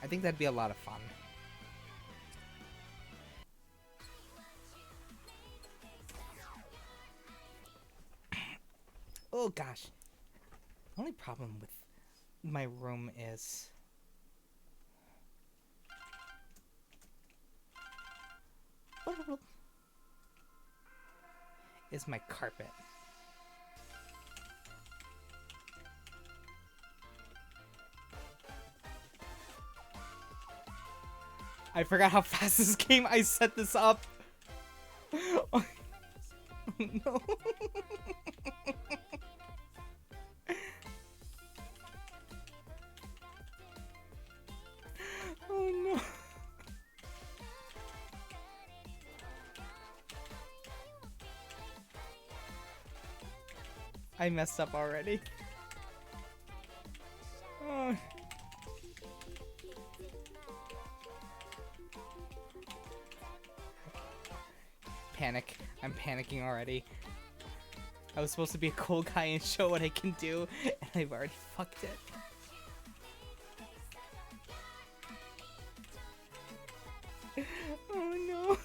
I think that'd be a lot of fun. Oh gosh. The only problem with my room is my carpet. I forgot how fast this game I set this up. Oh, no. Oh no. I messed up already. Oh. Panic. I'm panicking already. I was supposed to be a cool guy and show what I can do, and I've already fucked it. Oh no.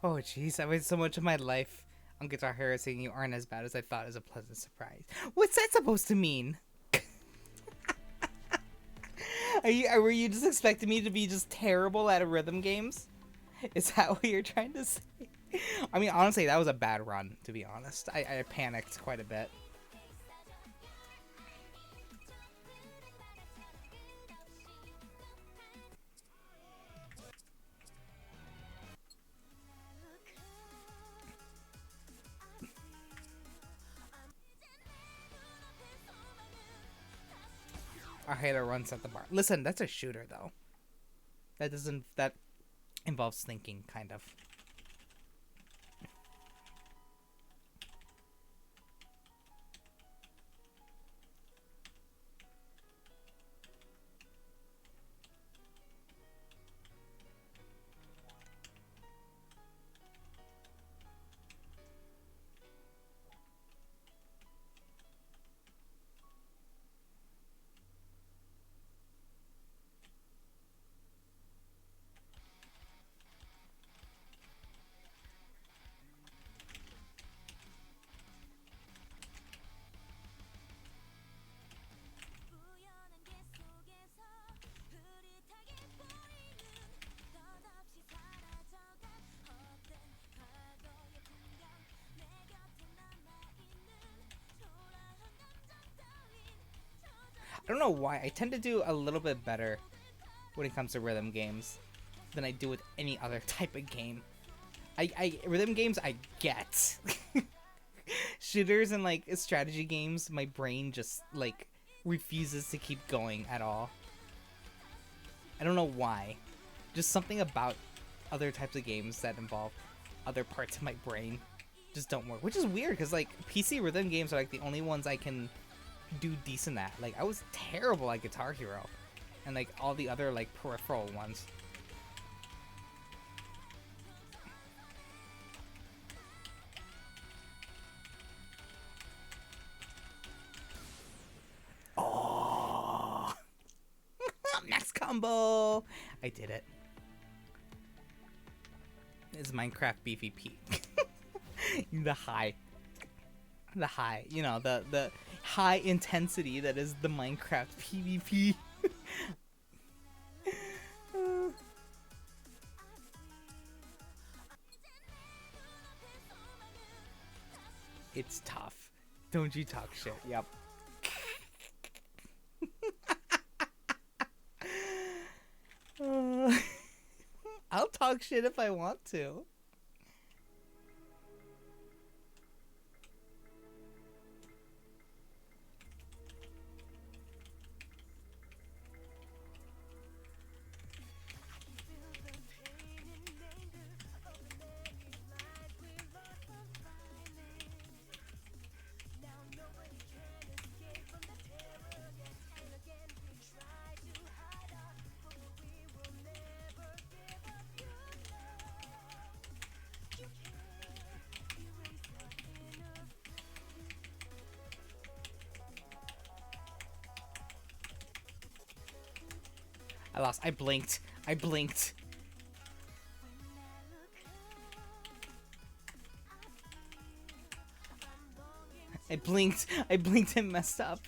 Oh jeez, I wasted so much of my life on Guitar Hero saying you aren't as bad as I thought as a pleasant surprise. What's that supposed to mean? Were you just expecting me to be just terrible at rhythm games? Is that what you're trying to say? I mean, honestly, that was a bad run, to be honest. I panicked quite a bit. I hate a runs at the bar. Listen, that's a shooter, though. That involves thinking, kind of. I don't know why. I tend to do a little bit better when it comes to rhythm games than I do with any other type of game. Rhythm games I get. Shooters and like strategy games, my brain just like refuses to keep going at all. I don't know why. Just something about other types of games that involve other parts of my brain just don't work. Which is weird because like PC rhythm games are like the only ones I can do decent at. Like I was terrible at Guitar Hero and like all the other like peripheral ones. Oh, max combo! I did it. It's Minecraft BVP. the high, you know, the high intensity that is the Minecraft PvP. It's tough. Don't you talk shit. Yep. I'll talk shit if I want to. I lost. I blinked. I blinked. I blinked. I blinked and messed up.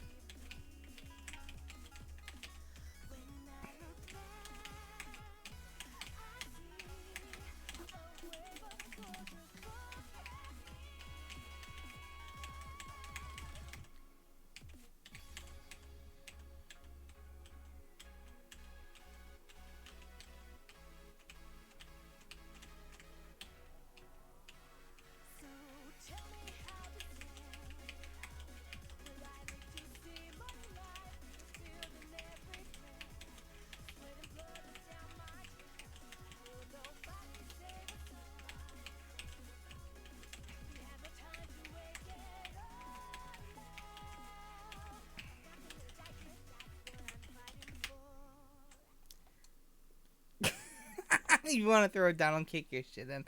You want to throw it down and kick your shit in?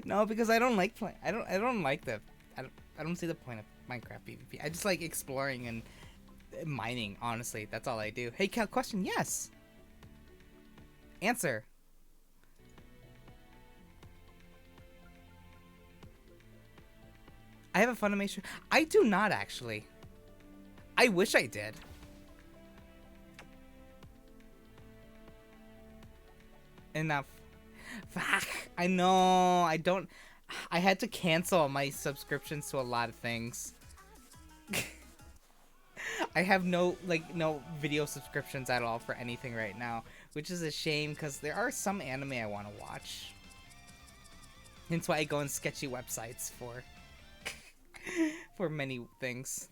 No, because I don't like playing. I don't like the. I don't see the point of Minecraft PvP. I just like exploring and mining. Honestly, that's all I do. Hey, Cal, question. Yes. Answer. I have a Funimation. I do not actually. I wish I did. Enough. Fuck. I know. I don't. I had to cancel my subscriptions to a lot of things. I have no video subscriptions at all for anything right now, which is a shame because there are some anime I want to watch. Hence why I go on sketchy websites for for many things.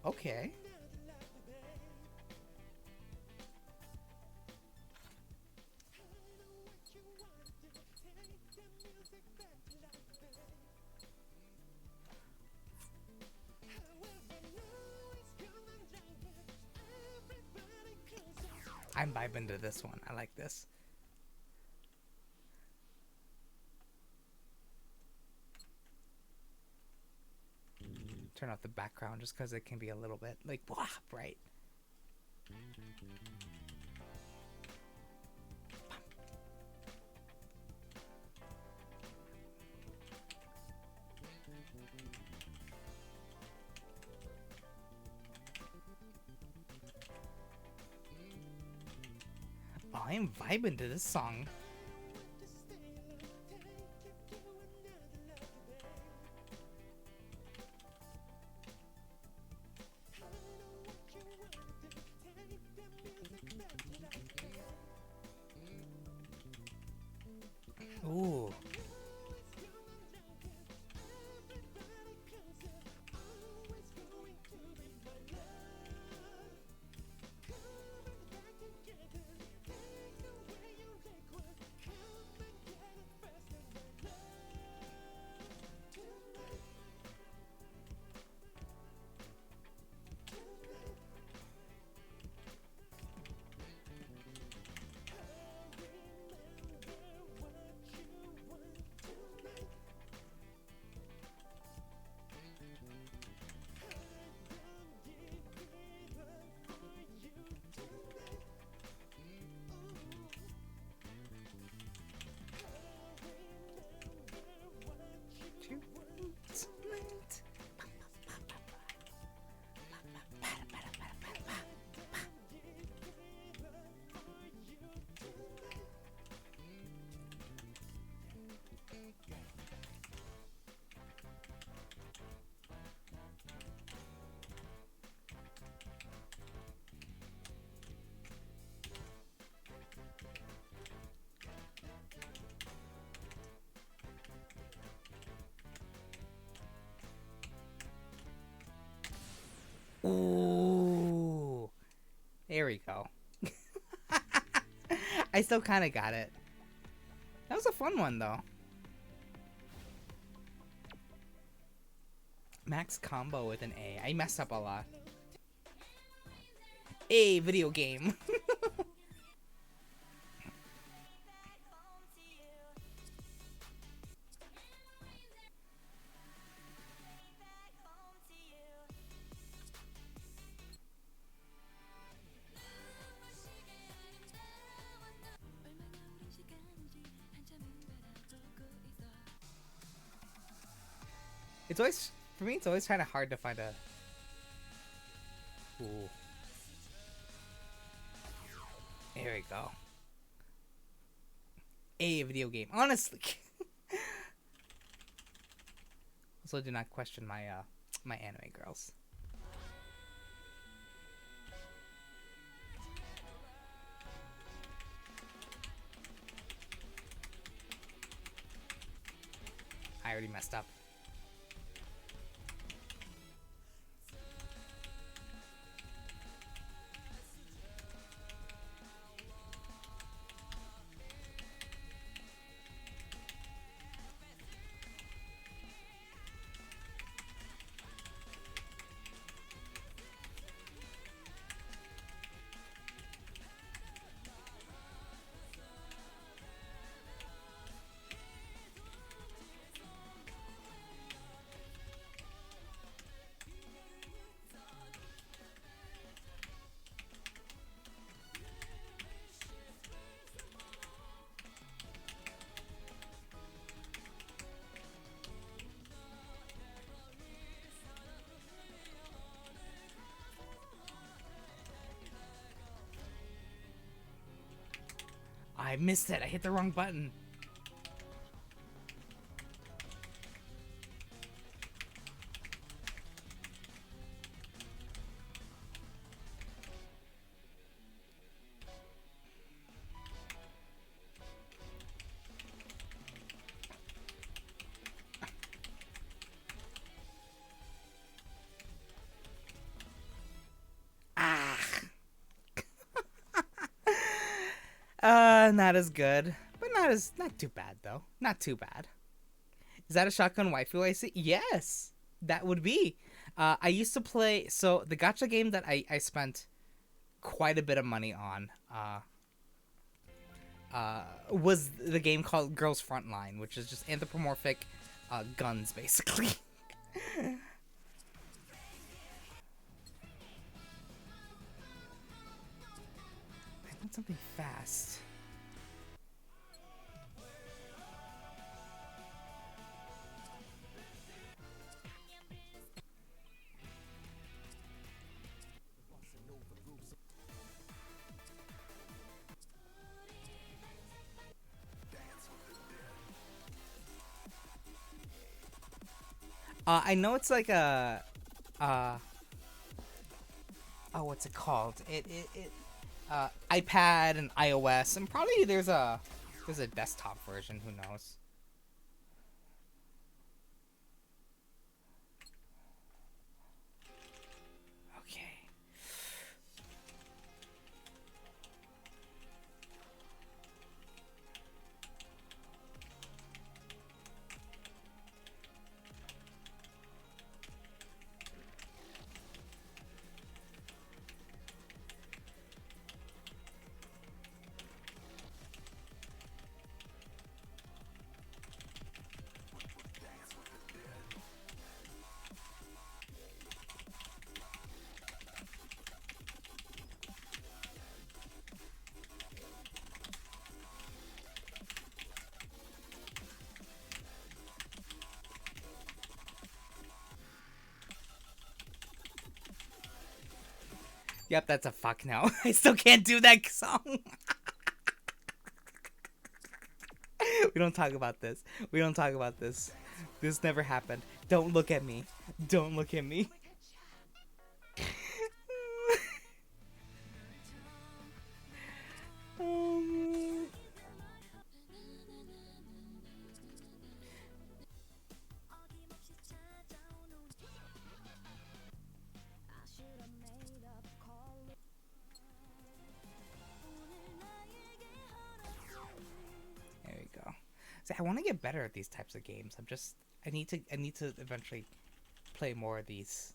Okay. I'm vibing to this one. I like this. Turn off the background just because it can be a little bit like blah, bright. Oh, I'm vibing to this song. Ooh. Ooh, there we go. I still kind of got it. That was a fun one though. Max combo with an A. I messed up a lot. A video game. It's always, for me, it's always kind of hard to find a. Ooh. There we go. A video game. Honestly. Also, do not question my my anime girls. I already messed up. I missed it. I hit the wrong button. Ah. Not as good, but not too bad though. Not too bad. Is that a shotgun waifu I see? Yes, that would be. I used to play. So the gacha game that I spent quite a bit of money on was the game called Girls Frontline, which is just anthropomorphic guns, basically. I want something fast. I know it's like a, oh, what's it called? iPad and iOS, and probably there's a desktop version. Who knows? Okay. Yep, that's a fuck no. I still can't do that song. We don't talk about this. We don't talk about this. This never happened. Don't look at me. Don't look at me. um, See, I want to get better at these types of games. I need to eventually play more of these.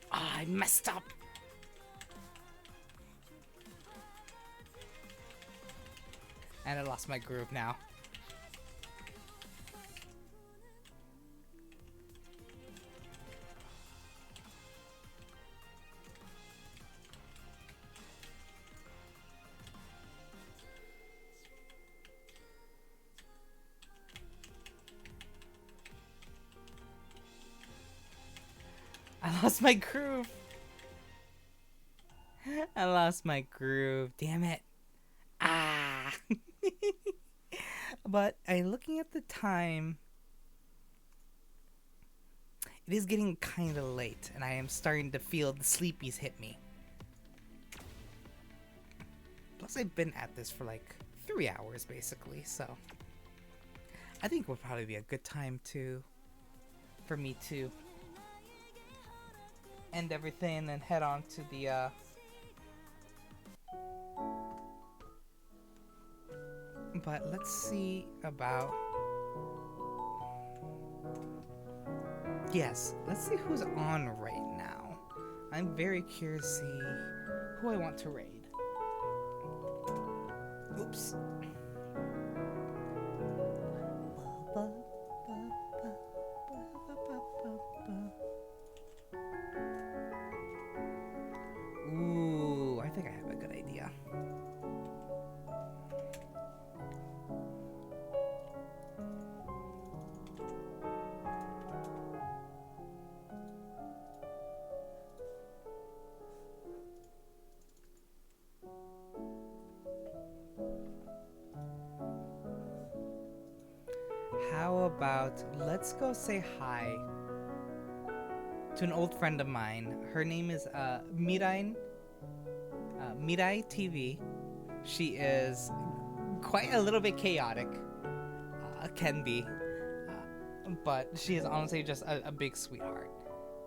Ah, I messed up. And I lost my groove now. I lost my groove. I lost my groove. Damn it. Ah. But I'm looking at the time. It is getting kind of late, and I am starting to feel the sleepies hit me. Plus, I've been at this for like 3 hours, basically, so I think it would probably be a good time for me to end everything and then head on to the but let's see about, yes, let's see who's on right now. I'm very curious to see who I want to raid. Oops. Ooh, I think I have a good idea. How about let's go say hi to an old friend of mine. Her name is Mirai TV. She is quite a little bit chaotic, can be, but she is honestly just a big sweetheart.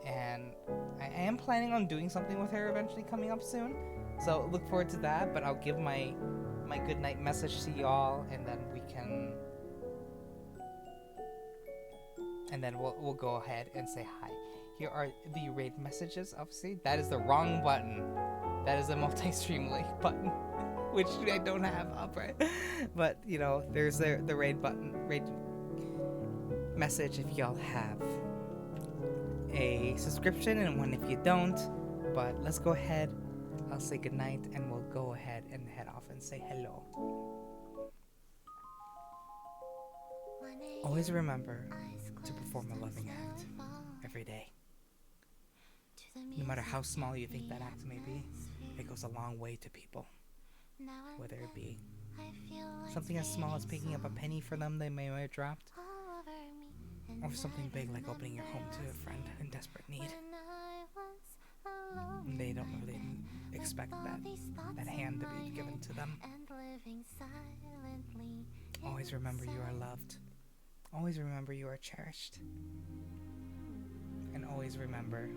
And I am planning on doing something with her eventually coming up soon. So look forward to that. But I'll give my good night message to y'all, and then we can. And then we'll go ahead and say hi. Here are the raid messages, obviously. That is the wrong button. That is a multi-stream link button, which I don't have up, right? But, you know, there's the raid button, raid message if y'all have a subscription, and one if you don't. But let's go ahead. I'll say goodnight, and we'll go ahead and head off and say hello. Always remember to perform a loving act every day. No matter how small you think that act may be, it goes a long way to people. Whether it be something as small as picking up a penny for them they may have dropped, Or something big like opening your home to a friend in desperate need. They don't really expect that hand to be given to them. Always remember you are loved. Always remember you are cherished. And always remember.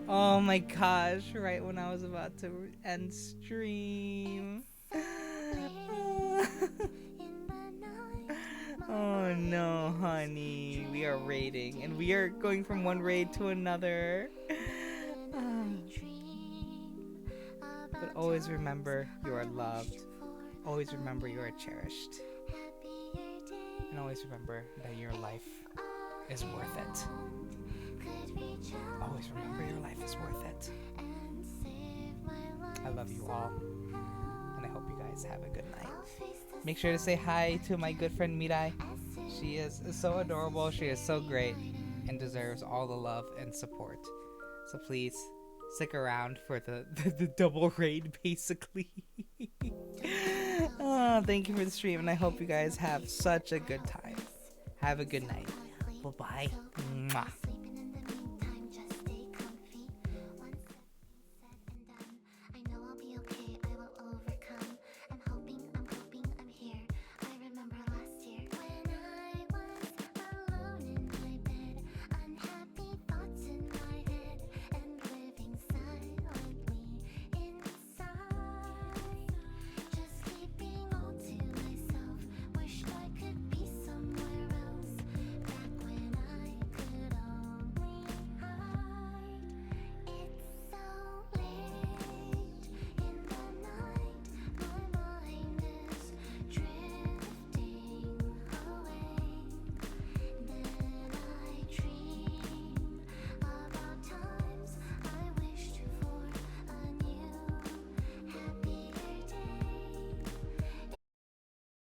Oh my gosh, right when I was about to end stream. Oh no, honey. We are raiding, and we are going from one raid to another. But always remember you are loved. Always remember you are cherished. And always remember that your life is worth it. Always remember your life is worth it. I love you all. And I hope you guys have a good night. Make sure to say hi to my good friend Mirai. She is so adorable. She is so great and deserves all the love and support. So please stick around for the double raid, basically. Thank you for the stream, and I hope you guys have such a good time. Have a good night. Bye-bye. Mwah.